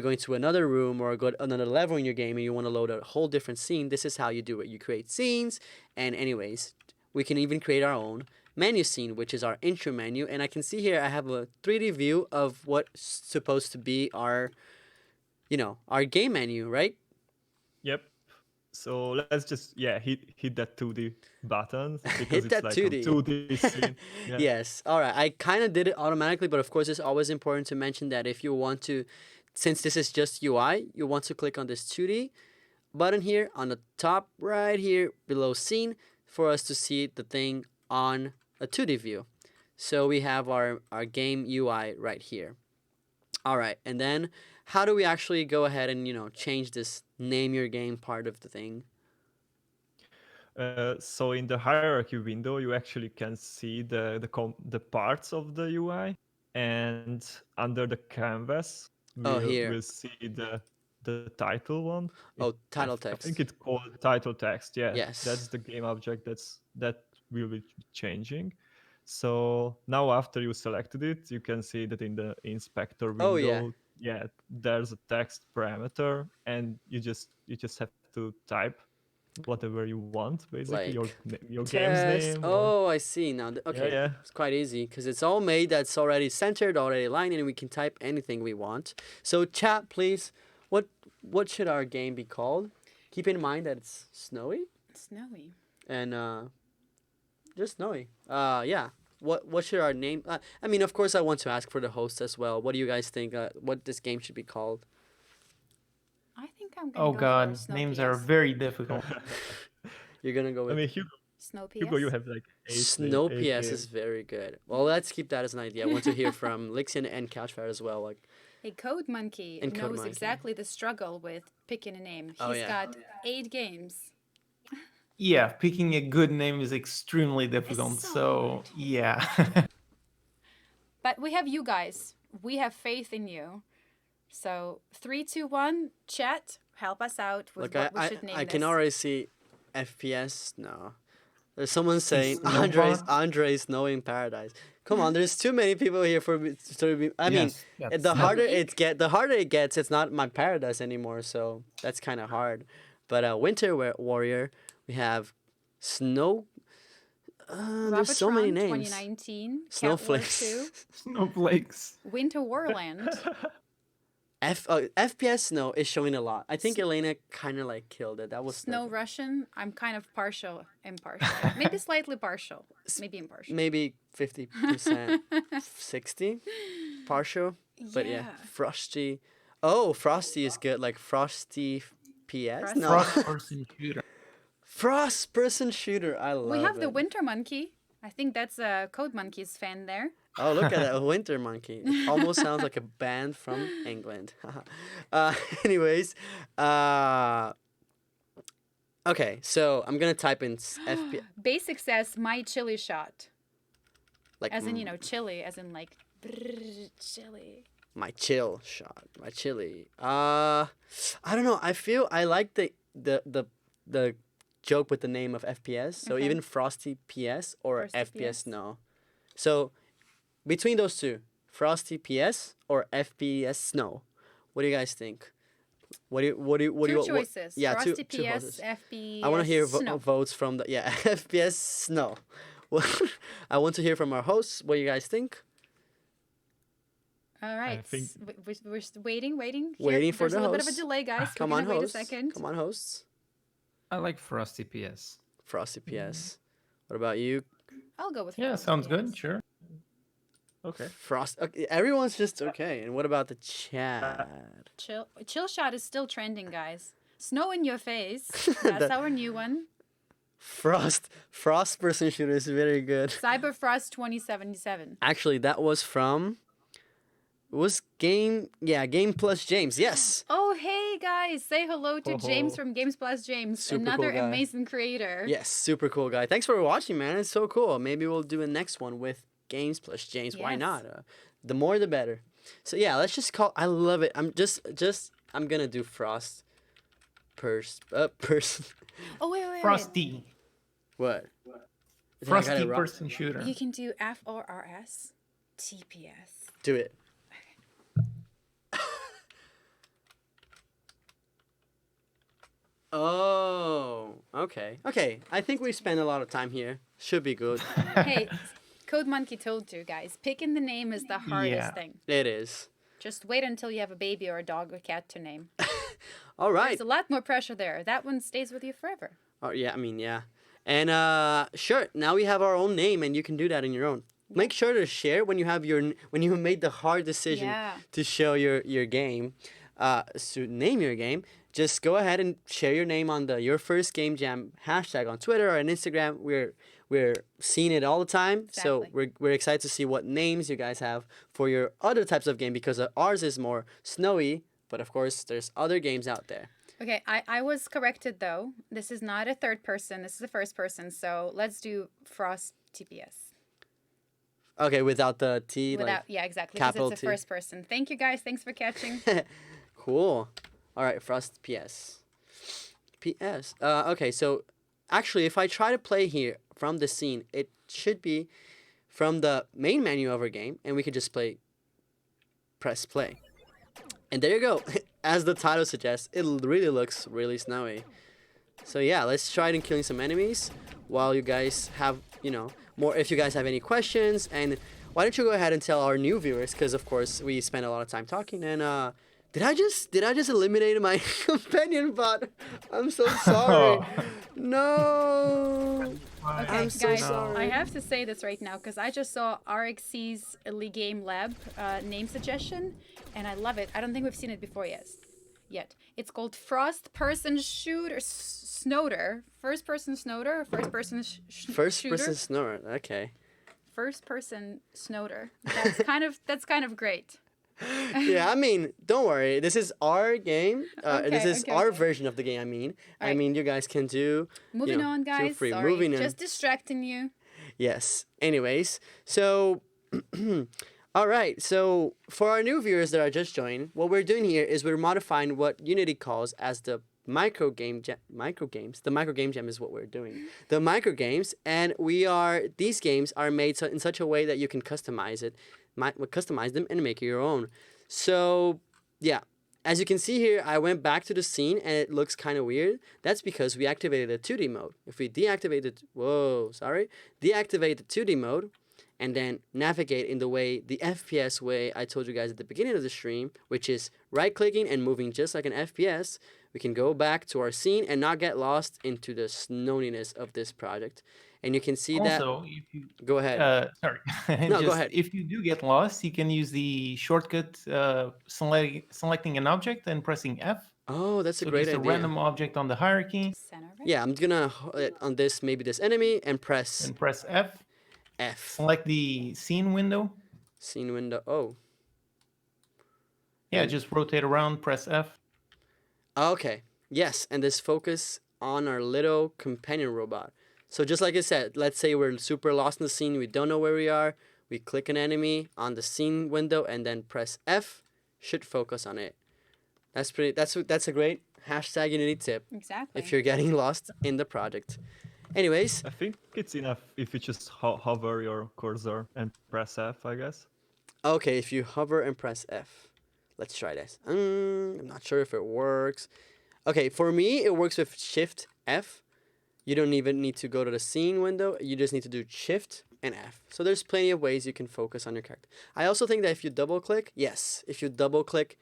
going to another room or go to another level in your game and you want to load a whole different scene. This is how you do it. You create scenes, and anyways, we can even create our own menu scene, which is our intro menu. And I can see here I have a 3D view of what's supposed to be our game menu, right? Yep. So let's just hit that 2D button because Hit it's that like 2D. a 2D scene. Yeah. Yes. All right. I kind of did it automatically, but of course, it's always important to mention that if you want to, since this is just UI, you want to click on this 2D button here on the top right here below scene for us to see the thing on a 2D view. So we have our game UI right here. All right. And then how do we actually go ahead and, change this name your game part of the thing? So in the hierarchy window, you actually can see the parts of the UI, and under the canvas, Here. we'll see the title one. Oh, title I think text. it's called title text. Yeah, Yes. that's the game object that will be changing. So now after you selected it, you can see that in the inspector window, Oh, yeah. there's a text parameter, and you just have to type whatever you want, basically your game's Test. name. Oh, I see now. Okay, yeah. It's quite easy because it's all made. That's already centered, already aligned, and we can type anything we want. So, chat, please. What should our game be called? Keep in mind that it's snowy Snowy. and just snowy. Yeah. What should our name? I mean, of course, I want to ask for the host as well. What do you guys think? What this game should be called? I think I'm gonna Oh go God, for names Snow are PS. very difficult. You're gonna go I with mean, Snow PS. Hugo, you have like Snow eight PS games. is very good. Well, let's keep that as an idea. I want to hear from Lixian and CouchFerret as well. Like, Hey, Code Monkey And Code knows Monkey. exactly the struggle with picking a name. He's Oh, yeah. got 8 games. Yeah, picking a good name is extremely difficult. so So yeah. But we have you guys. We have faith in you. So 3, 2, 1, chat. help us out with Look, what we should name I this. can already see FPS. No. There's someone saying Snowbot? Andre's knowing paradise. Come on, there's too many people here for me to be. I mean, Yes, yeah, the Snow. harder the harder it gets, it's not my paradise anymore. So that's kind of hard. But Warrior, we have Snow. There's so many names. 2019. Snowflakes. 2. Snowflakes. Winter Warland. FPS Snow is showing a lot. I think Elena kind of like killed it. That was Snow Russian. I'm kind of impartial. Maybe slightly partial. Maybe impartial. maybe 50%, 60 partial. But yeah, Yeah. Frosty. Oh, Frosty is good. Like Frosty PS. Frosty. No, Frost person shooter. Frost person shooter. I love We have it. the Winter Monkey. I think that's a Code Monkey's fan there. Oh, look at that Winter Monkey. It almost sounds like a band from England. Anyways, okay. So I'm gonna type in FPS. Basic says my chili shot. Like As in, chili, as in like brrr, chili. my chill shot, my chili. I don't know. I feel I like the joke with the name of FPS. So Okay. even Frosty PS or Frosty FPS PS. no. So between those two, Frosty PS or FPS Snow, what do you guys think? What do you Two choices. yeah, Frosty two PS, votes. FPS. I want to hear Snow. votes from the FPS Snow. I want to hear from our hosts. What do you guys think? All right. think- We're waiting. Waiting for There's the a little bit of a hosts. delay, guys. Come We're on, gonna wait hosts. a second. Come on, hosts. I like Frosty PS. Frosty PS. What about you? I'll go with Yeah, Frosty sounds PS. good. Sure. Okay. Frost. Okay, everyone's just okay. And what about the chat? Chill shot is still trending, guys. Snow in your face. That's our new one. Frost person shooter is very good. Cyberfrost 2077. Actually, that was from. It was Game Plus James. Yes. Oh, hey guys, say hello to James Ho-ho. from Games Plus James, Super another cool guy. amazing creator. Yes, super cool guy. Thanks for watching, man. It's so cool. Maybe we'll do a next one with Games Plus James. Why Yes. not? The more, the better. So yeah, let's just call. I love it. I'm gonna do Frost. Person. Oh wait. Frosty. What? I think I got Frosty it wrong. person shooter. You can do FORS TPS. Do it. Oh, okay. Okay, I think we spent a lot of time here. Should be good. Hey, Code Monkey told you guys, picking the name is the hardest Yeah. thing. It is. Just wait until you have a baby or a dog or cat to name. All right. There's a lot more pressure there. That one stays with you forever. Oh, yeah, I mean, yeah. And sure, now we have our own name and you can do that in your own. Make sure to share when you have when you made the hard decision Yeah. to show your game, to name your game. Just go ahead and share your name on the Your First Game Jam hashtag on Twitter or on Instagram. We're seeing it all the time, so Exactly. we're excited to see what names you guys have for your other types of game because ours is more snowy, but of course there's other games out there. Okay, I was corrected though. This is not a third person. This is a first person. So let's do Frost TPS. Okay, without the T. Without, yeah, exactly. Because capital it's a T. first person. Thank you guys. Thanks for catching. Cool. All right, Frost PS. PS. Okay, so actually, if I try to play here from the scene, it should be from the main menu of our game, and we could just press play. And there you go. As the title suggests, it really looks really snowy. So yeah, let's try it in killing some enemies while you guys have, more. If you guys have any questions, and why don't you go ahead and tell our new viewers, because of course we spent a lot of time talking. And did I just eliminate my companion bot? I'm so sorry. No. Okay, I'm so guys, sorry. I have to say this right now because I just saw RXC's League Game Lab name suggestion, and I love it. I don't think we've seen it before yet. It's called Frost Person Shooter Snoder. First person Snoder. Or first person First shooter? person snore. Okay. First person Snoder. That's kind of great. Yeah, I mean, don't worry. This is our game. This is okay, our okay. version of the game. I mean, Alright. you guys can do. Moving know, on, feel guys. free. Sorry, Moving on. just distracting you. Yes. Anyways, so All right, so for our new viewers that are just joining, what we're doing here is we're modifying what Unity calls as the microgames. The microgame jam is what we're doing. The microgames, and these games are made in such a way that you can customize them and make it your own. So yeah, as you can see here, I went back to the scene and it looks kind of weird. That's because we activated the 2D mode. If we deactivate the 2D mode, and then navigate in the FPS way I told you guys at the beginning of the stream, which is right-clicking and moving just like an FPS, we can go back to our scene and not get lost into the snoniness of this project. And you can see that... Also, if you Go ahead. sorry. No, go Just ahead. if you do get lost, you can use the shortcut selecting an object and pressing F. Oh, that's a So great just idea. a random object on the hierarchy Center of it. Yeah, I'm gonna on this, maybe this enemy, and press and press F. F. Select the scene window. Scene window. Oh, Yeah, And- just rotate around, press F. okay. Yes, and this focus on our little companion robot. So just like I said, let's say we're super lost in the scene, we don't know where we are. We click an enemy on the scene window and then press F. Should focus on it. That's a great hashtag Unity tip Exactly. if you're getting lost in the project. Anyways, I think it's enough if you just hover your cursor and press F, I guess. okay, if you hover and press F. Let's try this. I'm not sure if it works. Okay, for me, it works with Shift F. You don't even need to go to the scene window. You just need to do Shift and F. So there's plenty of ways you can focus on your character. I also think that if you double click, if you double click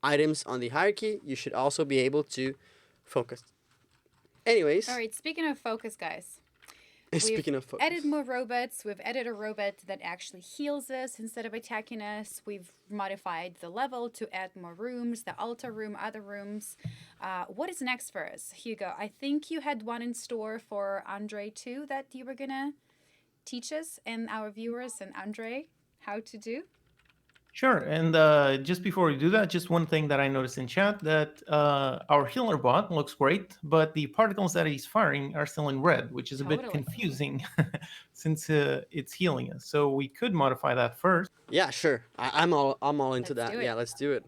items on the hierarchy, you should also be able to focus. Anyways, All right, speaking of focus, guys. speaking of focus. Added more robots. We've added a robot that actually heals us instead of attacking us. We've modified the level to add more rooms, the altar room, other rooms. What is next for us, Hugo? I think you had one in store for Andre too that you were gonna teach us and our viewers and Andre how to do. Sure. And just before we do that, just one thing that I noticed in chat, that our healer bot looks great, but the particles that he's firing are still in red, which is a bit Totally. confusing since it's healing us. So we could modify that first. Yeah, sure. I'm all into Let's that. do it. Yeah, let's do it.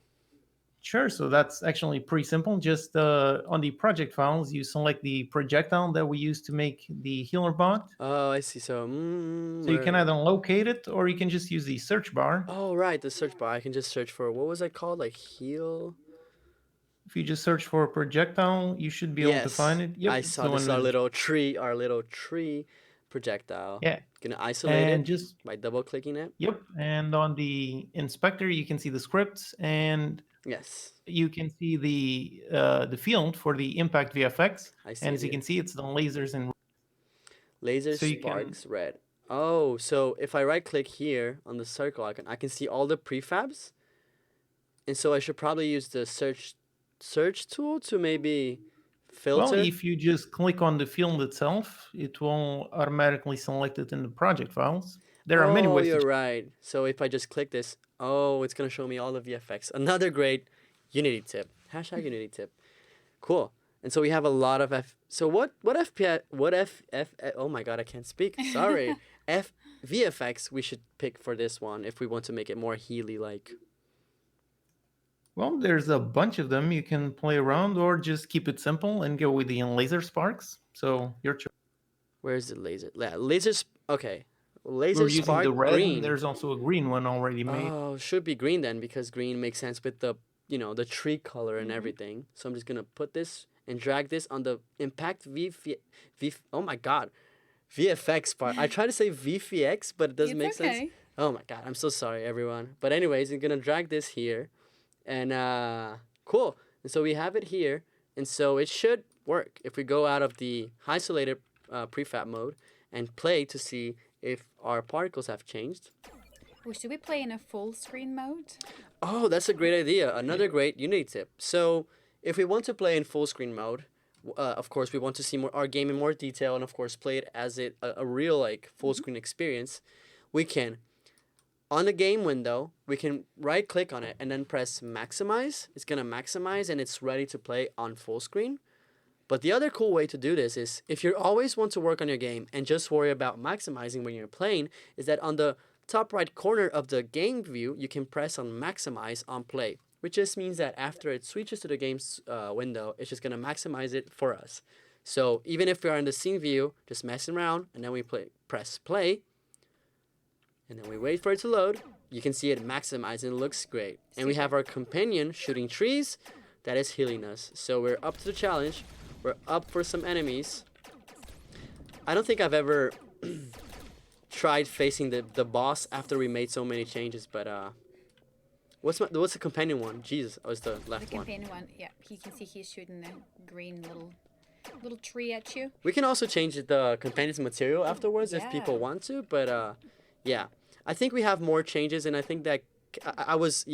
Sure. So that's actually pretty simple. Just on the project files, you select the projectile that we use to make the healer bot. Oh, I see. So, So you can either locate it or you can just use the search bar. Oh, right, the search bar. I can just search for, what was it called? Like heal. If you just search for projectile, you should be able to find it. I saw so this in our the- little tree projectile. Yeah. Gonna isolate And it just by double clicking it. Yep, and on the inspector you can see the scripts, and Yes, you can see the field for the impact VFX. I see. And it as you here. can see, it's the lasers and Laser so you can- sparks red. Oh, so if I right click here on the circle icon, I can see all the prefabs. And so I should probably use the search tool to maybe filter. well, if you just click on the field itself, it will automatically select it in the project files. There are many ways you're to right. So if I just click this, it's gonna show me all the VFX. Another great Unity tip. Hashtag Unity tip. Cool. And so we have a lot of So what FPS? Oh my god, I can't speak. Sorry. VFX we should pick for this one if we want to make it more Healy like. Well, there's a bunch of them you can play around, or just keep it simple and go with the laser sparks. So your choice. Where's the laser? Yeah, lasers. Okay. Laser We're using spark the red. green. And there's also a green one already made. Oh, should be green then because green makes sense with the the tree color and everything. So I'm just gonna put this and drag this on the impact oh my god, VFX part. I try to say VFX, but it doesn't make sense. Oh my god, I'm so sorry everyone. But anyways, I'm gonna drag this here, and cool. And so we have it here, and so it should work if we go out of the isolated prefab mode and play to see if our particles have changed. Well, should we play in a full screen mode? Oh, that's a great idea. Another great Unity tip. So, if we want to play in full screen mode, of course, we want to see our game in more detail, and of course, play it as a real like full screen experience. We can, on the game window, we can right click on it and then press maximize. It's gonna maximize, and it's ready to play on full screen. But the other cool way to do this is if you always want to work on your game and just worry about maximizing when you're playing, is that on the top right corner of the game view, you can press on maximize on play, which just means that after it switches to the game's window, it's just going to maximize it for us. So even if we are in the scene view, just messing around, and then we press play, and then we wait for it to load, you can see it maximize and it looks great. And we have our companion shooting trees that is healing us. So we're up to the challenge. We're up for some enemies. I don't think I've ever tried facing the boss after we made so many changes, but what's the companion one? Jesus, oh, it's the left The one. companion one, yeah. You can see he's shooting the green little tree at you. We can also change the companion's material afterwards if people Yeah. want to, but yeah. I think we have more changes, and I think that I was,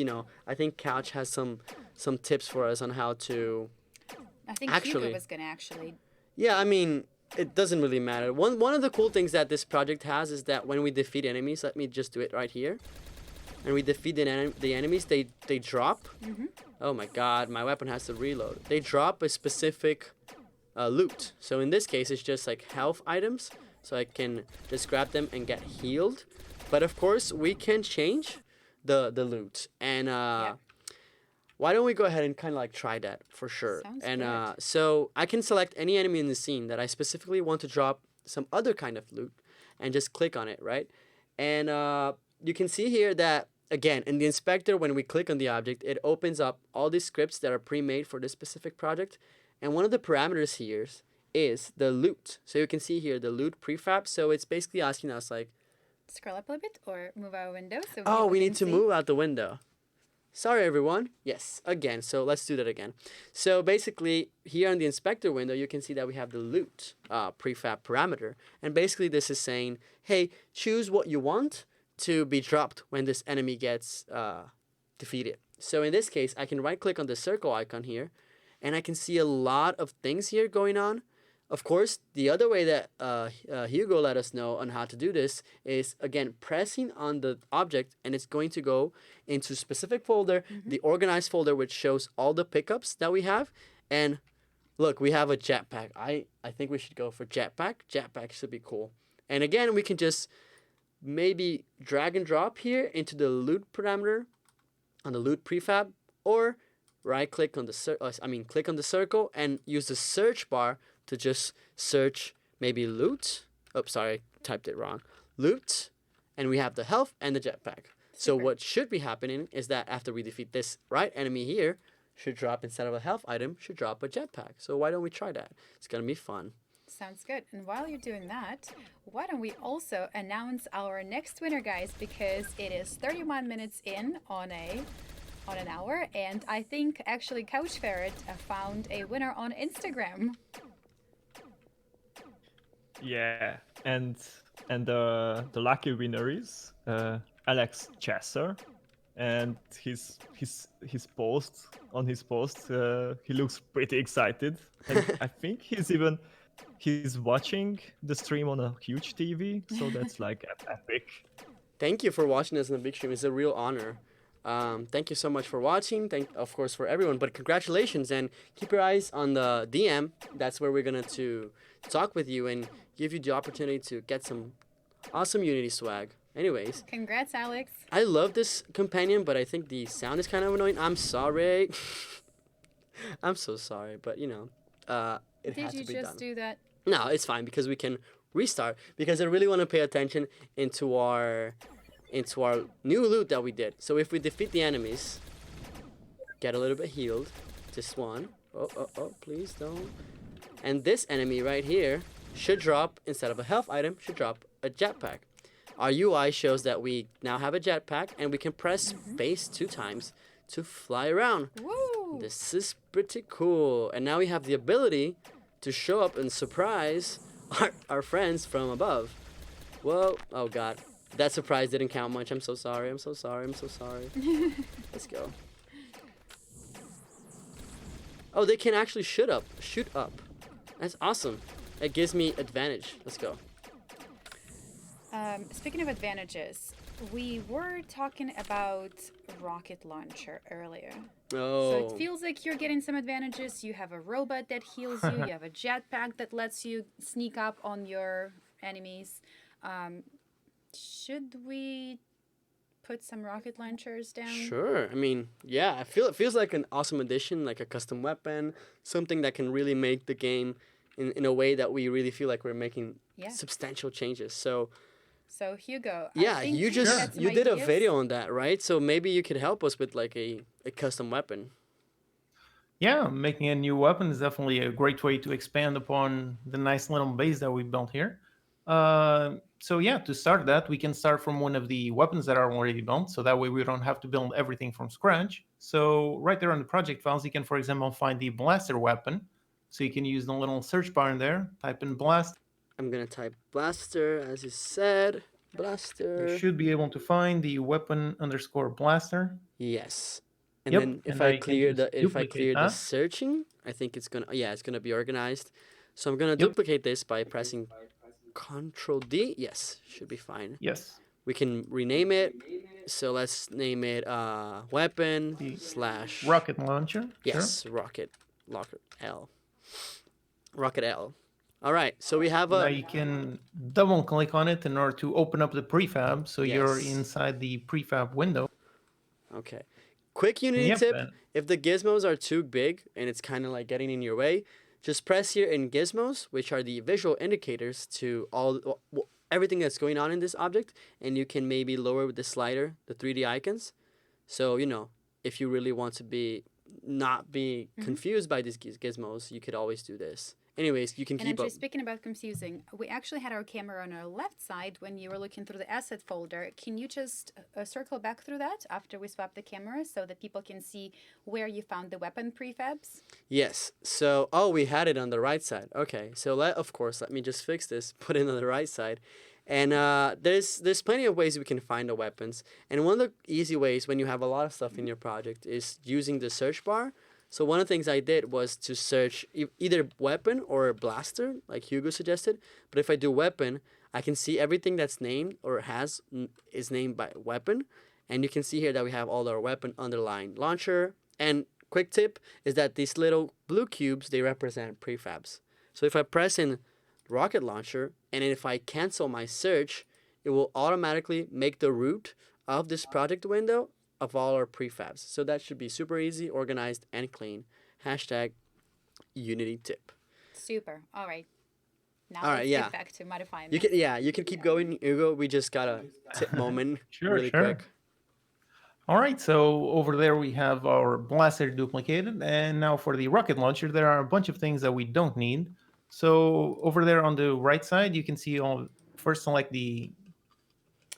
I think Couch has some tips for us on how to. I think Actually- Hugo was gonna actually. Yeah, I mean, it doesn't really matter. One of the cool things that this project has is that when we defeat enemies, let me just do it right here. And we defeat the enemies, they drop. Oh my god, my weapon has to reload. They drop a specific loot. So in this case, it's just like health items. So I can just grab them and get healed. But of course, we can change the loot. And why don't we go ahead and kind of like try that for sure. Sounds and good. so I can select any enemy in the scene that I specifically want to drop some other kind of loot and just click on it, right? And you can see here that, again, in the inspector, when we click on the object, it opens up all these scripts that are pre-made for this specific project. And one of the parameters here is the loot. So you can see here the loot prefab. So it's basically asking us like, Scroll up a little bit or move our window. So oh, we can need to see. move out the window. Sorry, everyone. Yes, again. So let's do that again. So basically, here in the inspector window, you can see that we have the loot prefab parameter. And basically, this is saying, hey, choose what you want to be dropped when this enemy gets defeated. So in this case, I can right-click on the circle icon here, and I can see a lot of things here going on. Of course, the other way that Hugo let us know on how to do this is, again, pressing on the object, and it's going to go into a specific folder, the organized folder, which shows all the pickups that we have. And look, we have a jetpack. I think we should go for jetpack. Jetpack should be cool. And again, we can just maybe drag and drop here into the loot parameter on the loot prefab, or right-click on the click on the circle and use the search bar to just search maybe loot. Oh, sorry, typed it wrong. Loot, and we have the health and the jetpack. So Super. what should be happening is that after we defeat this enemy here, should drop, instead of a health item, should drop a jetpack. So why don't we try that? It's gonna be fun. Sounds good. And while you're doing that, why don't we also announce our next winner, guys? Because it is 31 minutes in on an hour, and I think actually CouchFerret found a winner on Instagram. Yeah, and the lucky winner is Alex Chesser, and his post he looks pretty excited, and I think he's watching the stream on a huge TV, so that's like epic. Thank you for watching us on the big stream. It's a real honor. Thank you so much for watching. Of course, for everyone. But congratulations, and keep your eyes on the DM. That's where we're gonna to talk with you and give you the opportunity to get some awesome Unity swag. Anyways, Congrats, Alex. I love this companion, but I think the sound is kind of annoying. I'm sorry. I'm so sorry, but it Did has you to be just done. do that? No, it's fine because we can restart, because I really want to pay attention into our new loot that we did. So if we defeat the enemies, get a little bit healed, just one. Oh, please don't. And this enemy right here should drop, instead of a health item, should drop a jetpack. Our UI shows that we now have a jetpack, and we can press space 2 times to fly around. Woo! This is pretty cool. And now we have the ability to show up and surprise our friends from above. Whoa. Oh, God. That surprise didn't count much. I'm so sorry. I'm so sorry. Let's go. Oh, they can actually shoot up. That's awesome. It gives me advantage. Let's go. Speaking of advantages, we were talking about rocket launcher earlier. Oh. So it feels like you're getting some advantages. You have a robot that heals you. You have a jetpack that lets you sneak up on your enemies. should we put some rocket launchers down? Sure. I mean, yeah, I feel it feels like an awesome addition, like a custom weapon, something that can really make the game in a way that we really feel like we're making Yeah. substantial changes. So So Hugo, I yeah, think you you just had some you did a ideas. video on that, right? So maybe you could help us with like a custom weapon. Yeah, making a new weapon is definitely a great way to expand upon the nice little base that we built here. So yeah, to start that, we can start from one of the weapons that are already built, so that way we don't have to build everything from scratch. So right there on the project files, you can, for example, find the blaster weapon. So you can use the little search bar in there, type in blast. I'm gonna type blaster as you said. You Blaster. should be able to find the weapon underscore blaster. Yes. And Yep, then and now you can just if I duplicate clear the that. searching, I think it's gonna be organized. So I'm gonna Yep. duplicate this by pressing Control D. Yes, should be fine. Yes. We can rename it. So let's name it weapon The slash rocket launcher. Sure. yes, rocket L. Rocket L. All right. So we have Now a you can double click on it in order to open up the prefab. So you're Yes. inside the prefab window. okay. Quick Unity Yep, tip: and- if the gizmos are too big and it's kind of like getting in your way, just press here in gizmos, which are the visual indicators to everything that's going on in this object, and you can maybe lower with the slider the 3D icons. So if you really want to not be confused by these gizmos, you could always do this. Anyways, you can And keep actually, up. speaking about confusing, we actually had our camera on our left side when you were looking through the asset folder. Can you just circle back through that after we swap the camera so that people can see where you found the weapon prefabs? Yes. So, we had it on the right side. Okay. So let me just fix this. Put it on the right side, and there's plenty of ways we can find the weapons. And one of the easy ways when you have a lot of stuff in your project is using the search bar. So one of the things I did was to search either weapon or blaster, like Hugo suggested. But if I do weapon, I can see everything that's named or is named by weapon, and you can see here that we have all our weapon underlined launcher. And quick tip is that these little blue cubes, they represent prefabs. So if I press in rocket launcher and if I cancel my search, it will automatically make the root of this project window of all our prefabs. So that should be super easy, organized, and clean. Hashtag Unity tip. Super. All right. Now All right, let's yeah. get back to modifying. You can keep going, Hugo. We just got a tip moment Sure, really sure. quick. All right, so over there we have our blaster duplicated. And now for the rocket launcher, there are a bunch of things that we don't need. So over there on the right side, you can see first select the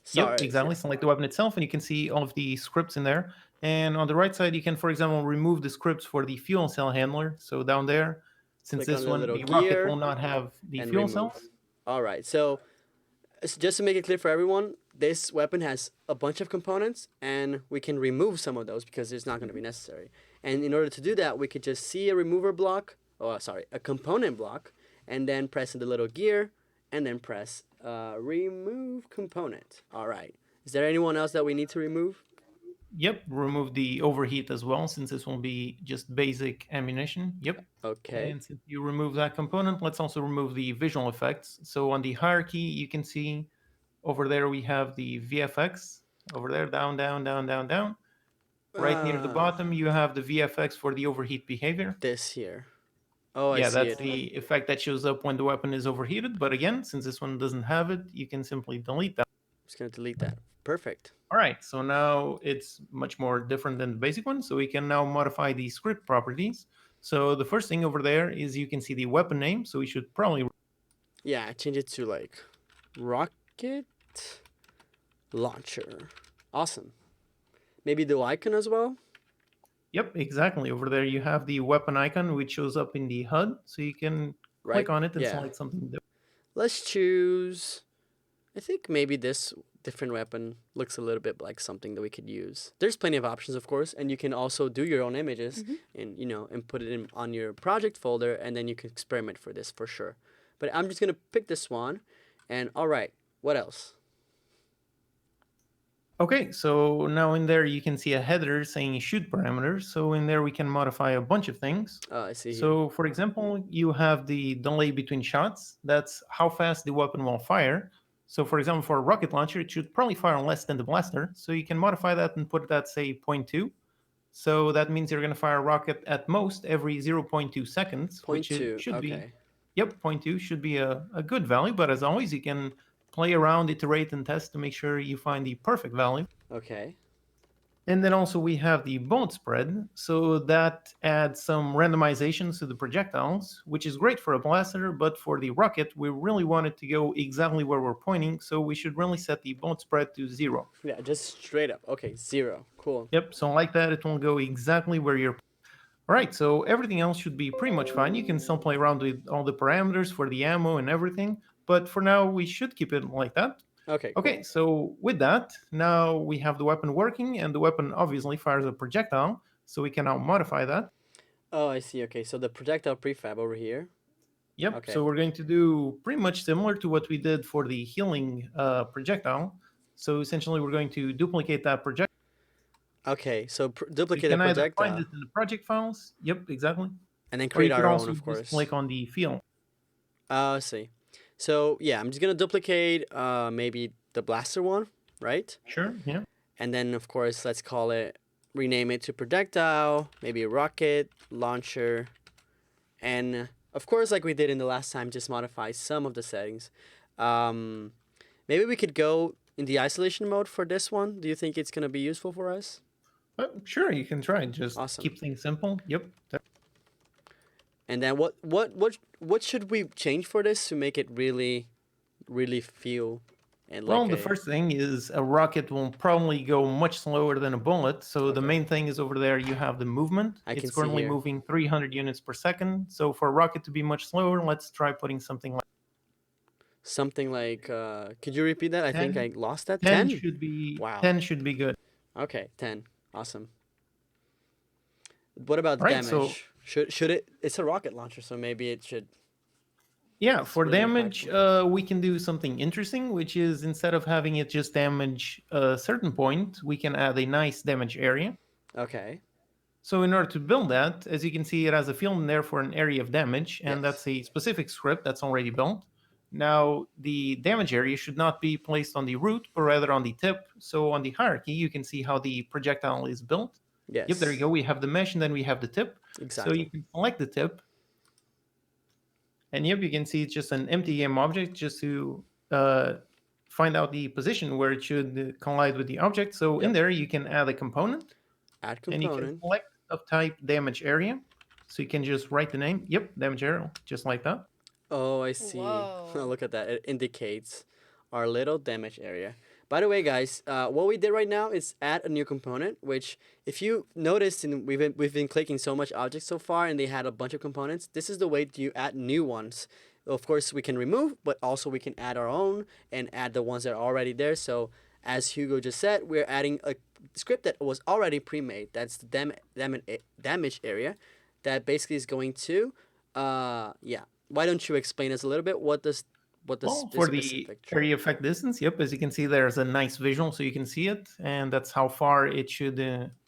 Sorry. Yep, exactly. Select the weapon itself, and you can see all of the scripts in there. And on the right side, you can, for example, remove the scripts for the fuel cell handler. So down there, since Click on this the one, little the rocket gear will not have the and fuel remove. cells. All right. So just to make it clear for everyone, this weapon has a bunch of components, and we can remove some of those because it's not going to be necessary. And in order to do that, we could just see a remover block, a component block, and then press the little gear, and then press remove component. All right. Is there anyone else that we need to remove? Yep, remove the overheat as well, since this will be just basic ammunition. Yep. Okay. And since you remove that component, let's also remove the visual effects. So on the hierarchy, you can see over there we have the VFX. Over there, down, down, down, down, down. Right near the bottom, you have the VFX for the overheat behavior. This here. Oh, I Yeah, see that's it. the effect that shows up when the weapon is overheated. But again, since this one doesn't have it, you can simply delete that. I'm just going to delete that. Perfect. All right, so now it's much more different than the basic one. So we can now modify the script properties. So the first thing over there is you can see the weapon name. So we should probably... Yeah, I change it to like rocket launcher. Awesome. Maybe the icon as well? Yep, exactly. Over there you have the weapon icon, which shows up in the HUD. So you can click on it and select something different. Let's choose... I think maybe this different weapon looks a little bit like something that we could use. There's plenty of options, of course, and you can also do your own images and put it on your project folder, and then you can experiment for this for sure. But I'm just going to pick this one. And all right, what else? Okay, so now in there you can see a header saying shoot parameters. So in there we can modify a bunch of things. Oh, I see here. So for example, you have the delay between shots. That's how fast the weapon will fire. So for example, for a rocket launcher, it should probably fire less than the blaster. So you can modify that and put that, say, 0.2. So that means you're going to fire a rocket at most every 0.2 seconds, which it 0.2. should be. Okay. Yep, 0.2 should be a good value. But as always, you can play around, iterate, and test to make sure you find the perfect value. Okay. And then also we have the bullet spread. So that adds some randomizations to the projectiles, which is great for a blaster, but for the rocket, we really want it to go exactly where we're pointing. So we should really set the bullet spread to 0. Yeah, just straight up. Okay, 0. Cool. Yep, so like that, it will go exactly where you're. All right, so everything else should be pretty much fine. You can still play around with all the parameters for the ammo and everything, but for now, we should keep it like that. Okay. Okay, Cool. so with that, now we have the weapon working, and the weapon obviously fires a projectile, so we can now modify that. Oh, I see. Okay, so the projectile prefab over here. Yep, Okay. so we're going to do pretty much similar to what we did for the healing projectile. So essentially, we're going to duplicate that projectile. Okay, so You duplicate the can either find projectile it in the project files. Yep, exactly. and then Or create you could our own, also of just course. click on the field. I see. So yeah, I'm just gonna duplicate maybe the blaster one, right? Sure, yeah. And then of course let's call it, rename it to projectile, maybe rocket launcher, and of course like we did in the last time, just modify some of the settings. Maybe we could go in the isolation mode for this one. Do you think it's gonna be useful for us? Sure, you can try. Just Awesome. keep things simple. Yep. And then what should we change for this to make it really feel and Well, like the first thing is a rocket will probably go much slower than a bullet. So the Okay. main thing is over there you have the movement. I can It's see currently here. moving 300 units per second. So for a rocket to be much slower, let's try putting something like something like could you repeat that? I think 10. I lost that. 10 10? should be Wow. 10 should be good. Okay, 10. Awesome. What about the Right, so- damage? Should it, it's a rocket launcher, so maybe it should. Yeah, It's for really damage, we can do something interesting, which is instead of having it just damage a certain point, we can add a nice damage area. Okay. So in order to build that, as you can see, it has a field in there for an area of damage, and Yes. that's a specific script that's already built. Now, the damage area should not be placed on the root, but rather on the tip. So on the hierarchy, you can see how the projectile is built. Yes. Yep, there you go. We have the mesh, and then we have the tip. Exactly. So you can select the tip. And yep, you can see it's just an empty game object just to find out the position where it should collide with the object. So in Yep. there, you can add a component. Add And you can component. select of type damage area. So you can just write the name. Yep, damage area, just like that. Oh, I see. Whoa. Look at that. It indicates our little damage area. By the way, guys, what we did right now is add a new component, which if you noticed, and we've been clicking so much objects so far, and they had a bunch of components. This is the way you add new ones. Of course, we can remove, but also we can add our own and add the ones that are already there. So as Hugo just said, we're adding a script that was already pre-made. That's the damage area that basically is going to, yeah. Why don't you explain us a little bit what this Well, for the specific area effect distance, yep, as you can see, there's a nice visual so you can see it, and that's how far it should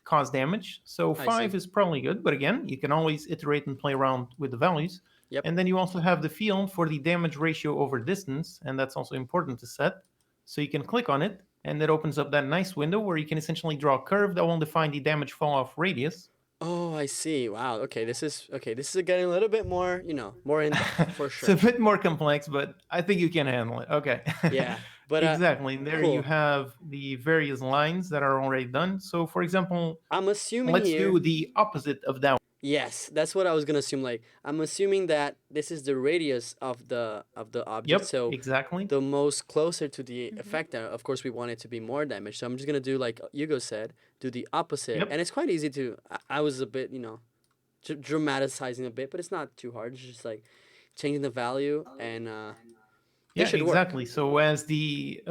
cause damage. So I 5 see. is probably good, but again, you can always iterate and play around with the values. Yep. And then you also have the field for the damage ratio over distance, and that's also important to set. So you can click on it, and it opens up that nice window where you can essentially draw a curve that will define the damage fall off radius. Oh, I see. Wow. Okay, this is getting a little bit more, more in depth for It's sure. a bit more complex, but I think you can handle it. Okay. Yeah, but exactly. And there cool. you have the various lines that are already done. So, for example, I'm assuming let's here. do the opposite of that. Yes, that's what I was gonna assume. Like, I'm assuming that this is the radius of the object. Yep, So exactly. the most closer to the effector, of course, we want it to be more damage. So I'm just gonna do like Hugo said, do the opposite, Yep. and it's quite easy to. I was a bit, dramatizing a bit, but it's not too hard. It's just like changing the value, and Yeah, should work. exactly. So as the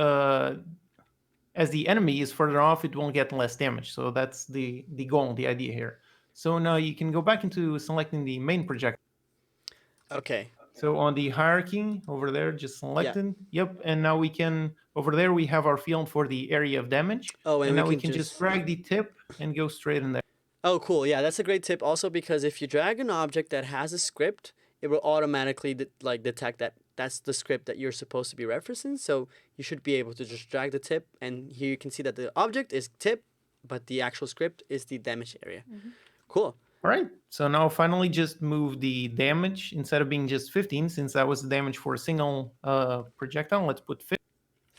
enemy is further off, it will get less damage. So that's the goal, the idea here. So now you can go back into selecting the main projectile. okay. So on the hierarchy over there, just selected. Yep. And now we can, over there, we have our field for the area of damage. Oh, And and now we we can just drag the tip and go straight in there. Oh, cool. Yeah, that's a great tip. Also, because if you drag an object that has a script, it will automatically detect that that's the script that you're supposed to be referencing. So you should be able to just drag the tip, and here you can see that the object is tip, but the actual script is the damage area. Cool. All right. So now finally just move the damage instead of being just 15, since that was the damage for a single projectile. Let's put 50.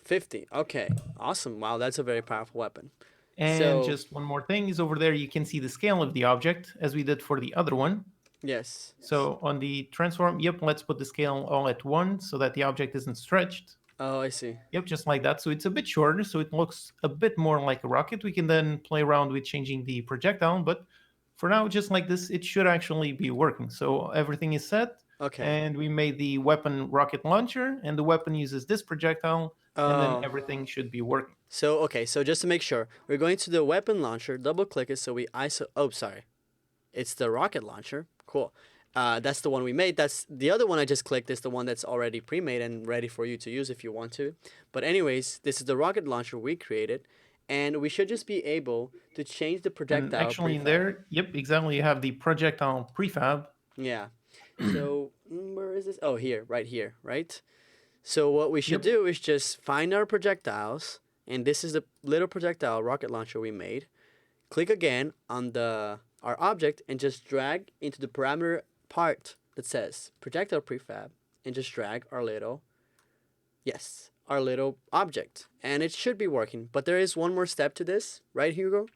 50. Okay. Awesome. Wow, that's a very powerful weapon. And So- just one more thing is over there, you can see the scale of the object as we did for the other one. Yes. So on the transform, yep, let's put the scale all at 1 so that the object isn't stretched. Oh, I see. Yep, just like that. So it's a bit shorter, so it looks a bit more like a rocket. We can then play around with changing the projectile, but for now, just like this, it should actually be working. So everything is set, Okay. and we made the weapon rocket launcher, and the weapon uses this projectile, and Oh. then everything should be working. So, okay, so just to make sure, we're going to the weapon launcher, double click it, so we oh, sorry. It's the rocket launcher. Cool. That's the one we made. That's the other one I just clicked is the one that's already pre-made and ready for you to use if you want to. But anyways, this is the rocket launcher we created, and we should just be able to change the And projectile. actually in prefab. there, yep, exactly, you have the projectile prefab. Yeah. So where is this? Oh, here, right? So what we should Yep. do is just find our projectiles, and this is the little projectile rocket launcher we made. Click again on our object and just drag into the parameter part that says projectile prefab, and just drag our little object, and it should be working. But there is one more step to this, right, Hugo?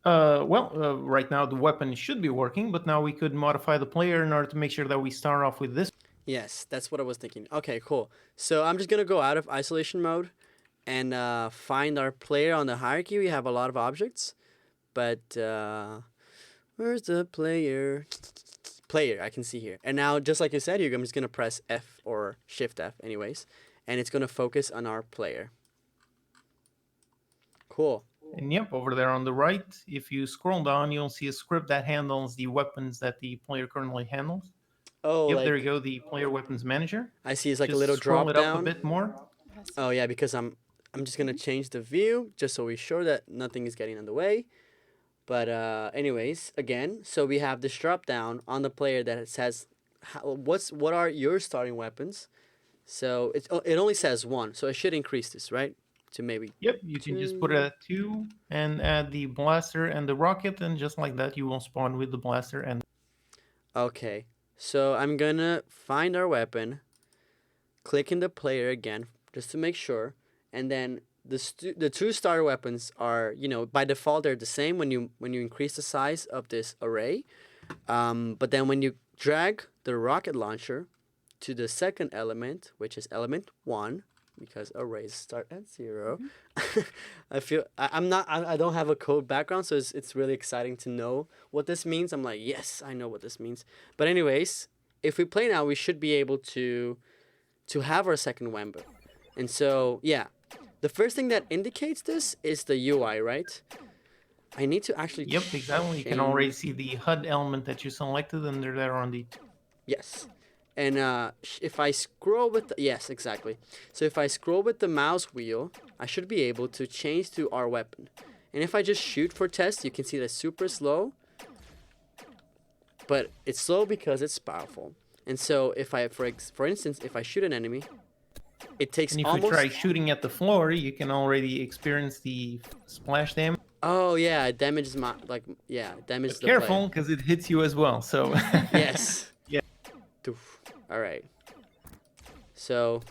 Right now the weapon should be working, but now we could modify the player in order to make sure that we start off with this. Yes, that's what I was thinking. Okay, cool. So I'm just gonna go out of isolation mode and find our player on the hierarchy. We have a lot of objects, but where's the player? Player, I can see here. And now, just like you said, Hugo, I'm just gonna press F or Shift F, anyways, and it's gonna focus on our player. Cool. And yep, over there on the right, if you scroll down, you'll see a script that handles the weapons that the player currently handles. Oh, Yep, like, there you go, the player weapons manager. I see. It's like Just a little scroll drop it up down. a bit more. Oh yeah, because I'm just gonna change the view just so we're sure that nothing is getting in the way. But anyways, again, so we have this drop down on the player that it says what are your starting weapons. So it only says 1, so I should increase this, right? To maybe Yep, you can just put it at 2 and add the blaster and the rocket, and just like that, you will spawn with the blaster and. Okay. So I'm gonna find our weapon, click in the player again just to make sure, and then the two starter weapons are, by default they're the same when you increase the size of this array, but then when you drag the rocket launcher to the second element, which is element 1, because arrays start at 0. I don't have a code background, so it's really exciting to know what this means. I'm like, yes, I know what this means. But anyways, if we play now, we should be able to have our second weapon. And so, yeah, the first thing that indicates this is the UI, right? I need to actually Yep, exactly. You can change- already see the HUD element that you selected, and they're there on the. Yes. And if I scroll with yes, exactly. So if I scroll with the mouse wheel, I should be able to change to our weapon. And if I just shoot for test, you can see that it's super slow. But it's slow because it's powerful. And so if I, for instance, if I shoot an enemy, it takes And if almost. you try shooting at the floor, you can already experience the splash damage. Oh yeah, it damages my it damages But the player. careful, because it hits you as well. So. Yes. Yeah. Doof. All right. So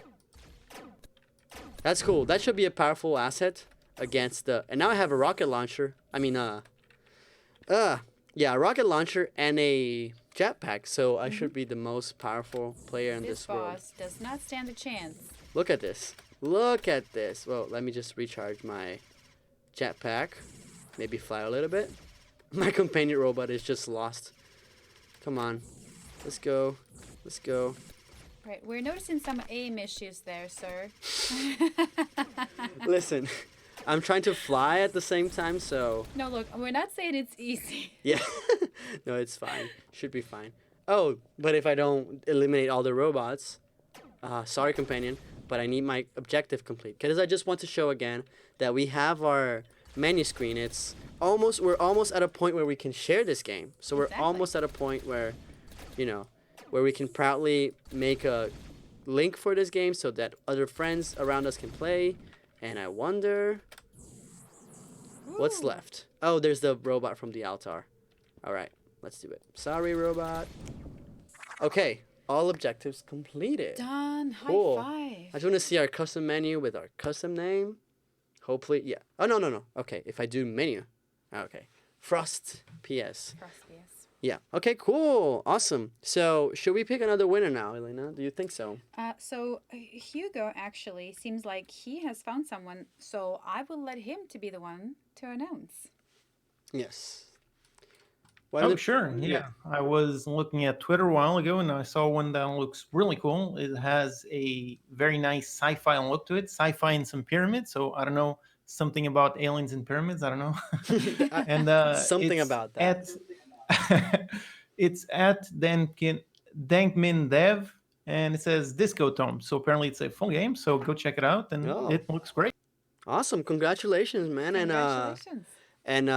that's cool. That should be a powerful asset against the. And now I have a rocket launcher. I mean, a rocket launcher and a jetpack. So I should be the most powerful player in This this world. boss does not stand a chance. Look at this. Look at this. Well, let me just recharge my jetpack. Maybe fly a little bit. My companion robot is just lost. Come on. Let's go. Let's go. Right, we're noticing some aim issues there, sir. Listen, I'm trying to fly at the same time, so No, look, we're not saying it's easy. yeah. No, it's fine. Should be fine. Oh, but if I don't eliminate all the robots, sorry, companion, but I need my objective complete. Because I just want to show again that we have our menu screen. We're almost at a point where we can share this game. So we're Exactly. almost at a point where, where we can proudly make a link for this game so that other friends around us can play. And I wonder what's Ooh. left. Oh, there's the robot from the altar. All right, let's do it. Sorry, robot. Okay, all objectives completed. Done. Cool. High I five. just want to see our custom menu with our custom name. Hopefully, yeah. Oh, no. Okay, if I do menu. Okay. Frost PS. Frost, yes. Yeah. Okay, cool. Awesome. So, should we pick another winner now, Elena? Do you think so? So Hugo actually seems like he has found someone, so I will let him to be the one to announce. Yes. Why Oh, don't- sure. Yeah. I was looking at Twitter a while ago and I saw one that looks really cool. It has a very nice sci-fi look to it, sci-fi and some pyramids. So I don't know, something about aliens and pyramids. I don't know. And Something it's about that. it's at Dankmin Dev and it says Disco Tome. So apparently it's a full game. So go check it out and Oh. it looks great. Awesome. Congratulations, man. Congratulations. And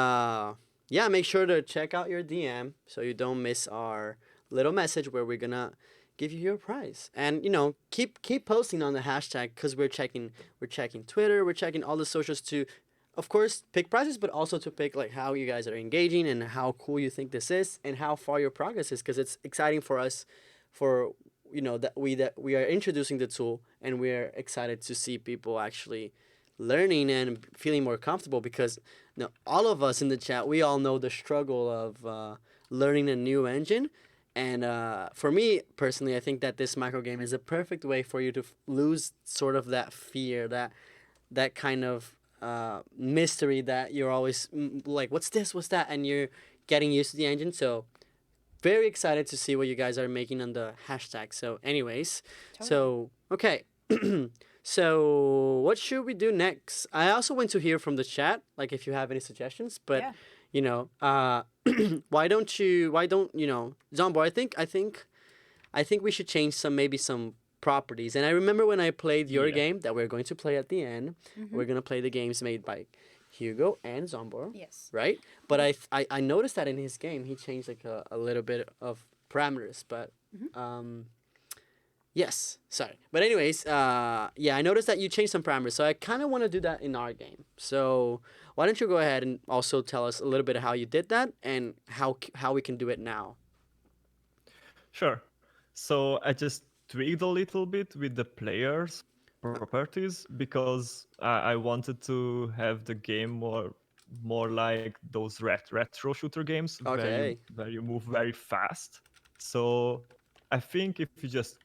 yeah, make sure to check out your DM so you don't miss our little message where we're gonna give you your prize. And keep posting on the hashtag because we're checking Twitter, we're checking all the socials to, of course, pick prizes, but also to pick like how you guys are engaging and how cool you think this is and how far your progress is, because it's exciting for us, for that we are introducing the tool and we're excited to see people actually learning and feeling more comfortable, because all of us in the chat, we all know the struggle of learning a new engine. And for me personally, I think that this micro game is a perfect way for you to lose sort of that fear, that kind of mystery that you're always like, what's this, what's that, and you're getting used to the engine. So very excited to see what you guys are making on the hashtag. So anyways, so okay. So what should we do next? I also want to hear from the chat, like if you have any suggestions. But Yeah. why don't Zombor? I think we should change some properties. And I remember when I played your game that we're going to play at the end. We're gonna play the games made by Hugo and Zombor, Yes. right? But I noticed that in his game he changed like a little bit of parameters, but yes, sorry. But anyways, yeah, I noticed that you changed some parameters, so I kind of want to do that in our game. So why don't you go ahead and also tell us a little bit of how you did that and how we can do it now? Sure. So I just tweaked a little bit with the players' properties because I wanted to have the game more like those retro shooter games Okay. where you move very fast. So I think if you just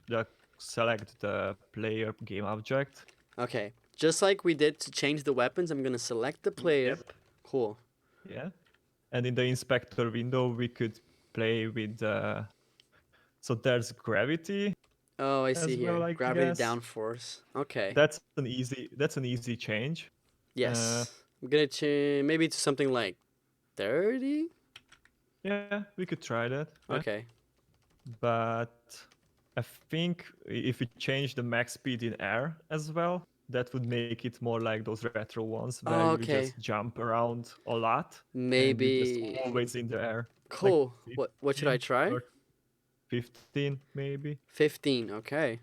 select the player game object. Okay, just like we did to change the weapons, I'm gonna select the player. Yep. Cool. Yeah. And in the inspector window, we could play with so there's gravity. Oh, I see As well, here. I Gravity guess. downforce. Okay. That's an easy change. Yes. I'm gonna change maybe to something like 30. Yeah, we could try that. Yeah. Okay. But I think if we change the max speed in air as well, that would make it more like those retro ones where you Okay. just jump around a lot. And Maybe. you're just always in the air. Cool. Like What should I 15 try? or 15 maybe. 15. Okay.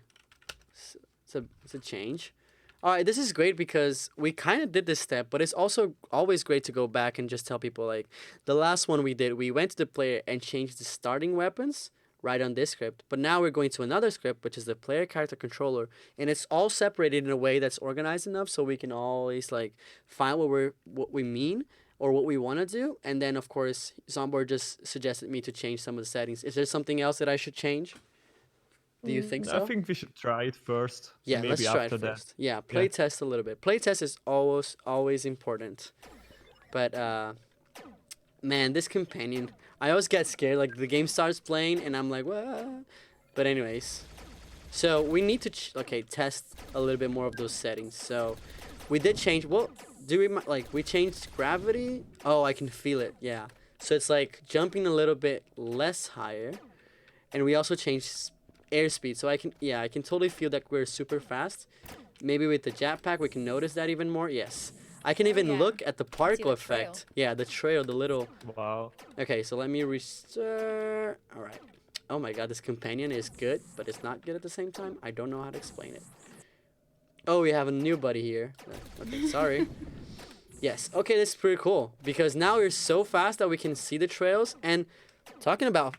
It's a change. All right, this is great because we kind of did this step, but it's also always great to go back and just tell people, like, the last one we did, we went to the player and changed the starting weapons right on this script. But now we're going to another script, which is the player character controller, and it's all separated in a way that's organized enough so we can always like find what we mean or what we want to do. And then of course, Zombor just suggested me to change some of the settings. Is there something else that I should change? Do you think so? I think we should try it first. Yeah, maybe let's try it after that. first. Yeah, play test a little bit. Play test is always important. But man, this companion, I always get scared. Like the game starts playing and I'm like, what? But anyways, so we need to test a little bit more of those settings. So we did change. Well, we changed gravity? Oh, I can feel it. Yeah. So it's like jumping a little bit less higher, and we also changed airspeed. So I can totally feel that we're super fast. Maybe with the jetpack we can notice that even more. Yes. I can even look at the particle the trail. effect. Yeah, the trail, the little. Wow. Okay, so let me restart. All right. Oh my god, this companion is good, but it's not good at the same time. I don't know how to explain it. Oh, we have a new buddy here. Okay, sorry. Yes, okay, this is pretty cool because now we're so fast that we can see the trails. And talking about,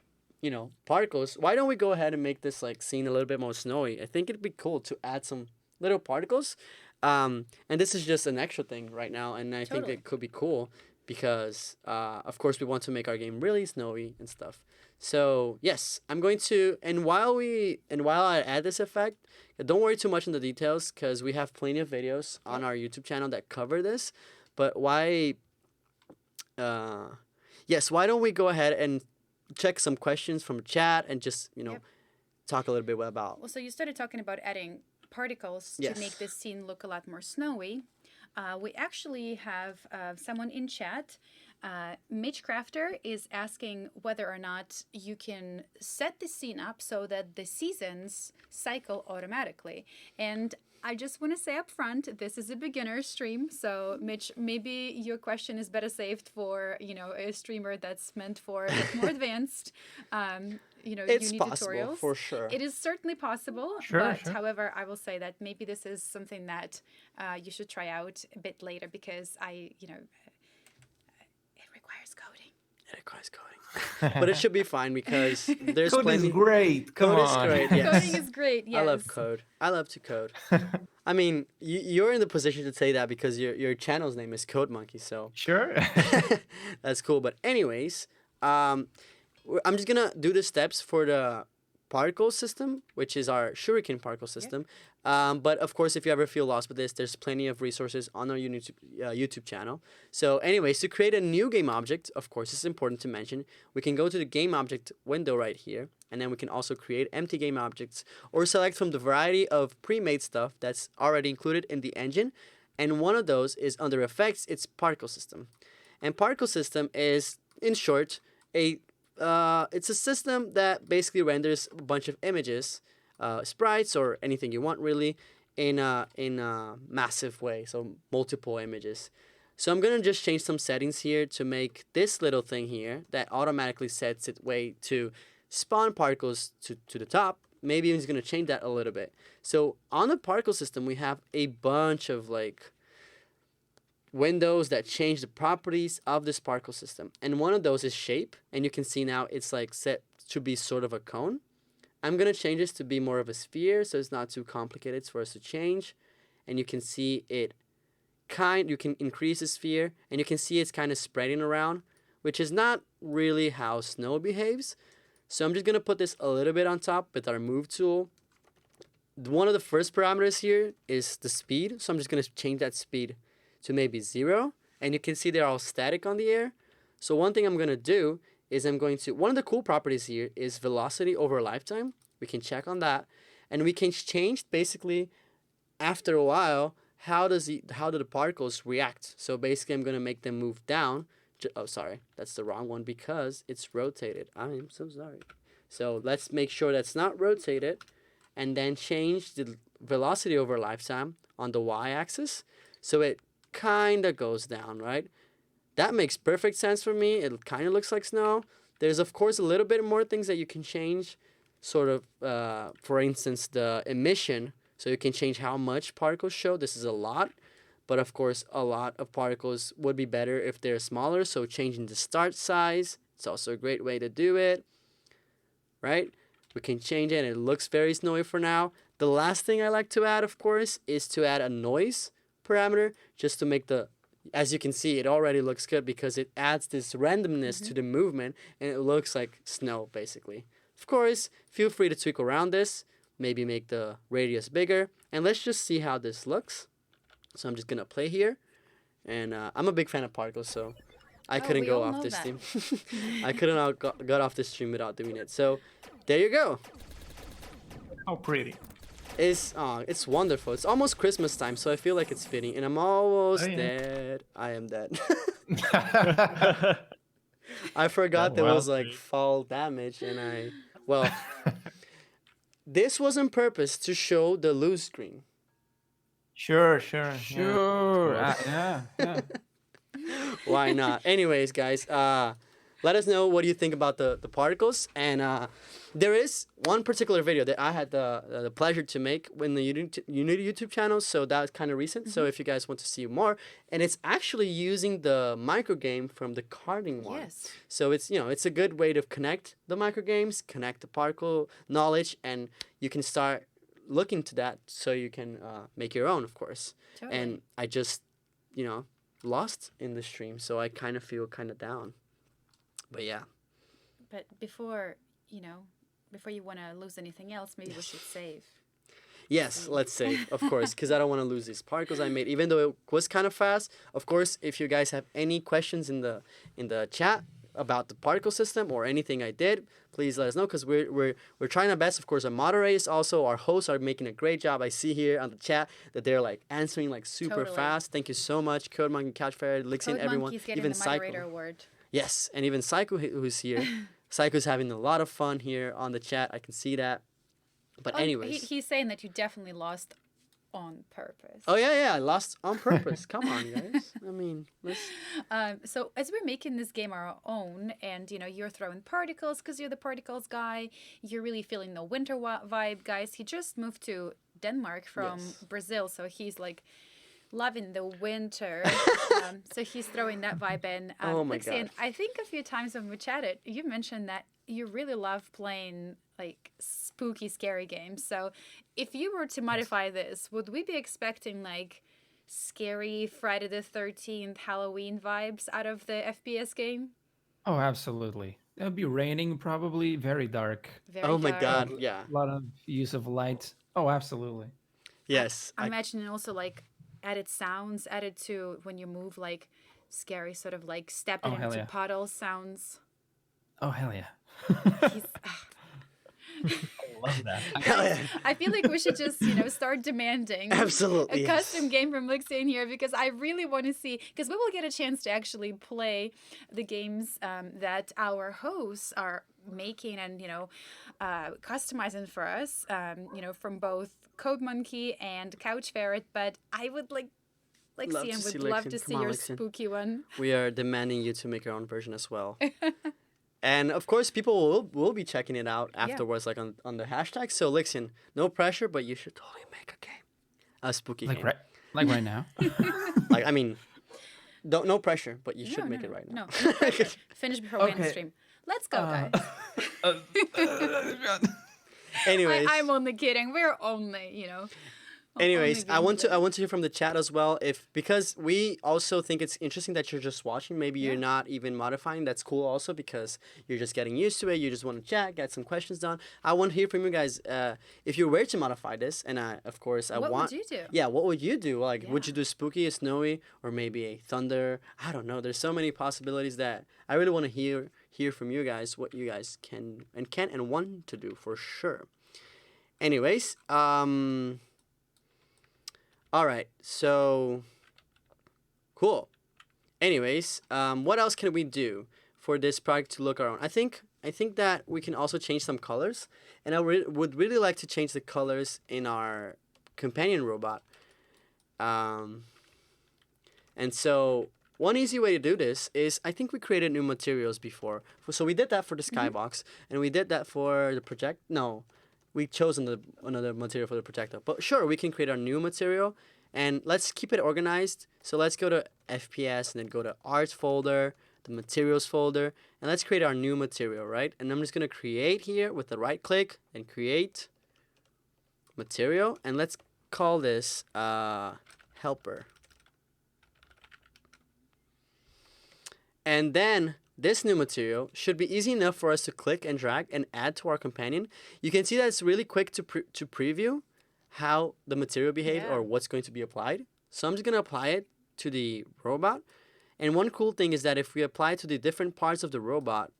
particles, why don't we go ahead and make this like scene a little bit more snowy? I think it'd be cool to add some little particles. And this is just an extra thing right now, and I think Totally. it could be cool because, of course, we want to make our game really snowy and stuff. So yes, I'm going to, and while I add this effect, don't worry too much on the details because we have plenty of videos on our YouTube channel that cover this. But why don't we go ahead and check some questions from chat and just, Yep. talk a little bit about. Well, so you started talking about adding particles Yes. to make this scene look a lot more snowy. We actually have someone in chat. Mitch Crafter is asking whether or not you can set the scene up so that the seasons cycle automatically. And I just want to say up front, this is a beginner stream. So, Mitch, maybe your question is better saved for, a streamer that's meant for a bit more advanced, It's Uni possible, tutorials. for sure. It is certainly possible. Sure, but sure. however, I will say that maybe this is something that you should try out a bit later because it requires coding. It requires coding. But it should be fine because there's Code plenty. is great. Come Code is on. great, yes. Coding is great. Yes. I love code. I love to code. I mean, you're in the position to say that because your channel's name is Code Monkey, so Sure. that's cool. But anyways, I'm just gonna do the steps for the particle system, which is our shuriken particle system. But of course, if you ever feel lost with this, there's plenty of resources on our YouTube channel. So anyways, to create a new game object, of course, it's important to mention, we can go to the game object window right here, and then we can also create empty game objects or select from the variety of pre-made stuff that's already included in the engine. And one of those is under effects, it's particle system. And particle system is, in short, it's a system that basically renders a bunch of images, sprites or anything you want really, in a massive way, so multiple images. So I'm gonna just change some settings here to make this little thing here that automatically sets its way to spawn particles to the top. Maybe I'm just gonna change that a little bit. So on the particle system, we have a bunch of windows that change the properties of this particle system. And one of those is shape. And you can see now it's set to be sort of a cone. I'm going to change this to be more of a sphere so it's not too complicated for us to change. And you can see you can increase the sphere and you can see it's kind of spreading around, which is not really how snow behaves. So I'm just going to put this a little bit on top with our move tool. One of the first parameters here is the speed. So I'm just going to change that speed to maybe 0, and you can see they're all static on the air. So one thing I'm going to do is one of the cool properties here is velocity over lifetime. We can check on that, and we can change basically after a while how do the particles react. So basically I'm going to make them move down. Oh, sorry, that's the wrong one because it's rotated. I am so sorry. So let's make sure that's not rotated, and then change the velocity over lifetime on the y-axis so it kind of goes down, right? That makes perfect sense for me. It kind of looks like snow. There's, of course, a little bit more things that you can change, sort of, for instance, the emission. So you can change how much particles show. This is a lot, but of course, a lot of particles would be better if they're smaller. So changing the start size, it's also a great way to do it, right? We can change it, and it looks very snowy for now. The last thing I like to add, of course, is to add a noise parameter just to make as you can see, it already looks good because it adds this randomness to the movement and it looks like snow basically. Of course, feel free to tweak around this, maybe make the radius bigger, and let's just see how this looks. So I'm just gonna play here, and I'm a big fan of particles, so I couldn't we go all off know this that. stream. I couldn't got off this stream without doing it. So there you go. How pretty. It's wonderful. It's almost Christmas time, so I feel like it's fitting. And I'm almost Oh, yeah. dead. I am dead. I forgot there well. was fall damage, and this was on purpose to show the lose screen. Sure. Sure. Yeah. Why not? Anyways, guys, let us know what you think about the particles. And there is one particular video that I had the pleasure to make in the Unity YouTube channel, so that's kind of recent. So if you guys want to see more, and it's actually using the micro game from the carding one. Yes. So it's it's a good way to connect the micro games, connect the particle knowledge, and you can start looking to that so you can make your own, of course. Totally. And I just lost in the stream, so I kind of feel kind of down. But yeah. But before you want to lose anything else, maybe we should save. Yes, let's save, of course, because I don't want to lose these particles I made, even though it was kind of fast. Of course, if you guys have any questions in the chat about the particle system or anything I did, please let us know, because we're trying our best. Of course, our moderators, also our hosts, are making a great job. I see here on the chat that they're like answering like super Totally. fast. Thank you so much, Code Monkey, CouchFerret, Lixin, Code everyone, Monkey's getting even the moderator Psycho. award. Yes, and even Psycho who's here. Psycho's having a lot of fun here on the chat. I can see that. But anyways, he's saying that you definitely lost on purpose. oh yeah, I lost on purpose. Come on, guys. I mean, let's. So as we're making this game our own, and you're throwing particles because you're the particles guy, you're really feeling the winter vibe, guys. He just moved to Denmark from Yes. Brazil, so he's like loving the winter. So he's throwing that vibe in. Oh my Lexi, God. I think a few times when we chatted, you mentioned that you really love playing like spooky, scary games. So if you were to modify this, would we be expecting like scary Friday the 13th Halloween vibes out of the FPS game? Oh, absolutely. It would be raining, probably very dark. Very Oh my dark. God, yeah. A lot of use of light. Oh, absolutely. Yes. I'm imagining also like added sounds added to when you move, like scary sort of like stepping Oh, hell into yeah. puddle sounds. Oh, hell yeah. He's, Love that. Hell yeah. I feel like we should just, start demanding Absolutely. a yes. custom game from Lixie in here, because I really want to see, because we will get a chance to actually play the games that our hosts are making and, customizing for us, from both Code Monkey and CouchFerret. But I would Love Lexi, to and see would love Lexi. to Come see on, your Lexi. spooky one. We are demanding you to make your own version as well. And of course, people will be checking it out afterwards, like on the hashtag. So, Lixian, no pressure, but you should totally make a game, a spooky game. Like right now. Like, I mean, no pressure, but you should make it right now. No pressure. Finish before we end the Okay. stream. Let's go, guys. Anyways, I'm only kidding. We're only, anyways, I want to I hear from the chat as well, because we also think it's interesting that you're just watching. Maybe you're not even modifying. That's cool also, because you're just getting used to it. You just want to chat, get some questions done. I want to hear from you guys. If you were to modify this, and of course I What want. would you do? Yeah, what would you do? Like, would Yeah. you do spooky, snowy, or maybe a thunder? I don't know. There's so many possibilities that I really want to hear from you guys, what you guys can and want to do for sure. Anyways, all right, so cool. Anyways, what else can we do for this project to look our own? I think that we can also change some colors, and I would really like to change the colors in our companion robot. And so one easy way to do this is, I think we created new materials before. So we did that for the skybox, and we did that for the project. No, we chose another material for the projectile. But sure, we can create our new material, and let's keep it organized. So let's go to FPS and then go to Art folder, the Materials folder, and let's create our new material, right? And I'm just going to create here with the right click and create material, and let's call this helper. And then this new material should be easy enough for us to click and drag and add to our companion. You can see that it's really quick to preview how the material behaves or what's going to be applied. So I'm just going to apply it to the robot. And one cool thing is that if we apply it to the different parts of the robot,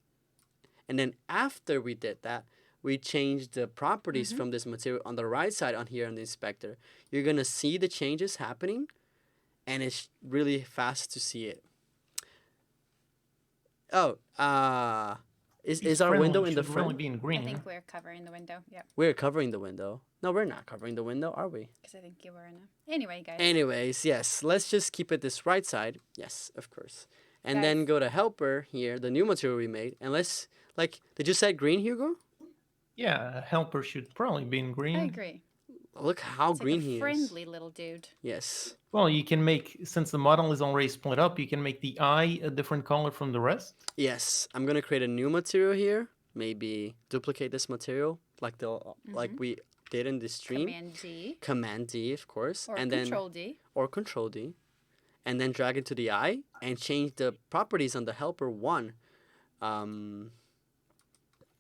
and then after we did that, we changed the properties from this material on the right side on here on the inspector, you're going to see the changes happening, and it's really fast to see it. Oh, is our window in the front? Really be in I green. think we're covering the window. Yep. We're covering the window. No, we're not covering the window, are we? Because I think you were in a... Anyway, guys. Anyways, yes, let's just keep it this right side. Yes, of course. And then go to helper here, the new material we made, and let's like. Did you set green, Hugo? Yeah, helper should probably be in green. I agree. Look how It's green like a he is. friendly little dude. Yes. Well, you can make, since the model is already split up, you can make the eye a different color from the rest. Yes. I'm gonna create a new material here. Maybe duplicate this material like like we did in the stream. Command D. Command D, of course, Or and Control D. or Control D, and then drag it to the eye and change the properties on the helper one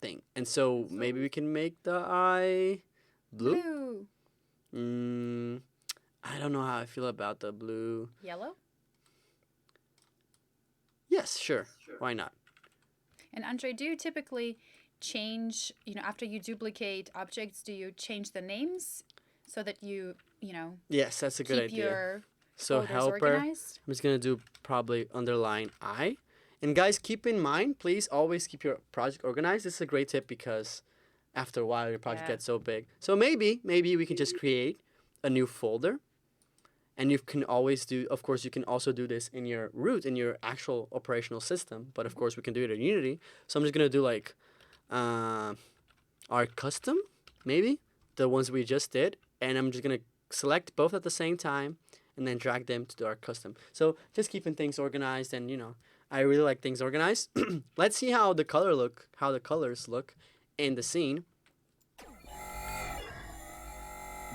thing. And so maybe we can make the eye blue. I don't know how I feel about the blue. Yellow. Yes, sure. Why not? And Andre, do you typically change, after you duplicate objects, do you change the names so that you Yes, that's a good keep idea. your So folders helper, organized? I'm just gonna do probably underline I. And guys, keep in mind, please always keep your project organized. This is a great tip because after a while your project Yeah. gets so big. So maybe we can just create a new folder. And you can always do, of course, you can also do this in your root, in your actual operational system. But of course, we can do it in Unity. So I'm just going to do like our custom, maybe, the ones we just did. And I'm just going to select both at the same time and then drag them to our custom. So just keeping things organized. And, I really like things organized. Let's see how the colors look in the scene.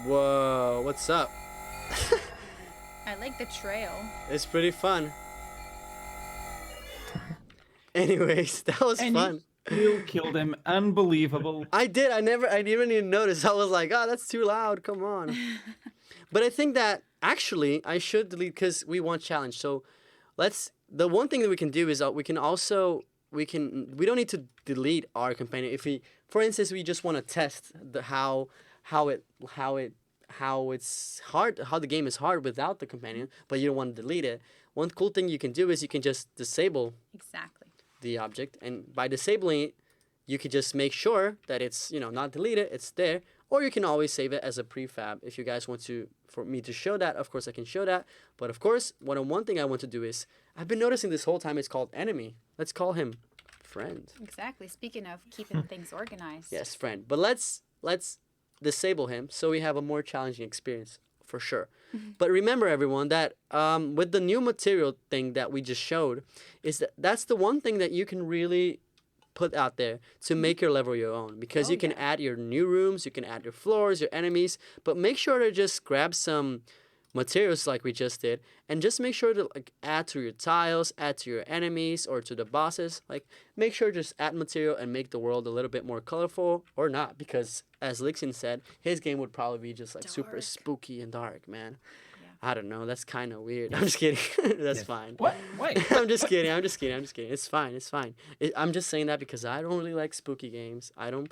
Whoa, what's up? I like the trail. It's pretty fun. Anyways, that was fun. You killed him. Unbelievable. I did. I didn't even notice. I was like, oh, that's too loud. Come on. But I think that actually I should delete because we want challenge. So the one thing that we can do is we don't need to delete our companion. If for instance, we just want to test how it's hard, how the game is hard without the companion, but you don't want to delete it. One cool thing you can do is you can just disable Exactly. the object, and by disabling it, you can just make sure that it's not deleted, it's there, or you can always save it as a prefab. If you guys want for me to show that, of course I can show that. But of course, one thing I want to do is I've been noticing this whole time it's called enemy. Let's call him friend. Exactly. Speaking of keeping things organized. Yes, friend. But let's disable him so we have a more challenging experience for sure. But remember everyone that with the new material thing that we just showed is that's the one thing that you can really put out there to make your level your own, because you can add your new rooms, you can add your floors, your enemies, but make sure to just grab some materials like we just did and just make sure to add to your tiles, add to your enemies or to the bosses. Make sure to just add material and make the world a little bit more colorful, or not, because as Lixian said, his game would probably be just super Dark. spooky and dark, man. Yeah. I don't know, that's kind of weird. I'm just kidding. That's fine. What? Wait. I'm just kidding. It's fine. I'm just saying that because I don't really like spooky games. I don't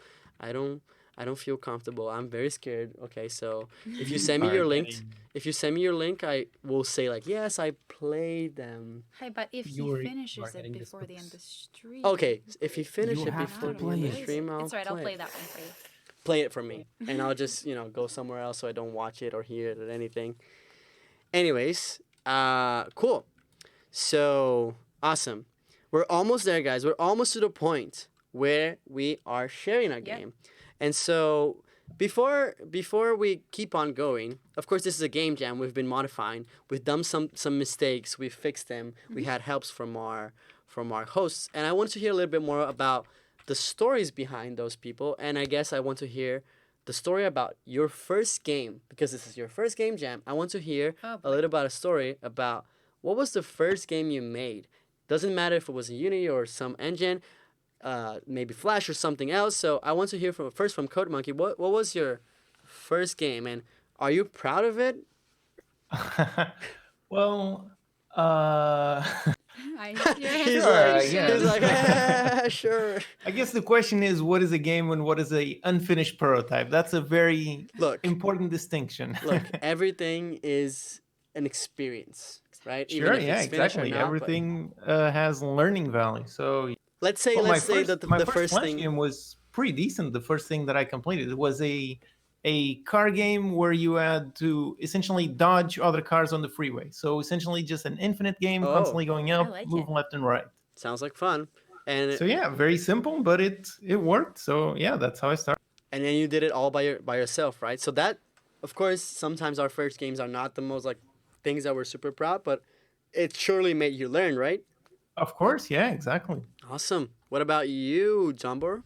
feel comfortable. I'm very scared. Okay, so if you send me your link, I will say yes, I played them. Hey, but if You he are finishes it getting this before the end of the books. stream. Okay, if he finishes You it have before to the end of play the it. stream, I'll It's alright, I'll play play it. that one for you. Play it for me, and I'll just go somewhere else so I don't watch it or hear it or anything. Anyways, cool. So awesome. We're almost there, guys. We're almost to the point where we are sharing our game. And so before we keep on going, of course, this is a game jam. We've been modifying. We've done some mistakes. We've fixed them. We had helps from our hosts. And I want to hear a little bit more about the stories behind those people. And I guess I want to hear the story about your first game, because this is your first game jam. I want to hear a little about a story about what was the first game you made. Doesn't matter if it was a Unity or some engine, maybe Flash or something else. So I want to hear first from Code Monkey. What was your first game, and are you proud of it? Well, He's Sure, like, yeah. he's like, sure. I guess the question is, what is a game and what is a unfinished prototype? That's a very important distinction. Look, everything is an experience, right? Sure, if yeah, it's finished or exactly. not, but Everything has learning value. So let's say my that my the first Flash thing. game was pretty decent. The first thing that I completed was a a car game where you had to essentially dodge other cars on the freeway. So essentially just an infinite game, Oh. constantly going up, like moving it. left and right. Sounds like fun. And So yeah, very simple, but it worked. So yeah, that's how I started. and then you did it all by yourself, right? So that, of course, sometimes our first games are not the most like things that we're super proud, but it surely made you learn, right? Of course, yeah, exactly. Awesome. What about you, Jambor?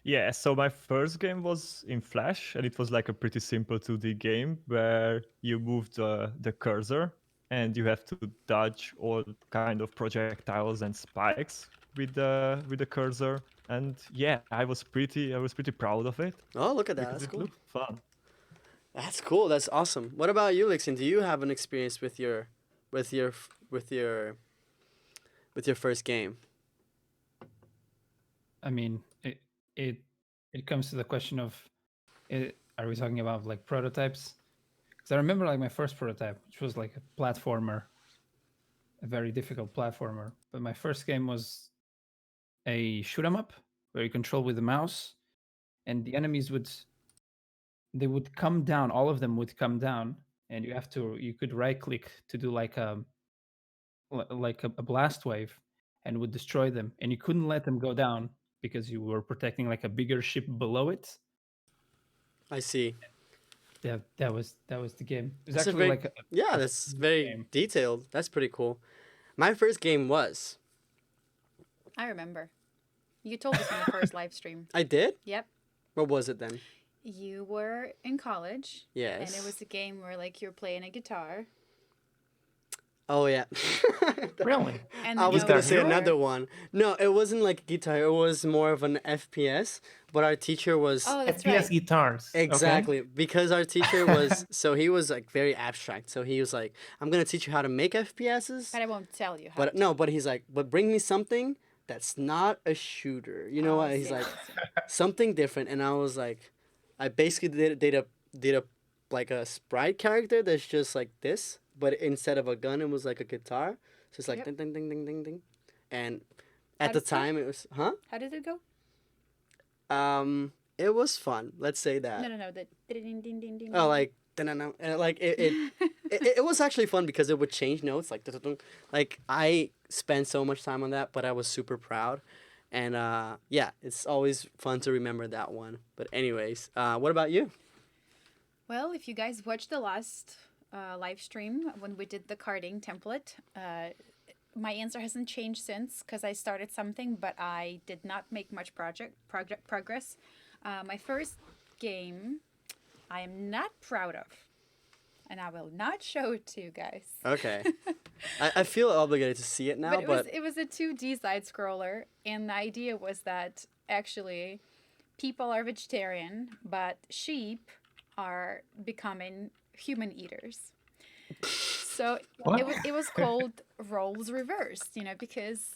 Yeah, so my first game was in Flash, and it was like a pretty simple 2D game where you move the cursor and you have to dodge all kind of projectiles and spikes with the cursor. And yeah, I was pretty proud of it Oh, look at that. because That's it cool. looked fun. That's cool. That's awesome. What about you, Lixin? Do you have an experience with your with your with your first game? I mean, it comes to the question of, are we talking about like prototypes? Because I remember like my first prototype, which was like a platformer, a very difficult platformer. But my first game was a shoot 'em up where you control with the mouse, and the enemies would come down. All of them would come down, and you could right click to do like a blast wave, and would destroy them. And you couldn't let them go down because you were protecting like a bigger ship below it. I see. That was the game. It was That's a actually very like yeah. a That's smooth very game. detailed. That's pretty cool. My first game was. I remember. You told us in the first live stream. I did. Yep. What was it then? You were in college. Yes. And it was a game where like you're playing a guitar. Oh yeah. Really? And I then was you gonna were- say another one. No, it wasn't like guitar. It was more of an FPS. But our teacher was Oh, that's FPS right. guitars. okay? exactly because our teacher was so he was like very abstract. So he was like, "I'm gonna teach you how to make FPSs." But I won't tell you how. But no, but he's like, "But bring me something that's not a shooter." You know Oh, what? I He's see, I like see. something different, and I was like, I basically did a like a sprite character that's just like this, but instead of a gun, it was like a guitar. So it's like Yep. ding ding ding ding ding ding, and How at the does it go? time it was How did it go? it was fun. Let's say that. No. The ding ding ding ding. Oh, like dun-dun-dun, and like it was actually fun because it would change notes like dun-dun-dun. Like I spent so much time on that, but I was super proud, and yeah, it's always fun to remember that one. But anyways, what about you? Well, if you guys watched the last live stream when we did the carding template, my answer hasn't changed since because I started something, but I did not make much progress. My first game, I am not proud of, and I will not show it to you guys. Okay, I feel obligated to see it now, but It was a 2D side scroller, and the idea was that actually people are vegetarian, but sheep are becoming human eaters. So What? it was called roles reversed, because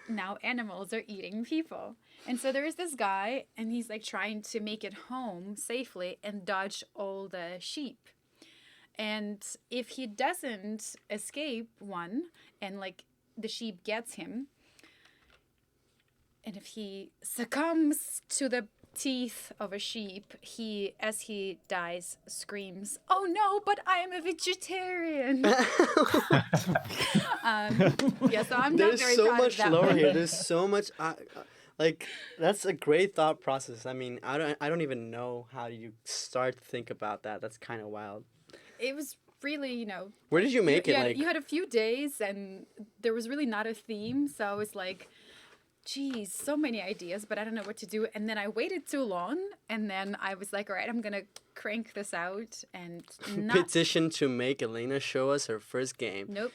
now animals are eating people. And so there is this guy, and he's like trying to make it home safely and dodge all the sheep. And if he doesn't escape one, and like the sheep gets him, and if he succumbs to the teeth of a sheep, as he dies, screams, "Oh no, but I am a vegetarian." Yeah, so I'm not there's very so proud much of that lore one. here. There's so much. Like that's a great thought process. I mean, I don't even know how you start to think about that. That's kind of wild. It was really, Where did you make you it? had, Like you had a few days, and there was really not a theme, so I was like, geez, so many ideas, but I don't know what to do. And then I waited too long, and then I was like, all right, I'm gonna crank this out, and not. petition to make Elena show us her first game. Nope.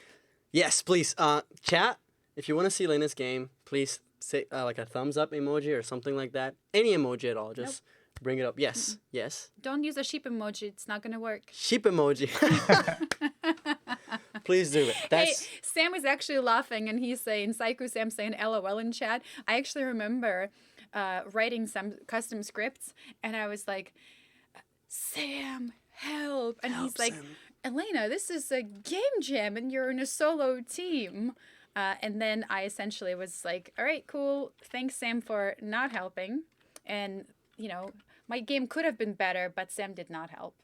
Yes, please. Chat. If you want to see Elena's game, please say like a thumbs up emoji or something like that. Any emoji at all. Just bring it up. Yes. Yes. Don't use a sheep emoji. It's not gonna work. Sheep emoji. Please do it. That's Hey, Sam is actually laughing, and he's saying, Psycho Sam saying LOL in chat. I actually remember writing some custom scripts, and I was like, Sam, help. And Help, he's like, Sam. Elena, this is a game jam, and you're in a solo team. And then I essentially was like, all right, cool. Thanks, Sam, for not helping. And, My game could have been better, but Sam did not help.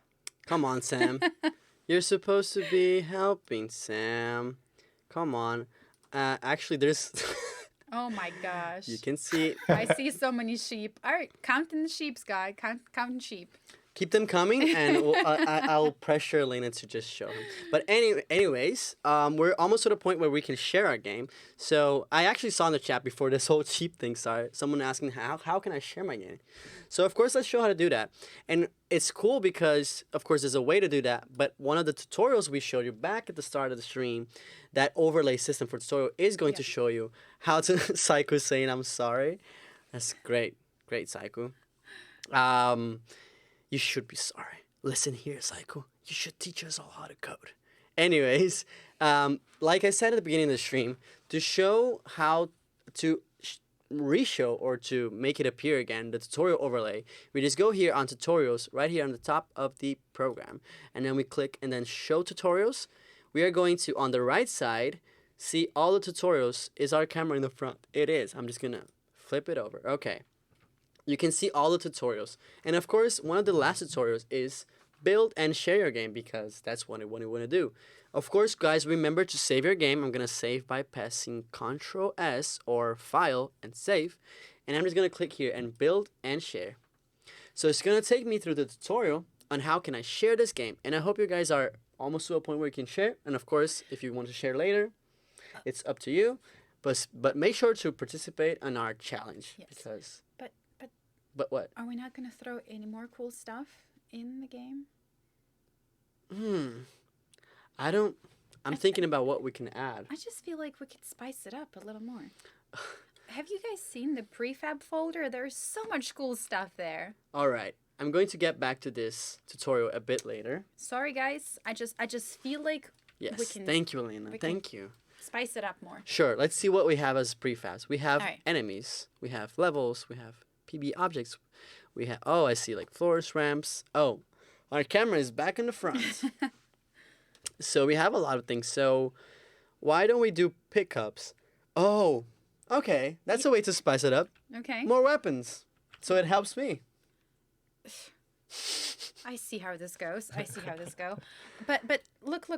Come on, Sam. You're supposed to be helping, Sam. Come on. Actually, there's... Oh my gosh. You can see... I see so many sheep. All right, counting the sheep, guy. Counting sheep. Keep them coming, and I'll pressure Elena to just show him. But anyways, we're almost to the point where we can share our game. So I actually saw in the chat before this whole cheap thing started, someone asking how can I share my game. So of course, let's show how to do that. And it's cool because, of course, there's a way to do that. But one of the tutorials we showed you back at the start of the stream, that overlay system for tutorial is going to show you how to... Psycho saying I'm sorry. That's great. Great, Psycho. You should be sorry. Listen here, Psycho. You should teach us all how to code. Anyways, like I said at the beginning of the stream, to show how to re-show or to make it appear again, the tutorial overlay, we just go here on tutorials, right here on the top of the program. And then we click and then show tutorials. We are going to, on the right side, see all the tutorials. Is our camera in the front? It is. I'm just going to flip it over. Okay. You can see all the tutorials. And of course, one of the last tutorials is build and share your game because that's what you want to do. Of course, guys, remember to save your game. I'm going to save by pressing Ctrl S or File and Save. And I'm just going to click here and build and share. So it's going to take me through the tutorial on how can I share this game. And I hope you guys are almost to a point where you can share. And of course, if you want to share later, it's up to you. But make sure to participate in our challenge. Yes. Because... But what? Are we not going to throw any more cool stuff in the game? I'm thinking about what we can add. I just feel like we could spice it up a little more. Have you guys seen the prefab folder? There's so much cool stuff there. All right. I'm going to get back to this tutorial a bit later. Sorry, guys. I just feel like Yes. we can Thank you, Elena. Thank you. spice it up more. Sure. Let's see what we have as prefabs. We have Alright. enemies. We have levels. We have PB objects. We have... Oh, I see. Like floors, ramps. Oh, our camera is back in the front. So we have a lot of things. So why don't we do pickups? Oh, okay. That's a way to spice it up. Okay. More weapons. So it helps me. I see how this goes. But look.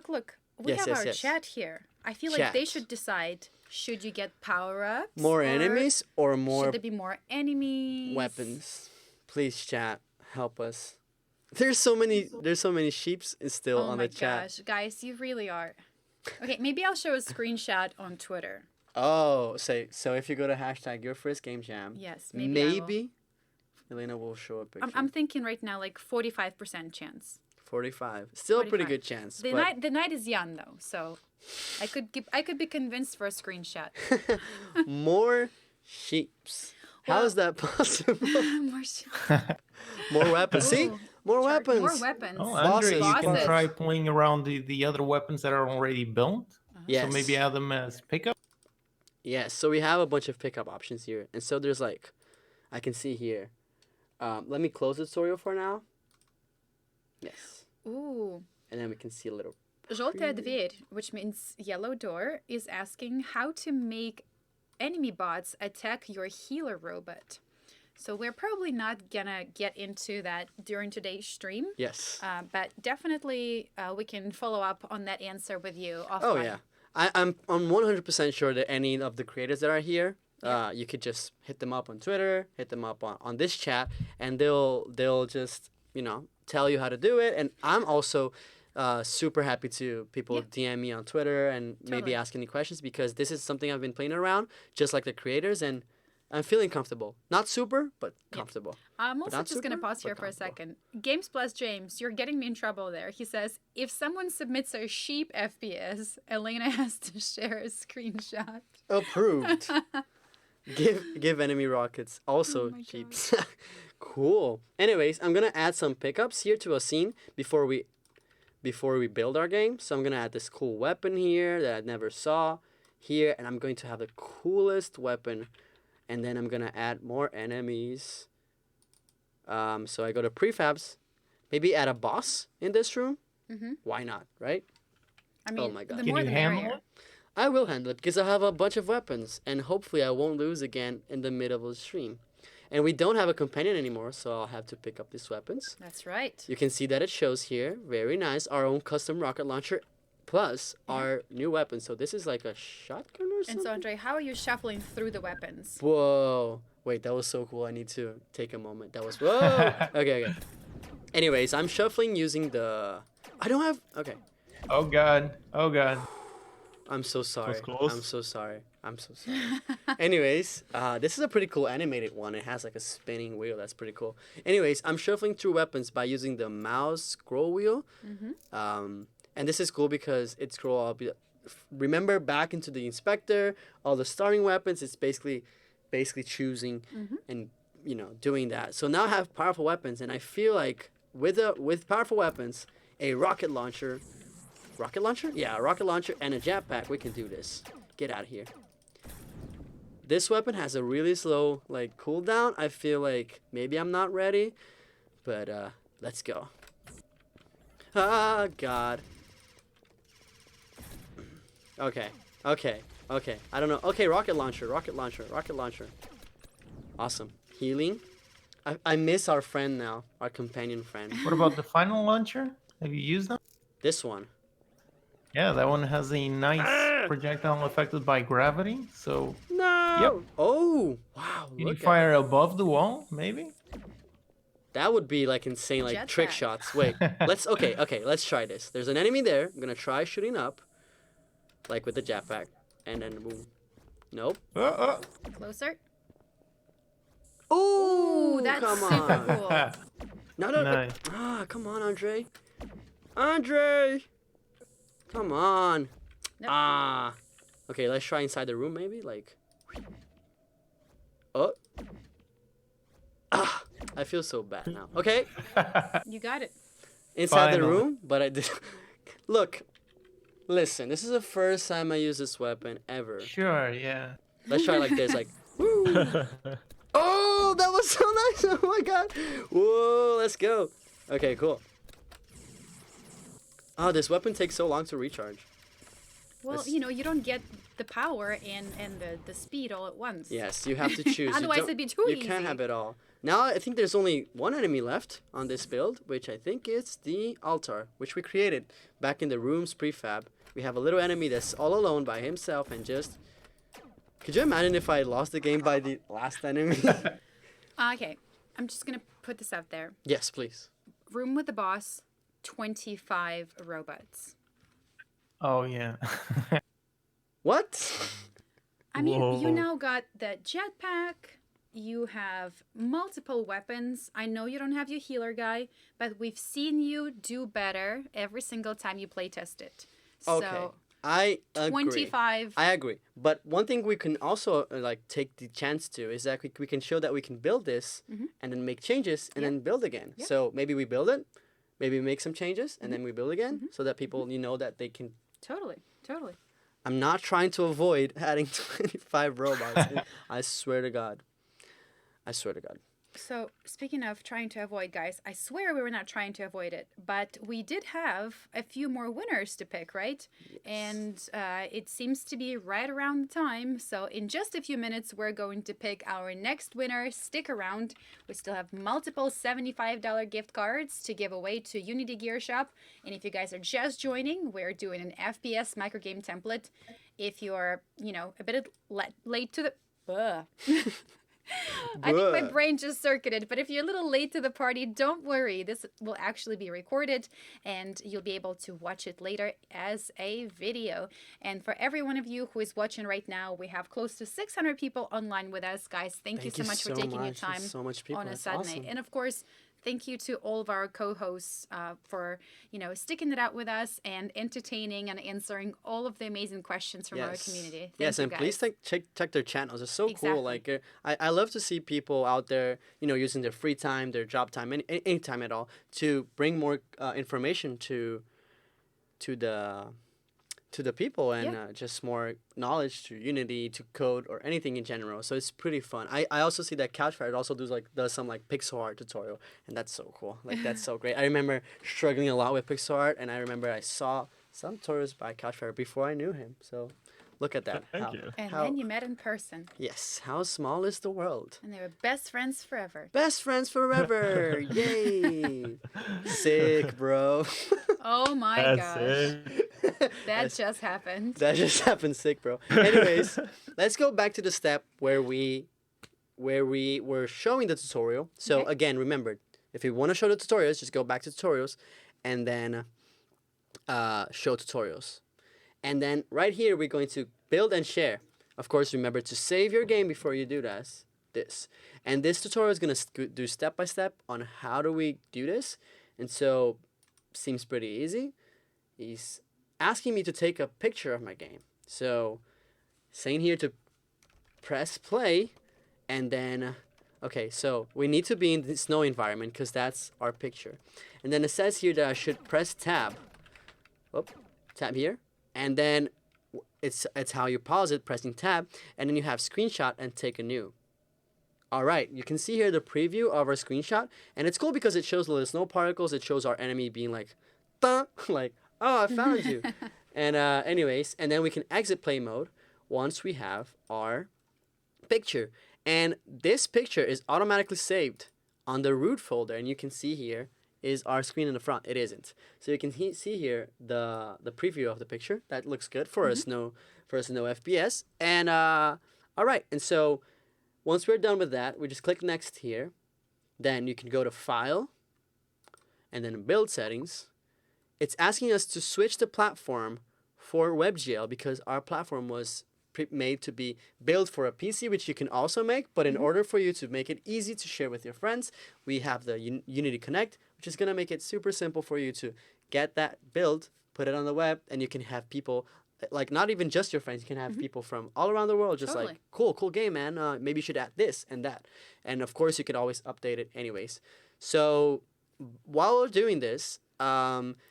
We Yes, have yes, our yes. chat here. I feel like they Chat. should decide, should you get power-ups? More or enemies or more Should there be more enemies? weapons? Please, chat, help us. There's so many sheeps still Oh on my the chat. gosh, guys, you really are. Okay, maybe I'll show a screenshot on Twitter. Oh, so if you go to hashtag your first game jam, Yes, maybe I will. maybe Elena will show a picture. I'm thinking right now like 45% chance. 45. Still a pretty 45. good chance. The night is young though, so I could be convinced for a screenshot. More sheeps. How is that possible? More More weapons. See? Ooh, More weapons. More weapons. Oh, Bosses. Andre, you can Bosses. try playing around the other weapons that are already built. Yes. So maybe add them as pickup. Yes, so we have a bunch of pickup options here. And so there's like, I can see here. Let me close the tutorial for now. Yes. Ooh. And then we can see a little. Желтая дверь, which means yellow door, is asking how to make enemy bots attack your healer robot. So we're probably not gonna get into that during today's stream. Yes. But definitely we can follow up on that answer with you offline. Oh, yeah. I'm 100% sure that any of the creators that are here, you could just hit them up on Twitter, hit them up on this chat, and they'll just, tell you how to do it. And I'm also super happy to people DM me on Twitter and maybe Totally. ask any questions because this is something I've been playing around, just like the creators, and I'm feeling comfortable. Not super, but comfortable. I'm also not just going to super, pause here but for a comfortable. second. Games Plus James, you're getting me in trouble there. He says, if someone submits a sheep FPS, Elena has to share a screenshot. Approved. give enemy rockets. Also Oh my sheeps. Cool. Anyways, I'm gonna add some pickups here to a scene before we build our game. So I'm gonna add this cool weapon here that I never saw here, and I'm going to have the coolest weapon, and then I'm gonna add more enemies. So I go to prefabs, maybe add a boss in this room. Mm-hmm. Why not, right? I mean, my God. the Can more you the handle merrier. it? I will handle it because I have a bunch of weapons, and hopefully I won't lose again in the middle of the stream. And we don't have a companion anymore, so I'll have to pick up these weapons. That's right. You can see that it shows here. Very nice. Our own custom rocket launcher plus our new weapon. So this is like a shotgun or something? And so, Andre, how are you shuffling through the weapons? Whoa. Wait, that was so cool. I need to take a moment. That was... Whoa. Okay. Anyways, I'm shuffling using the... I don't have... Okay. Oh god. I'm so sorry. close. I'm so sorry. Anyways, this is a pretty cool animated one. It has like a spinning wheel. That's pretty cool. Anyways, I'm shuffling through weapons by using the mouse scroll wheel. And this is cool because it scroll up. Remember back into the inspector, all the starting weapons. It's basically choosing and doing that. So now I have powerful weapons, and I feel like with powerful weapons, a rocket launcher. Rocket launcher? Yeah, a rocket launcher and a jetpack. We can do this. Get out of here. This weapon has a really slow cooldown. I feel like maybe I'm not ready, but let's go. Ah, God. Okay. I don't know. Okay, rocket launcher. Awesome. Healing. I miss our friend now, our companion friend. What about the final launcher? Have you used that? This one. Yeah, that one has a nice projectile affected by gravity. So No. Yep. Oh, wow. can you Look at fire above the wall, maybe? that would be insane, trick Jetpack. shots. Wait, let's try this. There's an enemy there. I'm gonna try shooting up, with the jetpack, and then boom. Nope. Closer. Ooh, That's come super on. cool. No. Nice. Come on, Andre. Come on. Nope. Okay, let's try inside the room, maybe. Oh. I feel so bad now. Okay, You got it. inside the Finally. room, but I did. Look, listen. This is the first time I use this weapon ever. Sure, yeah. Let's try this. Woo. Oh, that was so nice. Oh my God. Whoa, let's go. Okay, cool. Oh, this weapon takes so long to recharge. Well, Let's- you don't get the power and the speed all at once. Yes, you have to choose. You Otherwise, don't- it'd be too You easy. can't have it all. Now, I think there's only one enemy left on this build, which I think is the altar, which we created back in the room's prefab. We have a little enemy that's all alone by himself and just... Could you imagine if I lost the game by the last enemy? Okay, I'm just gonna put this out there. Yes, please. Room with the boss, 25 robots. Oh yeah. What? I mean, you Whoa. now got the jetpack. You have multiple weapons. I know you don't have your healer guy, but we've seen you do better every single time you playtest it. Okay. So I agree. 25. I agree. But one thing we can also take the chance to is that we can show that we can build this and then make changes and then build again. Yep. So maybe we build it, maybe we make some changes and then we build again so that people know that they can. Totally. I'm not trying to avoid adding 25 robots. I swear to God. So, speaking of trying to avoid, guys, I swear we were not trying to avoid it, but we did have a few more winners to pick, right? Yes. And it seems to be right around the time. So, in just a few minutes, we're going to pick our next winner. Stick around. We still have multiple $75 gift cards to give away to Unity Gear Shop. And if you guys are just joining, we're doing an FPS microgame template. If you're, a bit late to the... I think my Bruh. brain just circuited, but if you're a little late to the party, don't worry. This will actually be recorded and you'll be able to watch it later as a video. And for every one of you who is watching right now, we have close to 600 people online with us. Guys, thank you so much for taking your There's time so much people. on a That's Saturday. awesome. And of course, thank you to all of our co-hosts for, sticking it out with us and entertaining and answering all of the amazing questions from our community. Thank Yes, you, and please guys. check their channels. It's so cool. Exactly. I love to see people out there, using their free time, their job time, any time at all, to bring more information to the people and just more knowledge to Unity, to code, or anything in general. So it's pretty fun. I also see that CouchFerret also does some pixel art tutorial, and that's so cool. That's so great. I remember struggling a lot with pixel art, and I remember I saw some tutorials by CouchFerret before I knew him. So Look at that. Thank you. And How- then you met in person, Yes. How small is the world? and they were best friends forever. Best friends forever. Yay. Sick, bro. Oh my That's gosh, it. that That's- just happened. That just happened sick, bro. Anyways, let's go back to the step where we were showing the tutorial. So Okay. again, remember, if you want to show the tutorials, just go back to tutorials and then show tutorials. And then right here, we're going to build and share. Of course, remember to save your game before you do this. And this tutorial is going to do step by step on how do we do this. And so, seems pretty easy. He's asking me to take a picture of my game. So, saying here to press play, and then, okay, so we need to be in the snow environment because that's our picture. And then it says here that I should press tab. Oh, tab here. And then it's how you pause it, pressing tab, and then you have screenshot and take a new. All right, you can see here the preview of our screenshot, and it's cool because it shows the little snow particles. It shows our enemy being like, "Duh," like, "Oh, I found you." And anyways, and then we can exit play mode once we have our picture. And this picture is automatically saved on the root folder, and you can see here is our screen in the front. It isn't. So you can see here the preview of the picture. That looks good for a snow FPS. And all right, and so once we're done with that, we just click next here. Then you can go to File, and then Build Settings. It's asking us to switch the platform for WebGL because our platform was made to be built for a PC, which you can also make. But in order for you to make it easy to share with your friends, we have the Unity Connect, which is going to make it super simple for you to get that build, put it on the web, and you can have people, like not even just your friends, you can have people from all around the world just Totally. like, cool game, man. Maybe you should add this and that. And of course, you could always update it anyways. So while we're doing this,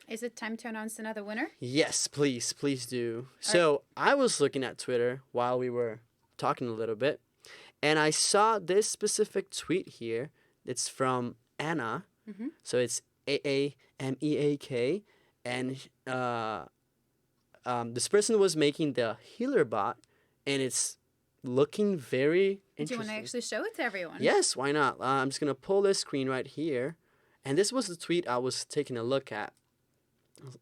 Is it time to announce another winner? yes, please do. So I was looking at Twitter while we were talking a little bit, and I saw this specific tweet here. It's from Anna. So it's AAMEAK, and this person was making the healer bot, and it's looking very Do you interesting. want to actually show it to everyone? Yes, why not? I'm just gonna pull this screen right here, and this was the tweet I was taking a look at.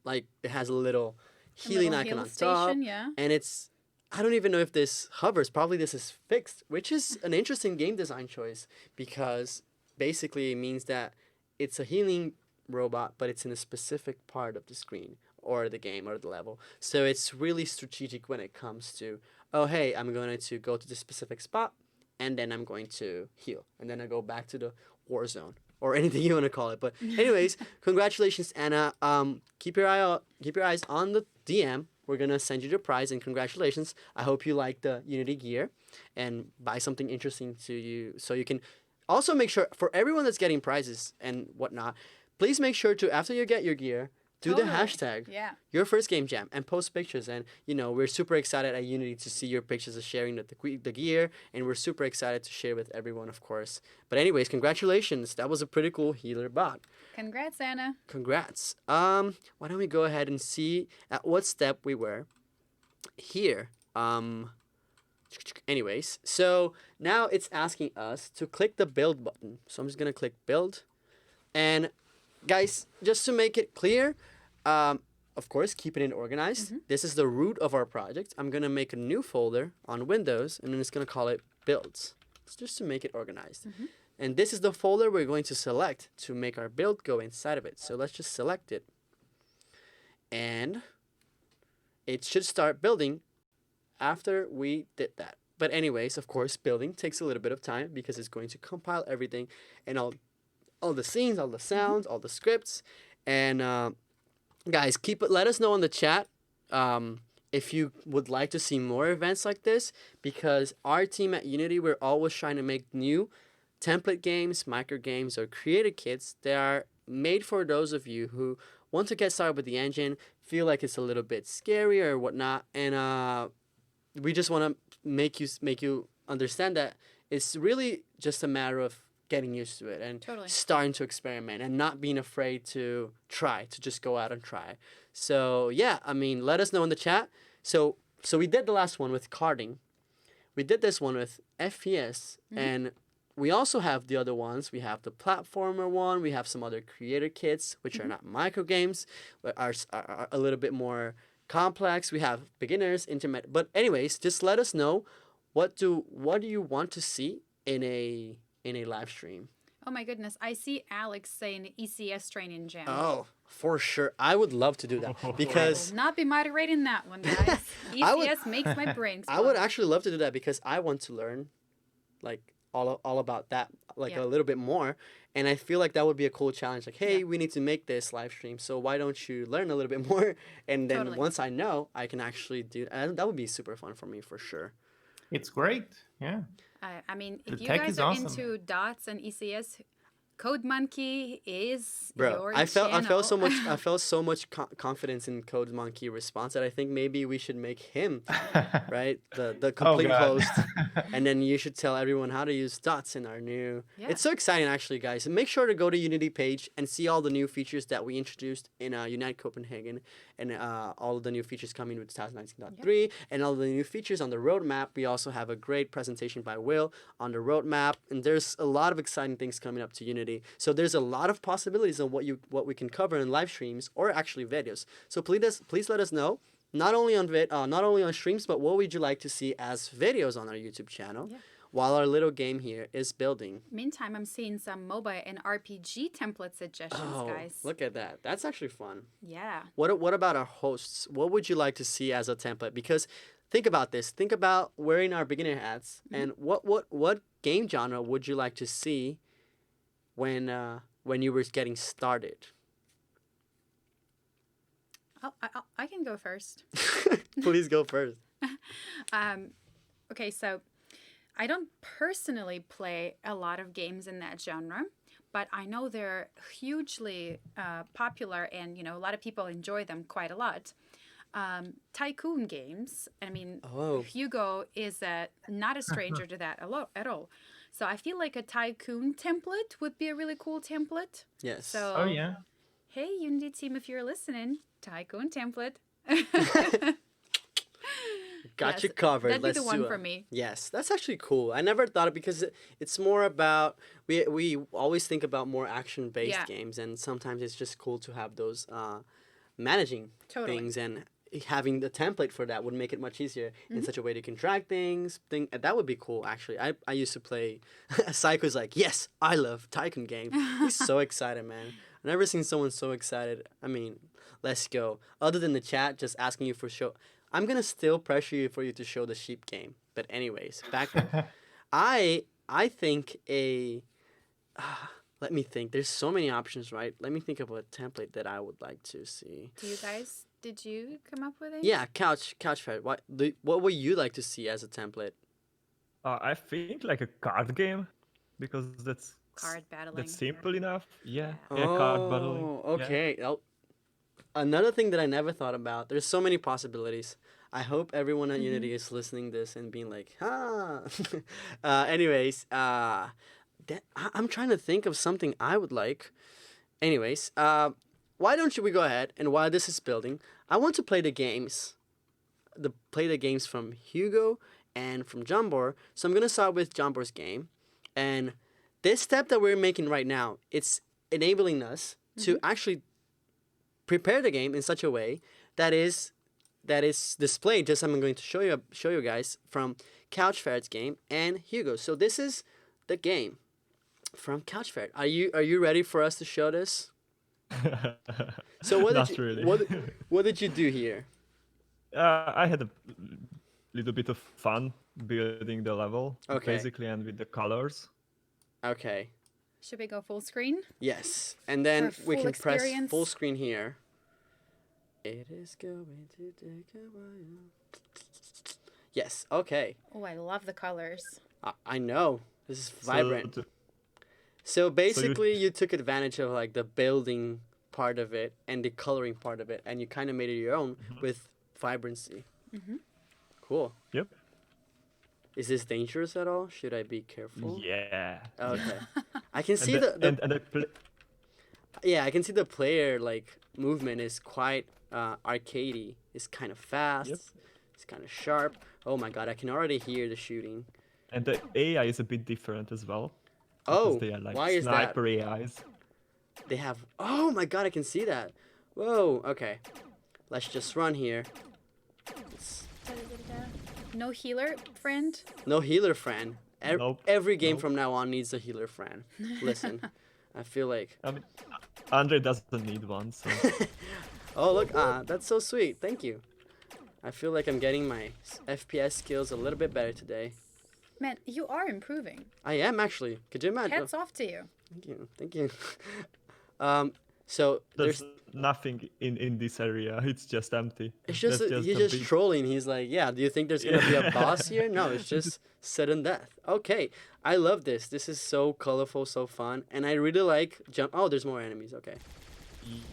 Like it has a little A healing little icon heal on top, station, yeah. and it's I don't even know if this hovers. Probably this is fixed, which is an interesting game design choice because basically it means that it's a healing robot, but it's in a specific part of the screen or the game or the level. So it's really strategic when it comes to, oh, hey, I'm going to go to this specific spot, and then I'm going to heal, and then I go back to the war zone or anything you want to call it. But anyways, congratulations, Anna. Keep your eyes on the DM. We're gonna send you the prize, and congratulations. I hope you like the Unity gear and buy something interesting to you, so you can also make sure for everyone that's getting prizes and whatnot. Please make sure to, after you get your gear, do the Totally. hashtag Yeah. your first game jam and post pictures. And we're super excited at Unity to see your pictures of sharing the gear, and we're super excited to share with everyone, of course. But anyways, congratulations. That was a pretty cool healer bot. Congrats, Anna. Congrats. Why don't we go ahead and see at what step we were here. Anyways, so now it's asking us to click the build button. So I'm just gonna click build, and guys, just to make it clear, of course, keeping it organized. This is the root of our project. I'm gonna make a new folder on Windows, and then it's gonna call it builds. It's just to make it organized. And this is the folder we're going to select to make our build go inside of it. So let's just select it. And it should start building after we did that. But anyways, of course, building takes a little bit of time because it's going to compile everything and all the scenes, all the sounds, all the scripts. And guys, let us know in the chat if you would like to see more events like this, because our team at Unity, we're always trying to make new template games, micro games, or creative kits that are made for those of you who want to get started with the engine, feel like it's a little bit scary or whatnot, and we just want to make you understand that it's really just a matter of getting used to it and Totally. starting to experiment and not being afraid to just go out and try. So yeah, I mean, let us know in the chat. So so we did the last one with karting. We did this one with FPS, and we also have the other ones. We have the platformer one. We have some other creator kits, which are not micro games, but are a little bit more complex. We have beginners, intermediate. But anyways, just let us know what do you want to see in a live stream. Oh my goodness, I see Alex saying ECS training jam. Oh, for sure. I would love to do that I because will not be moderating that one, guys. I would- ECS makes my brain explode. I would actually love to do that because I want to learn, like all about that, like Yeah. a little bit more. And I feel like that would be a cool challenge. Like, hey, Yeah. we need to make this live stream, so why don't you learn a little bit more? And then Totally. once I know, I can actually do. And that would be super fun for me for sure. It's great. Yeah. I mean, if The you tech guys is are awesome. into dots and ECS, Code Monkey is Bro, your I felt so channel. much confidence in Code Monkey response that I think maybe we should make him right the complete God. host, and then you should tell everyone how to use dots in our new. Yeah. It's so exciting actually, guys. And make sure to go to Unity page and see all the new features that we introduced in Unite Copenhagen, and all of the new features coming with 2019.3, and all the new features on the roadmap. We also have a great presentation by Will on the roadmap, and there's a lot of exciting things coming up to Unity. So there's a lot of possibilities of what we can cover in live streams or actually videos. So please let us know, not only on streams, but what would you like to see as videos on our YouTube channel, Yeah. while our little game here is building. Meantime, I'm seeing some MOBA and RPG template suggestions, Oh, guys. look at that! That's actually fun. Yeah. What about our hosts? What would you like to see as a template? Because think about this. Think about wearing our beginner hats, and what game genre would you like to see when you were getting started? I can go first. Please go first. Okay, so I don't personally play a lot of games in that genre, but I know they're hugely popular, and a lot of people enjoy them quite a lot. Tycoon games. I mean, Oh. Hugo is not a stranger to that at all. So I feel like a tycoon template would be a really cool template. Yes. So, Oh yeah. hey, Unity team, if you're listening, tycoon template. Got Yes, you covered. that'd be Let's the one do for it. me. Yes, that's actually cool. I never thought it because it's more about we always think about more action based Yeah. games, and sometimes it's just cool to have those managing Totally. things, and having the template for that would make it much easier in such a way to can track things. That would be cool actually. I used to play. Psycho's like, yes, I love Tycoon game. He's so excited, man. I've never seen someone so excited. I mean, let's go. Other than the chat just asking you for show. I'm gonna still pressure you for you to show the sheep game. But anyways, back. I think let me think. There's so many options, right? Let me think of a template that I would like to see. Did you come up with it? Yeah, CouchFerret. What would you like to see as a template? I think like a card game, because Card battling. that's simple enough. Yeah, Oh, yeah, card battling. Yeah. okay. Oh, another thing that I never thought about. There's so many possibilities. I hope everyone at Unity is listening this and being like, huh. Anyways, I'm trying to think of something I would like. Anyways, why don't we go ahead, and while this is building, I want to play the games. Play the games from Hugo and from Jambor. So I'm gonna start with Jambor's game, and this step that we're making right now, it's enabling us to actually prepare the game in such a way that is displayed, just I'm going to show you guys from CouchFerret's game and Hugo. So this is the game from CouchFerret. Are you ready for us to show this? So Not really. what did you do here? I had a little bit of fun building the level, Okay. basically, and with the colors. Okay. Should we go full screen? Yes. And then For we full can press experience. full screen here. It is going to take a while. Yes. Okay. Oh, I love the colors. I know. This is vibrant. So, So basically, you took advantage of like the building part of it and the coloring part of it, and you kind of made it your own with vibrancy. Cool. yep. Is this dangerous at all? Should I be careful? Yeah. Okay. I can see and the and yeah, I can see the player like movement is quite arcadey. It's kind of fast. Yep. It's kind of sharp. Oh my god, I can already hear the shooting. And the AI is a bit different as well. Oh, Because they are like why is that? sniper AIs. They have. Oh my god, I can see that. Whoa. Okay. Let's just run here. No healer, friend. No healer friend. Nope. Every game Nope. from now on needs a healer friend. Listen, I feel like. I mean, Andre doesn't need one, so Oh look, that's so sweet. Thank you. I feel like I'm getting my FPS skills a little bit better today. Man, you are improving. I am actually. Could you imagine? Hats off to you. Thank you. Thank you. So there's there's. nothing in this area. It's just empty. It's just, There's he's a just big- trolling. He's like, yeah, do you think there's gonna be a boss here? No, it's just sudden death. Okay, I love this. This is so colorful, so fun, and I really like jump. Oh, there's more enemies. Okay.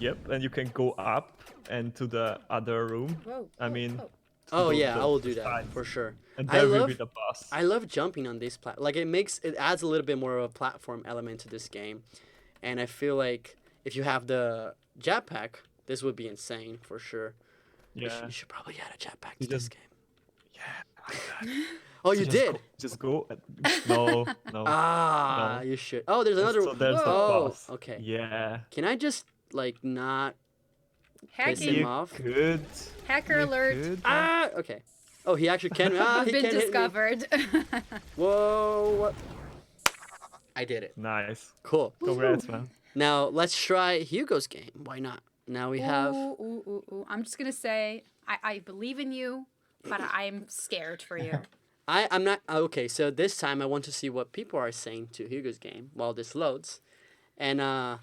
Yep, and you can go up and to the other room. Whoa. I mean, whoa. Oh to yeah, the- I will the do that sides. for sure. And I there will love- be the boss. I love jumping on this like it adds a little bit more of a platform element to this game, and I feel like if you have the jetpack, this would be insane for sure. Yeah. You should probably add a jetpack You to this just- game. Yeah. like that. Oh, So you just did. Go, just go. No, no. Ah, No. you should. Oh, there's another. So there's the Oh, boss. okay. Yeah. Can I just like not piss Hacking. him You off? could. Hacker you alert. could. Ah, okay. Oh, he actually can. Ah, You've he been can hit me. discovered. Whoa! What? I did it. Nice. Cool. Congrats, man. Now let's try Hugo's game. Why not? Now we have. Ooh. I'm just gonna say, I believe in you, but I'm scared for you. I'm not. Okay, so this time I want to see what people are saying to Hugo's game while this loads, and I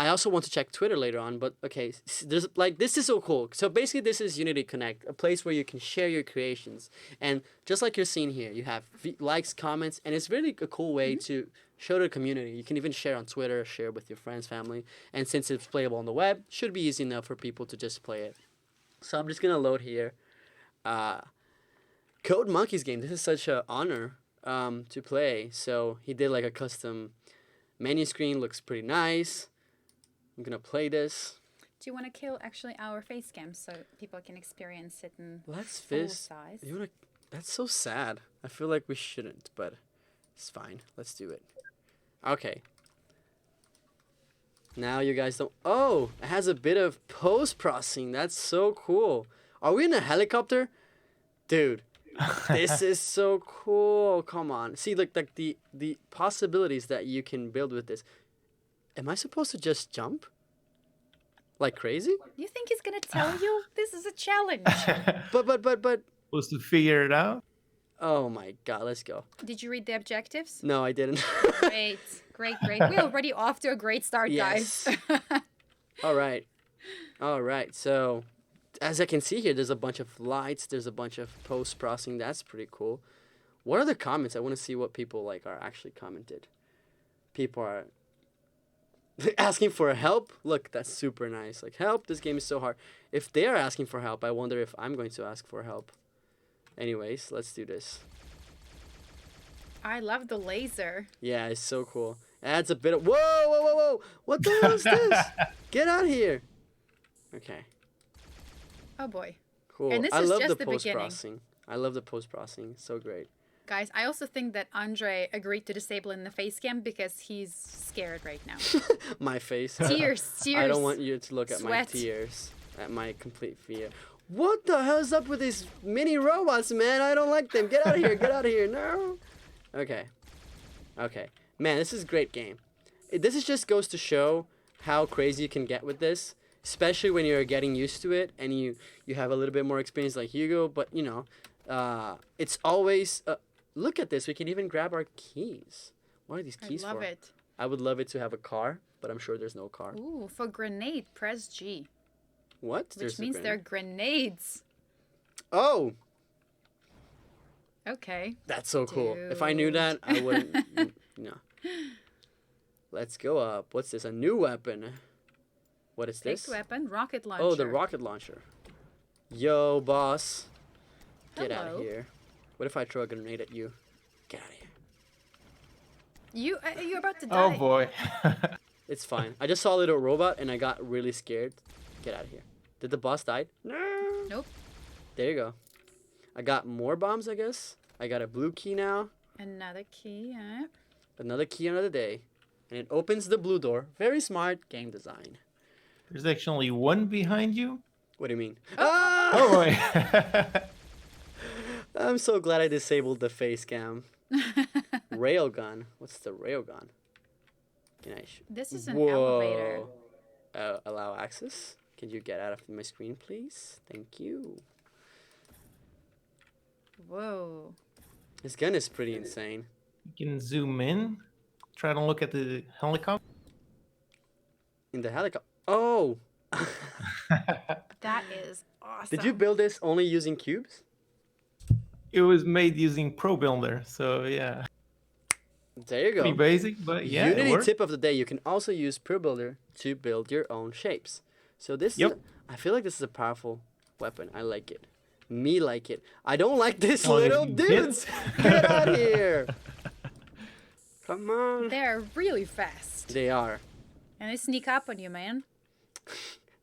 also want to check Twitter later on. But okay, there's like this is so cool. So basically, this is Unity Connect, a place where you can share your creations, and just like you're seeing here, you have likes, comments, and it's really a cool way to show to the community. You can even share on Twitter, share with your friends, family, and since it's playable on the web, should be easy enough for people to just play it. So I'm just gonna load here. Code Monkey's game. This is such an honor to play. So he did like a custom menu screen. Looks pretty nice. I'm gonna play this. Do you want to kill actually our face cam so people can experience it in Let's full fist. size? You wanna? That's so sad. I feel like we shouldn't, but it's fine. Let's do it. Okay. Now you guys don't. Oh, it has a bit of post processing. That's so cool. Are we in a helicopter, dude? This is so cool. Come on. See, like the possibilities that you can build with this. Am I supposed to just jump? Like crazy? You think he's gonna tell you? This is a challenge. But. Supposed to figure it out. Oh my God. Let's go. Did you read the objectives? No, I didn't. Great. We're already off to a great start, Yes. guys. All right. So, as I can see here, there's a bunch of lights. There's a bunch of post processing. That's pretty cool. What are the comments? I want to see what people like are actually commented. People are asking for help. Look, that's super nice. Like, help. This game is so hard. If they are asking for help, I wonder if I'm going to ask for help. Anyways, let's do this. I love the laser. Yeah, it's so cool. It adds a bit of whoa! What the hell is this? Get out here. Okay. Oh boy. Cool. And this I is love just the the post beginning. processing. I love the post processing. So great. Guys, I also think that Andre agreed to disable in the face cam because he's scared right now. My face. Tears. I don't want you to look at my Sweat. tears, at my complete fear. What the hell is up with these mini robots, man? I don't like them. Get out of here. Get out of here. No. Okay. Man, this is a great game. This is just goes to show how crazy you can get with this, especially when you're getting used to it and you have a little bit more experience like Hugo. But, you know, it's always... look at this. We can even grab our keys. What are these keys I love for? it. I would love it to have a car, but I'm sure there's no car. Ooh, for grenade, press G. What? Which There's a means they're grenade. grenades. Oh, Okay. that's so cool. If I knew that, I wouldn't. No. Let's go up. What's this? A new weapon. What is Picked this? weapon, rocket launcher. Oh, the rocket launcher. Yo, boss. Get out of Hello. here. What if I throw a grenade at you? Get out of here. You're about to die. Oh boy. It's fine. I just saw a little robot and I got really scared. Get out of here. Did the boss die? No. Nope. There you go. I got more bombs, I guess. I got a blue key now. Another key. Yeah. Another key another day. And it opens the blue door. Very smart game design. There's actually one behind you. What do you mean? Oh. Oh boy. I'm so glad I disabled the face cam. Railgun. What's the railgun? Can I This is an elevator. Allow access. Can you get out of my screen, please? Thank you. Whoa. This gun is pretty insane. You can zoom in. Try to look at the helicopter. In the helicopter. Oh! That is awesome. Did you build this only using cubes? It was made using Pro Builder, so yeah. There you go. Pretty basic, but yeah, it Unity worked. tip of the day: you can also use Pro Builder to build your own shapes. So this Yep. is, I feel like this is a powerful weapon. I like it. Me like it. I don't like this Well, if little you dudes. Get out here. Come on. They're really fast. They are. And they sneak up on you, man.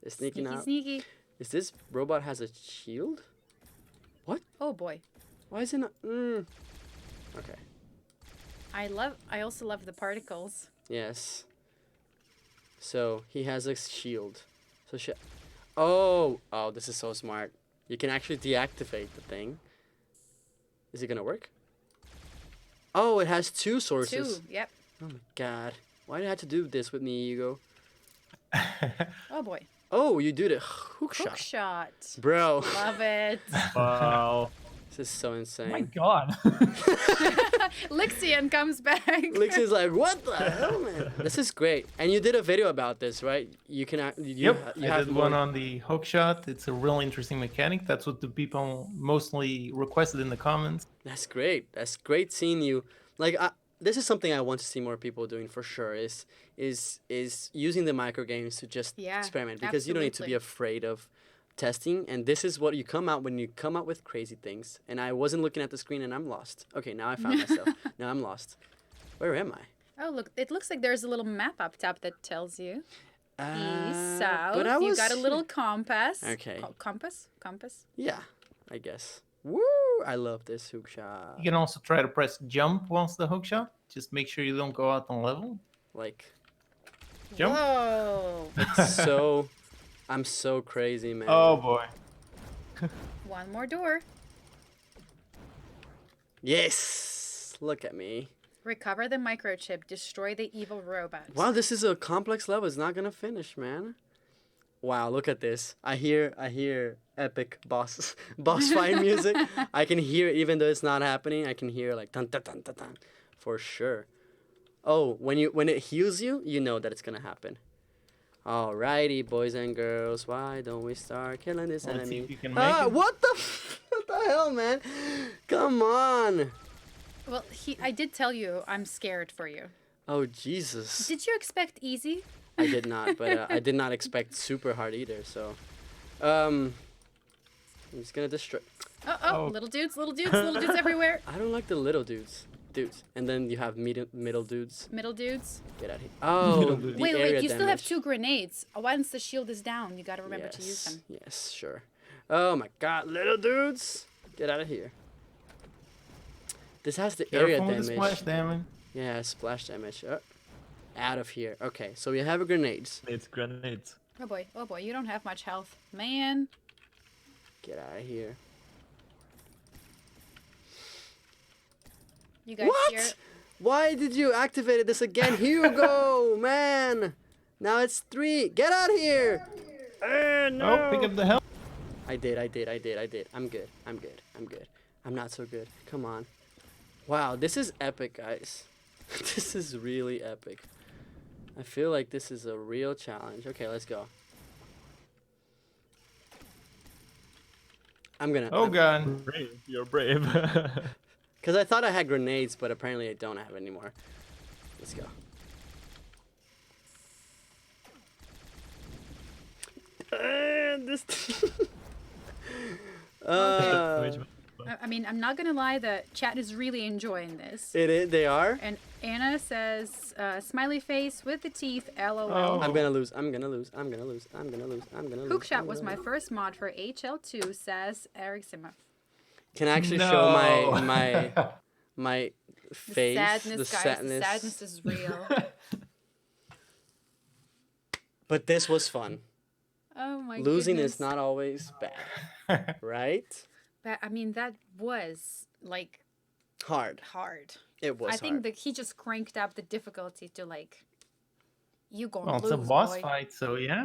They're sneaking Sneaky, out. sneaky. Is this robot has a shield? Oh boy. Why is it not? Okay. I also love the particles. Yes. So he has a shield. So oh, this is so smart. You can actually deactivate the thing. Is it gonna work? Oh, it has two sources. Two. Yep. Oh my god. Why do you have to do this with me, Hugo? Oh boy. Oh, you do the hook shot. Hook shot. Bro, Love it. Wow. this is so insane. Oh my god. Lixian comes back. Lixi's like, what the hell, man? This is great. And you did a video about this, right? You can. Yep, You I have did more. one on the hook shot. It's a really interesting mechanic. That's what the people mostly requested in the comments. That's great. That's great seeing you. Like, this is something I want to see more people doing for sure. Is using the micro games to just Yeah, experiment, because you don't need to be absolutely. afraid of testing. And this is what you come out when you come out with crazy things. And I wasn't looking at the screen and I'm lost. Okay, now I found myself. Now I'm lost. Where am I? Oh look, it looks like there's a little map up top that tells you east, But south. I You was got a little compass. Okay. Compass. Yeah, I guess. Woo! I love this hook shot. You can also try to press jump once the hook shot. Just make sure you don't go out on level. Like, Jump. Whoa. so, I'm so crazy, man. Oh boy. One more door. Yes! Look at me. Recover the microchip. Destroy the evil robot. Wow, this is a complex level. It's not gonna finish, man. Wow, look at this. I hear epic boss fight music. I can hear it even though it's not happening. I can hear like dun dun dun dun dun for sure. Oh, when it heals you, you know that it's gonna happen. Alrighty, boys and girls, why don't we start killing this Let's see enemy? if you can make it. What what the hell, man? Come on. Well, I did tell you I'm scared for you. Oh Jesus. Did you expect easy? I did not, but I did not expect super hard either. So, I'm just gonna destroy. Oh. Little dudes everywhere. I don't like the little dudes. And then you have middle dudes. Middle dudes. Get out of here. Oh, Middle the dudes. Wait, area you still have damage. 2 grenades. Once the shield is down, you gotta remember to use Yes, them. yes, sure. Oh my God, little dudes, get out of here. This has the area Careful with the damage. splash damage. Yeah, splash damage. Out of here. Okay, so we have grenades. It's grenades. Oh boy, you don't have much health. Man. Get out of here. You guys What? hear? Why did you activate this again, Hugo? Man, now it's 3. Get out of here. Oh, pick up the help. I did. I'm good. I'm not so good. Come on. Wow, this is epic, guys. This is really epic. I feel like this is a real challenge. Okay, let's go. Oh god. Brave. You're brave. Because I thought I had grenades, but apparently I don't have anymore. Let's go. This. I mean, I'm not gonna lie. The chat is really enjoying this. They are. And Anna says, smiley face with the teeth, LOL. Oh. I'm gonna lose. Hookshot was my first mod for HL2, says Eric Simov. can actually show my No. my The face, sadness, the guys. sadness. The sadness is real. But this was fun. Oh my Losing goodness. is not always bad, right? But I mean, that was like Hard. hard. It was I think hard. that he just cranked up the difficulty to like, you gonna Well, lose, it's a boss boy. fight, so yeah.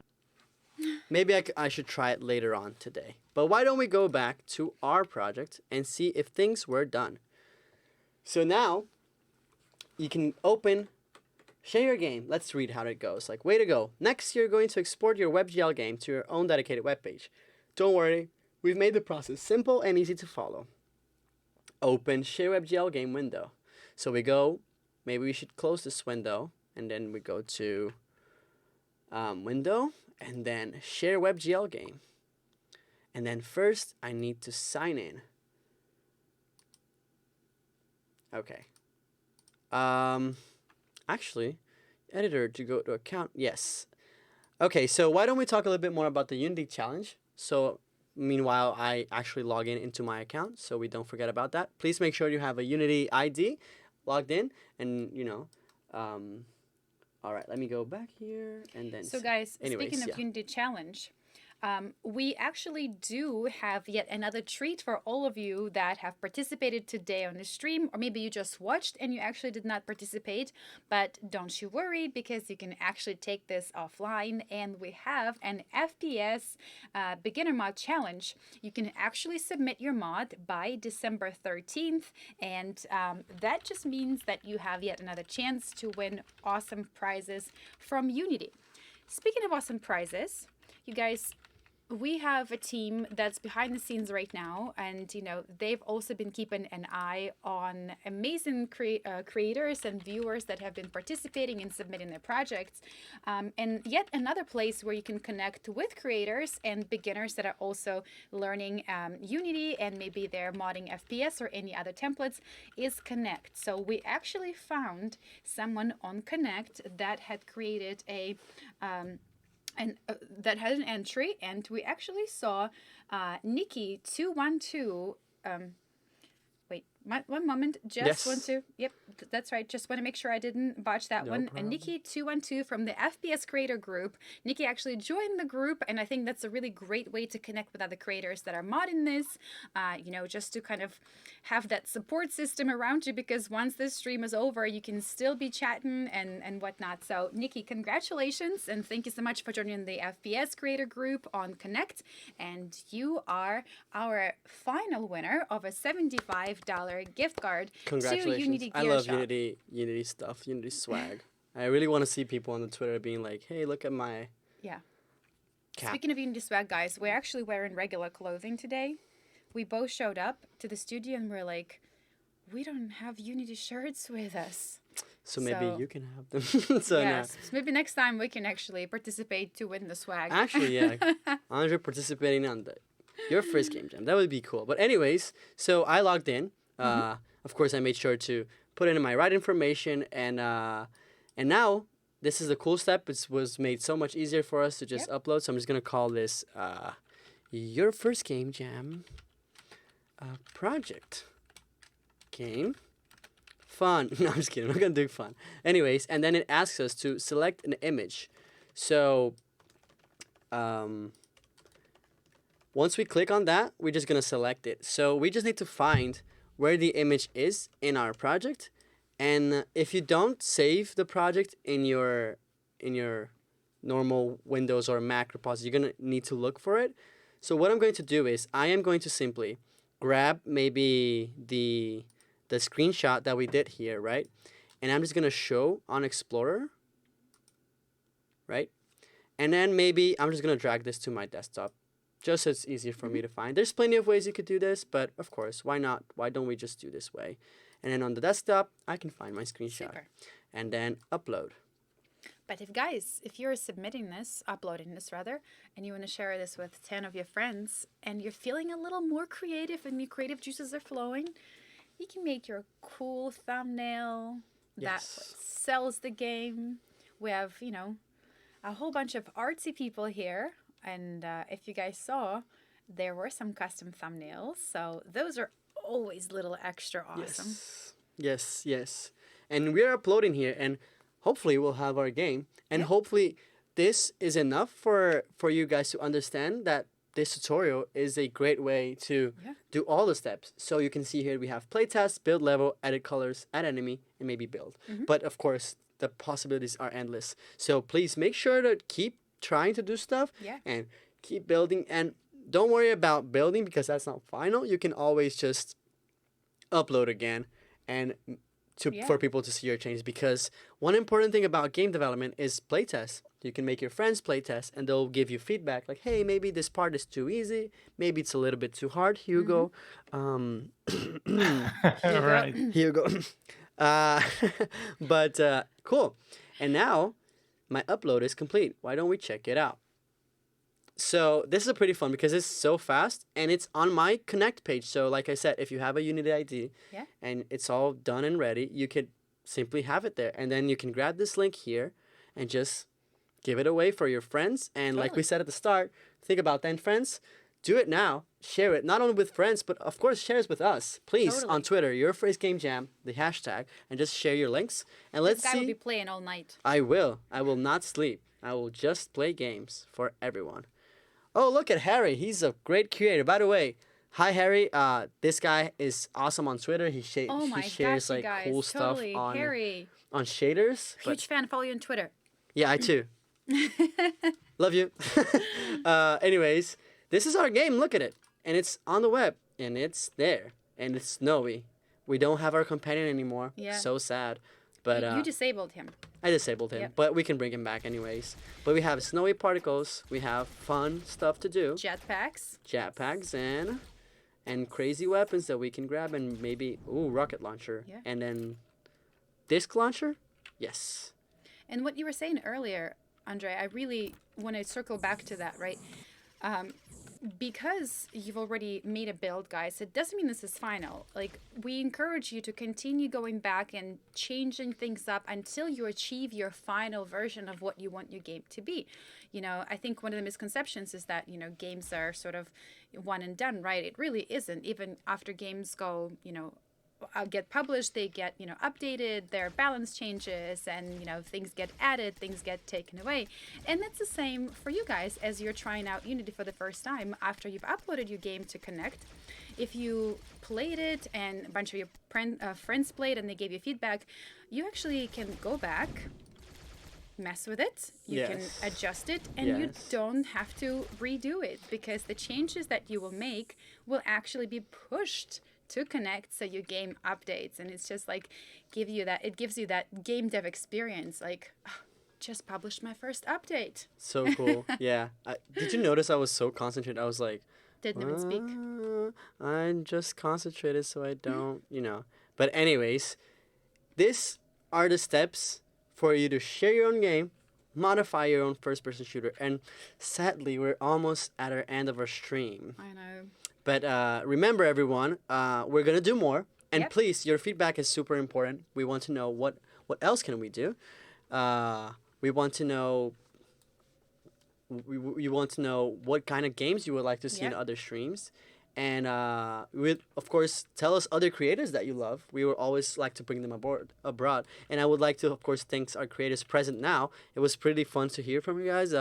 Maybe I should try it later on today. But why don't we go back to our project and see if things were done? So now you can open, share your game. Let's read how it goes. Like, way to go. Next, you're going to export your WebGL game to your own dedicated webpage. Don't worry, we've made the process simple and easy to follow. Open Share WebGL game window. So we go, maybe we should close this window, and then we go to window, and then Share WebGL game. And then first, I need to sign in. Okay. Actually, editor to go to account. Yes. Okay, so why don't we talk a little bit more about the Unity challenge? So meanwhile, I actually log in into my account, so we don't forget about that. Please make sure you have a Unity ID logged in, and all right, let me go back here, and then. So guys, anyways, speaking of yeah. Unity Challenge, we actually do have yet another treat for all of you that have participated today on the stream, or maybe you just watched and you actually did not participate, but don't you worry, because you can actually take this offline, and we have an FPS beginner mod challenge. You can actually submit your mod by December 13th, and that just means that you have yet another chance to win awesome prizes from Unity. Speaking of awesome prizes, you guys, we have a team that's behind the scenes right now, and they've also been keeping an eye on amazing creators and viewers that have been participating and submitting their projects, and yet another place where you can connect with creators and beginners that are also learning Unity, and maybe they're modding FPS or any other templates, is Connect. So we actually found someone on Connect that had created that had an entry, and we actually saw Nikki212. Wait, one moment. Just Yes. want to. Yep, that's right. Just want to make sure I didn't botch that No one. problem. And Nikki212 from the FPS creator group. Nikki actually joined the group, and I think that's a really great way to connect with other creators that are modding this. Just to kind of have that support system around you, because once this stream is over, you can still be chatting and whatnot. So, Nikki, congratulations, and thank you so much for joining the FPS creator group on Connect. And you are our final winner of a $75 gift card to Congratulations. Unity Gear I love Shop. Unity stuff, Unity swag. I really want to see people on the Twitter being like, hey, look at my Yeah. cap. Speaking of Unity swag, guys, we're actually wearing regular clothing today. We both showed up to the studio and we're like, we don't have Unity shirts with us. So maybe So- you can have them. So Yes. So maybe next time we can actually participate to win the swag. actually, yeah, Andre participating on your first game jam. That would be cool. But anyways, so I logged in. Of course, I made sure to put in my right information, and now this is the cool step. It was made so much easier for us to just upload. So I'm just gonna call this your first game jam project game fun. No, I'm just kidding. I'm not gonna do fun. Anyways, and then it asks us to select an image. So once we click on that, we're just gonna select it. So we just need to find where the image is in our project, and if you don't save the project in your normal Windows or Mac repository, you're gonna need to look for it. So what I'm going to do is I am going to simply grab maybe the screenshot that we did here, right? And I'm just gonna show on Explorer, right? And then maybe I'm just gonna drag this to my desktop, just so it's easier for me to find. There's plenty of ways you could do this, but of course, why not? Why don't we just do this way? And then on the desktop, I can find my screenshot. Super. And then upload. But if you're uploading this rather, and you want to share this with 10 of your friends, and you're feeling a little more creative and your creative juices are flowing, you can make your cool thumbnail that Yes. sells the game. We have, a whole bunch of artsy people here. And if you guys saw, there were some custom thumbnails. So those are always a little extra awesome. Yes. And we're uploading here, and hopefully we'll have our game. And hopefully this is enough for you guys to understand that this tutorial is a great way to do all the steps. So you can see here we have playtest, build level, edit colors, add enemy, and maybe build. But of course, the possibilities are endless. So please make sure to keep trying to do stuff and keep building. And don't worry about building because that's not final. You can always just upload again and for people to see your changes, because one important thing about game development is playtest. You can make your friends playtest and they'll give you feedback like, hey, maybe this part is too easy, maybe it's a little bit too hard. Hugo, Right. Hugo. But cool. And now my upload is complete. Why don't we check it out? So this is pretty fun because it's so fast and it's on my Connect page. So like I said, if you have a Unity ID and it's all done and ready, you could simply have it there. And then you can grab this link here and just give it away for your friends. And like we said at the start, think about 10 friends. Do it now. Share it, not only with friends, but of course share it with us. Please, on Twitter, your phrase game jam, the hashtag, and just share your links. And let's This guy see. will be playing all night. I will not sleep. I will just play games for everyone. Oh, look at Harry. He's a great creator. By the way, hi Harry. This guy is awesome on Twitter. He shares Gosh, you like guys. cool Totally. stuff Harry. on shaders. But Huge fan. Follow you on Twitter. yeah, I too. Love you. Anyways, this is our game. Look at it. And it's on the web. And it's there. And it's snowy. We don't have our companion anymore. Yeah. So sad. But You disabled him. I disabled him. Yep. But we can bring him back anyways. But we have snowy particles. We have fun stuff to do. Jetpacks and crazy weapons that we can grab, and maybe rocket launcher. Yeah. And then disc launcher? Yes. And what you were saying earlier, Andre, I really want to circle back to that, right? Because you've already made a build, guys, it doesn't mean this is final. Like, we encourage you to continue going back and changing things up until you achieve your final version of what you want your game to be. You know, I think one of the misconceptions is that, you know, games are sort of one and done, right? It really isn't. Even after games go, you know, get published, they get, you know, updated, their balance changes, and, you know, things get added, things get taken away. And that's the same for you guys as you're trying out Unity for the first time after you've uploaded your game to Connect. If you played it and a bunch of your friends played and they gave you feedback, you actually can go back, mess with it, you can adjust it, and you don't have to redo it, because the changes that you will make will actually be pushed to Connect, so your game updates. And it's just like it gives you that game dev experience, like, just published my first update. So cool. Yeah. Did you notice I was so concentrated? I was like, Didn't even speak. I'm just concentrated so I don't, you know. But anyways, these are the steps for you to share your own game, modify your own first-person shooter. And sadly, we're almost at our end of our stream. I know. But remember, everyone, we're going to do more. And Yep. please, your feedback is super important. We want to know what else can we do. We want to know... We want to know what kind of games you would like to see in Yep. other streams. And of course, tell us other creators that you love. We would always like to bring them abroad. And I would like to, of course, thank our creators present now. It was pretty fun to hear from you guys.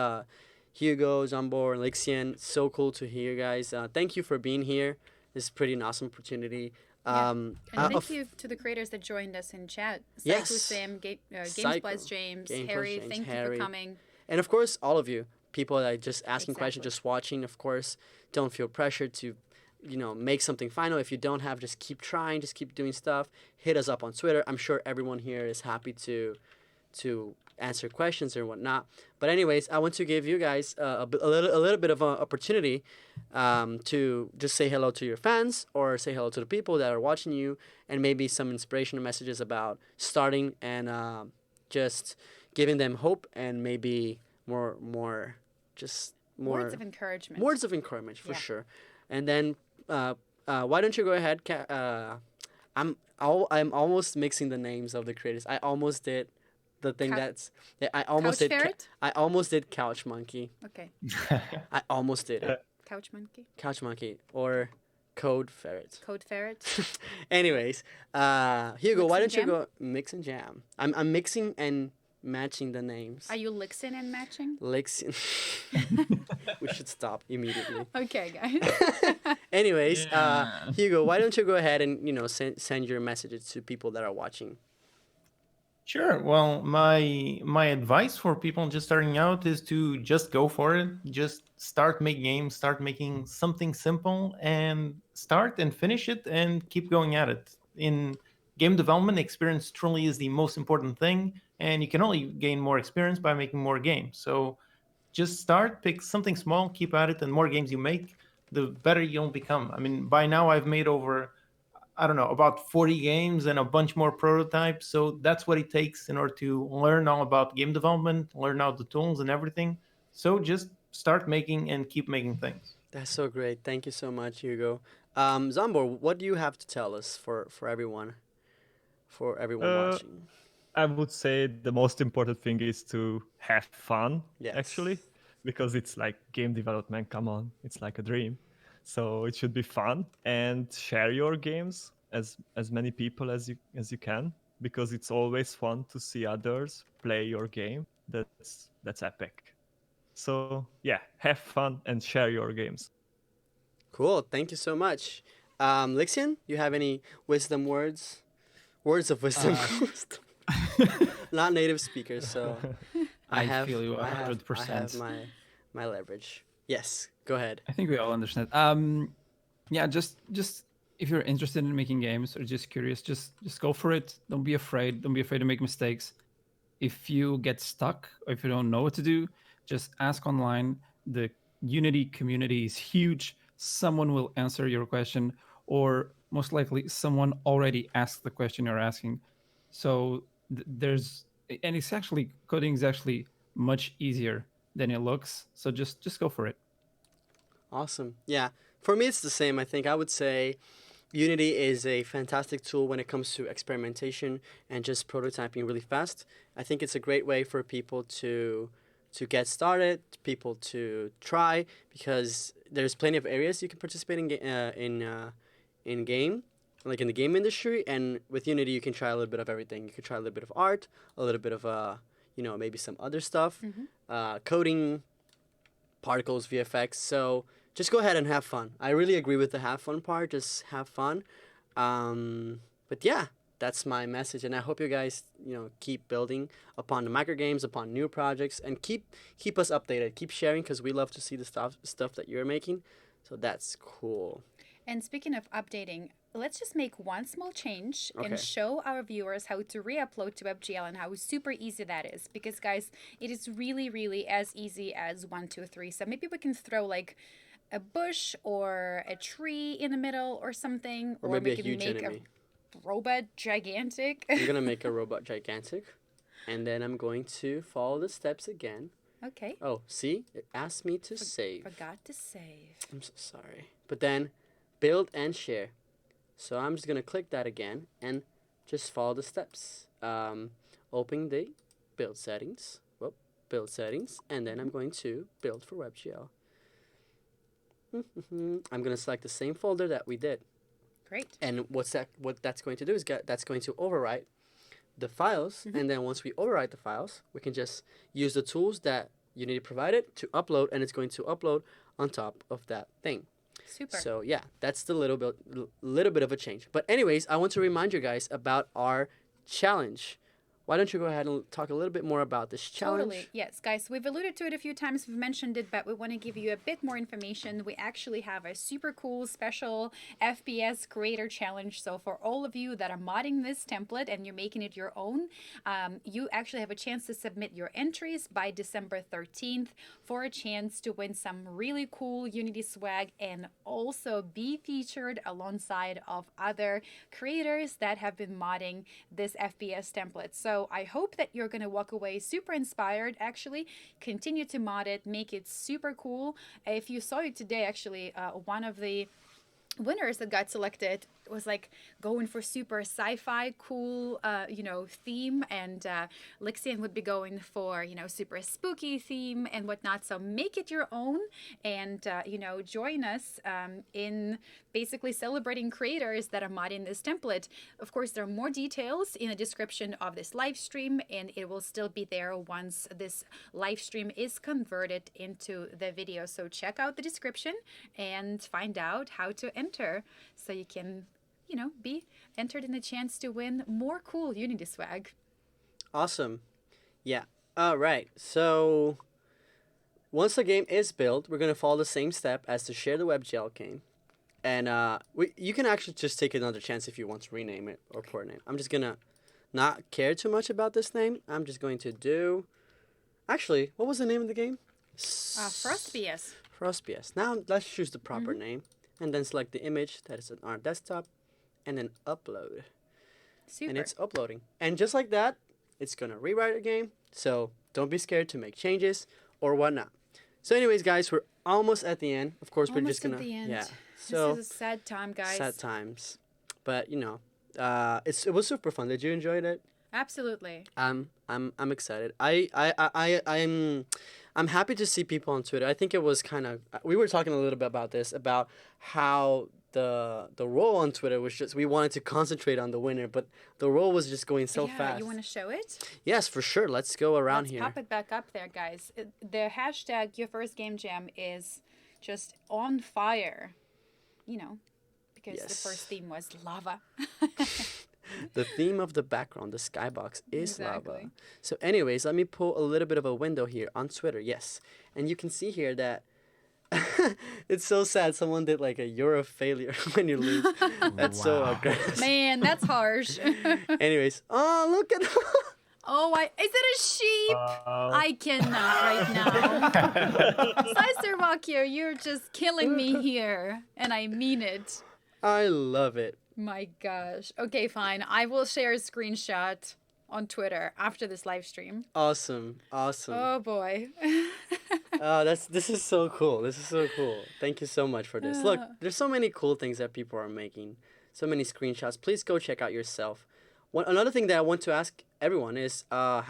Hugo, Jambor, and Lixian, so cool to hear you guys. Thank you for being here. This is pretty an awesome opportunity. And thank you to the creators that joined us in chat. Yes. Sam, Games Psycho, Plus James, Game Plus Harry, James, thank you Harry. for coming. And of course, all of you, people that are just asking questions, Exactly. just watching, of course, don't feel pressured to, you know, make something final. If you don't have, just keep trying, just keep doing stuff. Hit us up on Twitter. I'm sure everyone here is happy to answer questions or whatnot. But anyways, I want to give you guys a little bit of an opportunity to just say hello to your fans or say hello to the people that are watching you, and maybe some inspirational messages about starting and just giving them hope and maybe more Words of encouragement. words of encouragement for Yeah. sure. And then why don't you go ahead? I'm almost mixing the names of the creators. I almost did the thing I almost did. CouchFerret? I almost did Couch Monkey. Okay. I almost did it. Couch Monkey. Couch Monkey or Code Ferret. Code Ferret. Anyways, Hugo, Mix why and don't you jam? go mix and jam? I'm mixing and matching the names. Are you lixing and matching? Lixin. We should stop immediately. Okay, guys. Anyways, Yeah. Hugo, why don't you go ahead and send your messages to people that are watching? Sure. Well, my advice for people just starting out is to just go for it. Just start making games, start making something simple, and start and finish it, and keep going at it. In game development, experience truly is the most important thing, and you can only gain more experience by making more games. So just start, pick something small, keep at it, and more games you make, the better you'll become. I mean, by now I've made over, I don't know, about 40 games and a bunch more prototypes. So that's what it takes in order to learn all about game development, learn all the tools and everything. So just start making and keep making things. That's so great. Thank you so much, Hugo. Zambor, what do you have to tell us for everyone Uh, watching? I would say the most important thing is to have fun, Yes. actually, because it's like game development. Come on, it's like a dream. So it should be fun and share your games as many people as you can, because it's always fun to see others play your game. That's epic. So yeah, have fun and share your games. Cool. Thank you so much. Lixian, you have any wisdom words? Words of wisdom. Not native speakers, so I have, feel you I have 100%. my leverage. Yes, go ahead. I think we all understand. Yeah, just if you're interested in making games or just curious, just go for it. Don't be afraid. Don't be afraid to make mistakes. If you get stuck or if you don't know what to do, just ask online. The Unity community is huge. Someone will answer your question, or most likely someone already asked the question you're asking. So there's, and it's actually, coding is actually much easier than it looks. So just go for it. Awesome. Yeah. For me, it's the same. I think I would say Unity is a fantastic tool when it comes to experimentation and just prototyping really fast. I think it's a great way for people to get started, people to try, because there's plenty of areas you can participate in game, like in the game industry. And with Unity, you can try a little bit of everything. You can try a little bit of art, a little bit of maybe some other stuff, coding, particles, VFX. So just go ahead and have fun. I really agree with the have fun part. Just have fun. But yeah, that's my message, and I hope you guys keep building upon the micro games, upon new projects, and keep us updated. Keep sharing, because we love to see the stuff that you're making. So that's cool. And speaking of updating, let's just make one small change Okay. and show our viewers how to re-upload to WebGL and how super easy that is. Because guys, it is really, really as easy as 1, 2, 3. So maybe we can throw like a bush or a tree in the middle or something, Or maybe we a can huge make enemy. a robot gigantic. I'm gonna make a robot gigantic, and then I'm going to follow the steps again. Okay. Oh, see, it asked me to save. Forgot to save. I'm so sorry. But then, build and share. So I'm just gonna click that again and just follow the steps. Open the build settings. Well, build settings, and then I'm going to build for WebGL. I'm gonna select the same folder that we did. Great. And what that's going to do is that's going to overwrite the files, and then once we overwrite the files, we can just use the tools that Unity provided to upload, and it's going to upload on top of that thing. Super. So yeah, that's the little bit of a change. But anyways, I want to remind you guys about our challenge. Why don't you go ahead and talk a little bit more about this challenge? Totally. Yes, guys, we've alluded to it a few times. We've mentioned it, but we want to give you a bit more information. We actually have a super cool special FPS creator challenge. So for all of you that are modding this template and you're making it your own, you actually have a chance to submit your entries by December 13th for a chance to win some really cool Unity swag and also be featured alongside of other creators that have been modding this FPS template. So I hope that you're going to walk away super inspired. Actually, continue to mod it, make it super cool. If you saw it today, actually, one of the winners that got selected was like going for super sci-fi cool theme, and Lixian would be going for super spooky theme and whatnot. So make it your own, and join us in basically celebrating creators that are modding this template. Of course, there are more details in the description of this live stream, and it will still be there once this live stream is converted into the video. So check out the description and find out how to enter, so you can be entered in the chance to win more cool Unity swag. Awesome. Yeah. All right. So once the game is built, we're going to follow the same step as to share the WebGL game. And you can actually just take another chance if you want to rename it or port name. I'm just going to not care too much about this name. I'm just going to do... Actually, what was the name of the game? FrostBS. FrostBS. Now let's choose the proper name. And then select the image that is on our desktop. And then upload. Super. And it's uploading. And just like that, it's going to rewrite the game. So don't be scared to make changes or whatnot. So anyways, guys, we're almost at the end. Of course, we're just going to... Yeah. So, this is a sad time, guys. Sad times. But, it was super fun. Did you enjoy it? Absolutely. I'm excited. I'm happy to see people on Twitter. I think it was kind of... We were talking a little bit about this, about how the role on Twitter was just... We wanted to concentrate on the winner, but the role was just going so fast. You want to show it? Yes, for sure. Let's go around Let's here. pop it back up there, guys. The hashtag Your First Game Jam is just on fire. Because the first theme was lava. The theme of the background, the skybox, is Exactly. lava. So anyways, let me pull a little bit of a window here on Twitter. Yes. And you can see here that it's so sad. Someone did like you're a failure when you lose. That's so aggressive. Man, that's harsh. Anyways. Oh, look at... Is it a sheep? I cannot right now. Sister you're just killing me here. And I mean it. I love it. My gosh. Okay, fine. I will share a screenshot on Twitter after this live stream. Awesome. Oh boy. This is so cool. Thank you so much for this. Look, there's so many cool things that people are making. So many screenshots. Please go check out yourself. Another thing that I want to ask everyone is how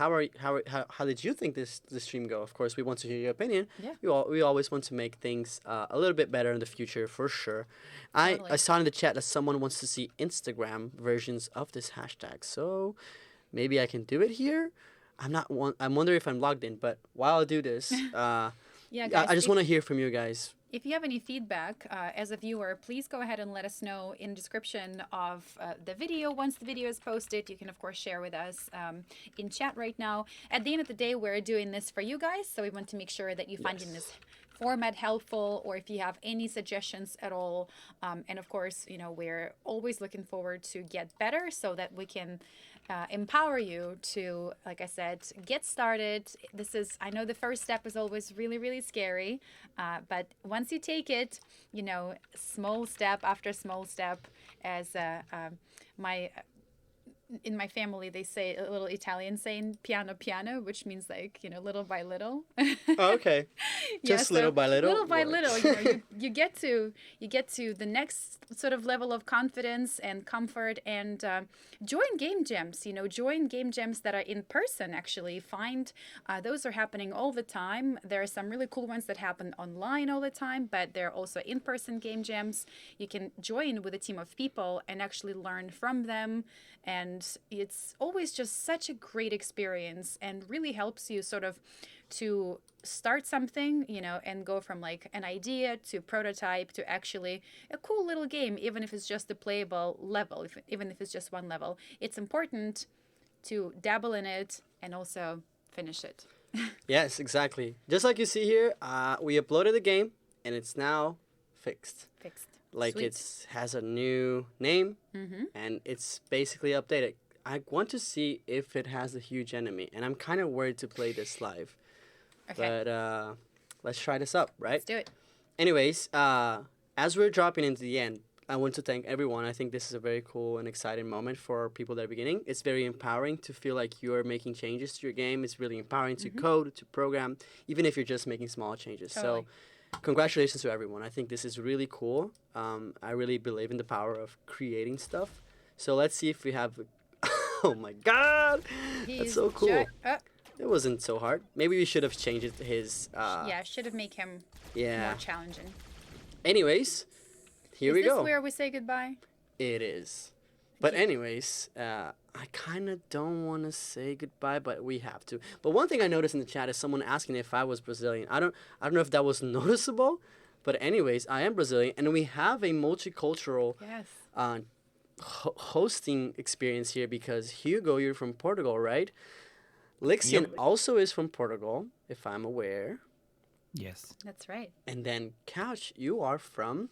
did you think this stream go? Of course, we want to hear your opinion. Yeah. We always want to make things a little bit better in the future, for sure. Totally. I saw in the chat that someone wants to see Instagram versions of this hashtag. So maybe I can do it here. I'm wondering if I'm logged in, but while I do this, Guys, I just want to hear from you guys. If you have any feedback as a viewer, please go ahead and let us know in the description of the video. Once the video is posted, you can, of course, share with us in chat right now. At the end of the day, we're doing this for you guys, so we want to make sure that you find in this format helpful, or if you have any suggestions at all. And, of course, we're always looking forward to get better so that we can empower you to, like I said, get started. I know the first step is always really, really scary, but once you take it, small step after small step, as in my family, they say a little Italian saying piano piano, which means little by little. Oh, okay. Just little by little. Little by little, you get to the next sort of level of confidence and comfort, and join game jams. Join game jams that are in person. Actually, find those are happening all the time. There are some really cool ones that happen online all the time, but there are also in-person game jams. You can join with a team of people and actually learn from them. And it's always just such a great experience, and really helps you sort of to start something, and go from an idea to prototype to actually a cool little game, even if it's just a playable level, even if it's just one level. It's important to dabble in it and also finish it. Yes, exactly. Just like you see here, we uploaded the game, and it's now fixed. Sweet. It has a new name, and it's basically updated. I want to see if it has a huge enemy, and I'm kind of worried to play this live. Okay. But let's try this up, right? Let's do it. Anyways, as we're dropping into the end, I want to thank everyone. I think this is a very cool and exciting moment for people that are beginning. It's very empowering to feel like you're making changes to your game. It's really empowering to code, to program, even if you're just making small changes. Totally. So congratulations to everyone. I think this is really cool. I really believe in the power of creating stuff. So let's see if we have. Oh my God, that's so cool. It wasn't so hard. Maybe we should have changed it to his. Yeah, should have made him more challenging. Anyways, here we Is this go. where we say goodbye? It is. But anyways, I kind of don't want to say goodbye, but we have to. But one thing I noticed in the chat is someone asking if I was Brazilian. I don't know if that was noticeable, but anyways, I am Brazilian, and we have a multicultural hosting experience here because Hugo, you're from Portugal, right? Lixian also is from Portugal, if I'm aware. Yes. That's right. And then Couch, you are from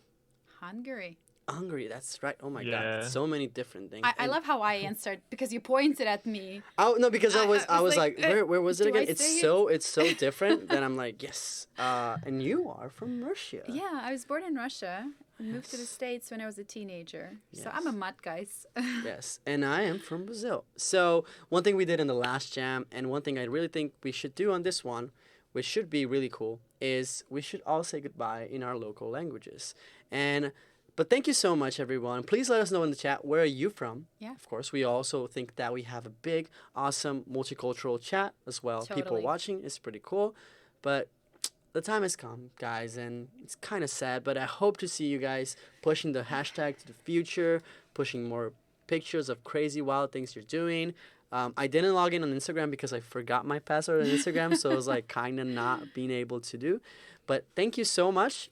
Hungary. Hungary, that's right. Oh my God, so many different things. I love how I answered because you pointed at me. Oh no, because I was like, where was it again? It's so different. Then I'm like, yes. And you are from Russia. Yeah, I was born in Russia. I moved to the States when I was a teenager. So I'm a mutt, guys. Yes, and I am from Brazil. So one thing we did in the last jam, and one thing I really think we should do on this one, which should be really cool, is we should all say goodbye in our local languages. But thank you so much, everyone. Please let us know in the chat, where are you from? Yeah. Of course, we also think that we have a big, awesome, multicultural chat as well. Totally. People watching, it's pretty cool. But the time has come, guys, and it's kind of sad, but I hope to see you guys pushing the hashtag to the future, pushing more pictures of crazy, wild things you're doing. I didn't log in on Instagram because I forgot my password on Instagram, so it was like kind of not being able to do. But thank you so much.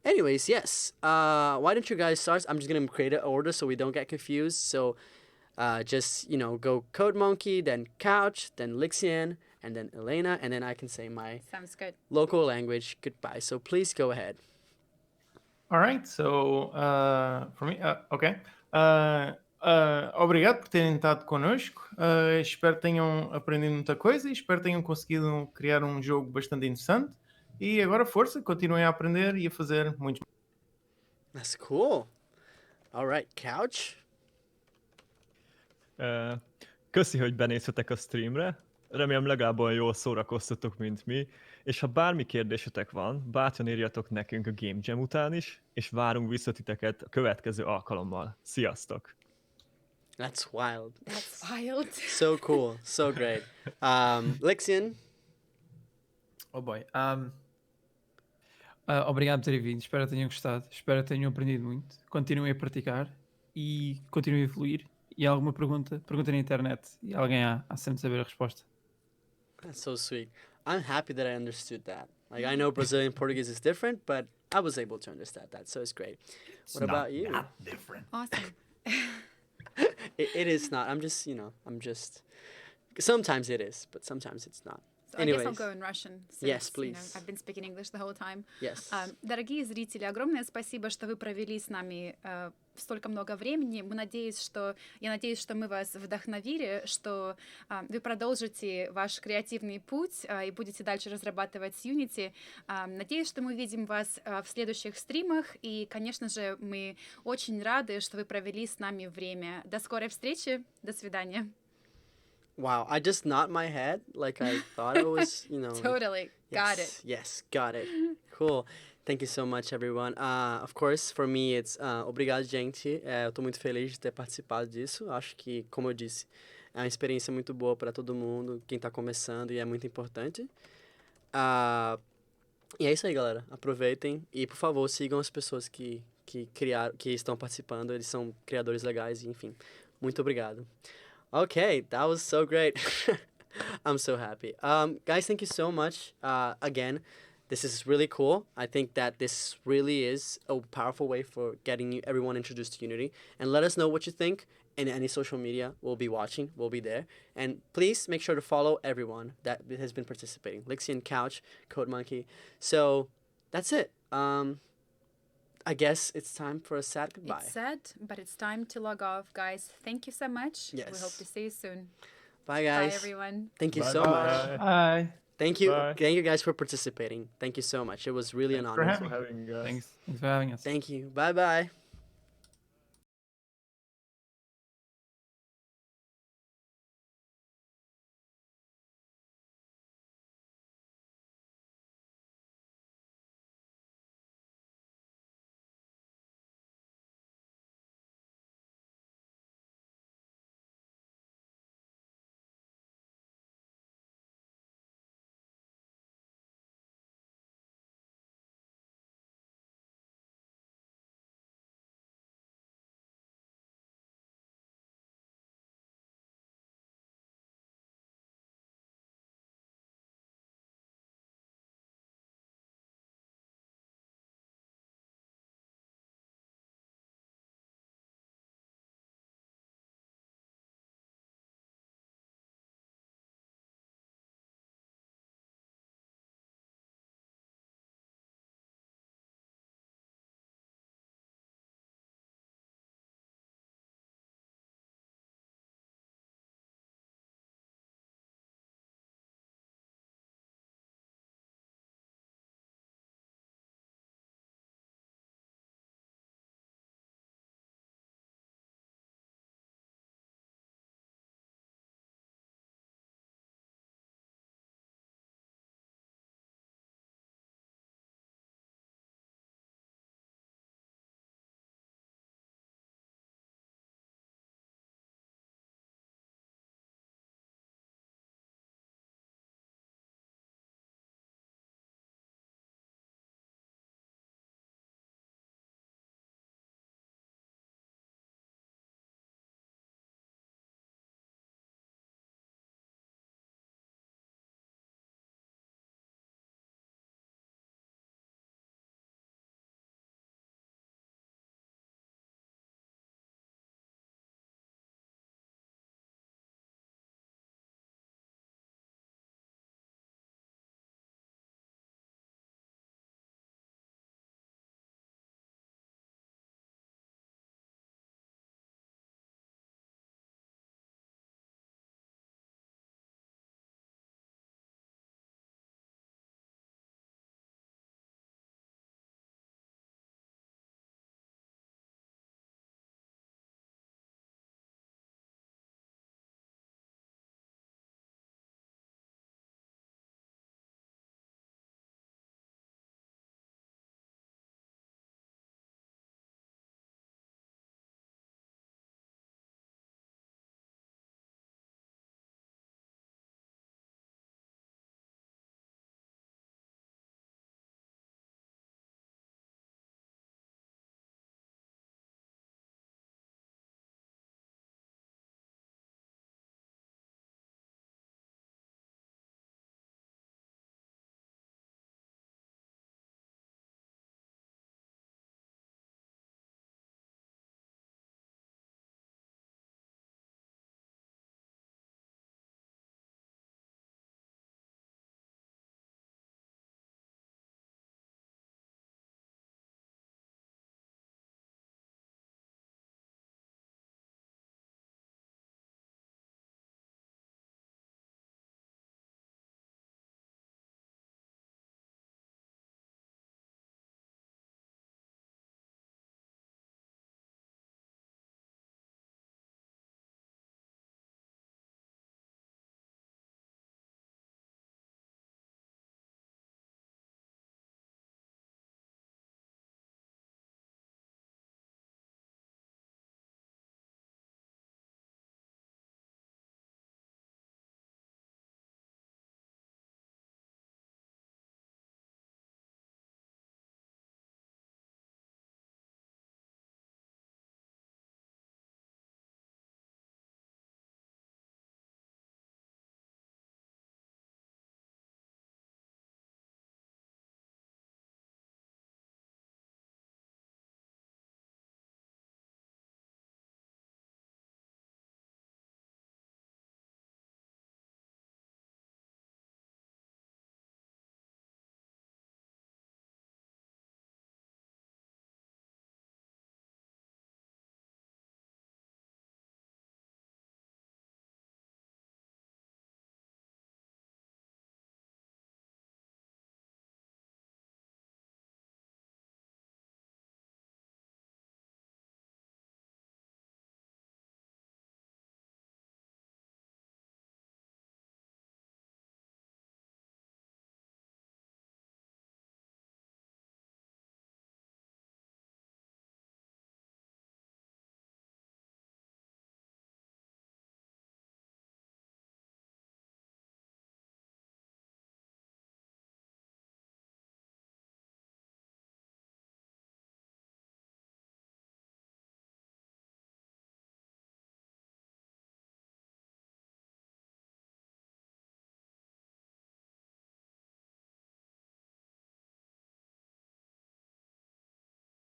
Anyways, yes. Why don't you guys start? I'm just going to create an order so we don't get confused. So just, go Code Monkey, then Couch, then Lixian, and then Elena, and then I can say my Sounds good. local language goodbye. So please go ahead. All right, so for me, okay. Obrigado por terem estado connosco. Espero que tenham aprendido muita coisa e espero que tenham conseguido criar um jogo bastante interessante. E agora, força, continuem a aprender e a fazer muito. That's cool. All right, Couch. Köszi, hogy benéztetek a streamre. Remélem legalább olyan jól szórakoztatok, mint mi. És ha bármi kérdésetek van, bátran írjatok nekünk a Game Jam után is, és várunk vissza titeket a következő alkalommal. Sziasztok! That's wild. That's wild. So cool. So great. Lixian. Oh boy. Obrigado por terem vindo. Espero que tenham gostado. Espero que tenham aprendido muito. Continuem a praticar e continuem a evoluir. E alguma pergunta na internet e alguém há sempre saber a resposta. That's so sweet. I'm happy that I understood that. Like, I know Brazilian Portuguese is different, but I was able to understand that, so it's great. What about you? Not different. Awesome. It is not. I'm just. Sometimes it is, but sometimes it's not. So I guess I'll go in Russian. Since, Yes, please. I've been speaking English the whole time. Yes. Дорогие зрители, огромное спасибо, что вы провели с нами столько много времени. Я надеюсь, что мы вас вдохновили, что вы продолжите ваш креативный путь и будете дальше разрабатывать Unity. Надеюсь, что мы увидим вас в следующих стримах. И, конечно же, мы очень рады, что вы провели с нами время. До скорой встречи. До свидания. Wow, I just nod my head like I thought it was, Totally. Got it. Yes, got it. Cool. Thank you so much, everyone. Of course, for me, it's obrigado, gente. Eu tô muito feliz de ter participado disso. Acho que, como eu disse, é uma experiência muito boa para todo mundo, quem tá começando, e é muito importante. E é isso aí, galera. Aproveitem e, por favor, sigam as pessoas que estão participando. Eles são criadores legais, e, enfim. Muito obrigado. Okay, that was so great. I'm so happy. Guys, thank you so much. Again, this is really cool. I think that this really is a powerful way for getting everyone introduced to Unity. And let us know what you think in any social media. We'll be watching. We'll be there. And please make sure to follow everyone that has been participating. Lixian, Couch, Code Monkey. So that's it. I guess it's time for a sad goodbye. It's sad, but it's time to log off, guys. Thank you so much. Yes. We hope to see you soon. Bye, guys. Bye, everyone. Thank you Bye, so bye. much. Bye. Thank you. Bye. Thank you guys for participating. Thank you so much. It was really an honor. Thanks for having us. Thanks for having us. Thank you. Bye-bye.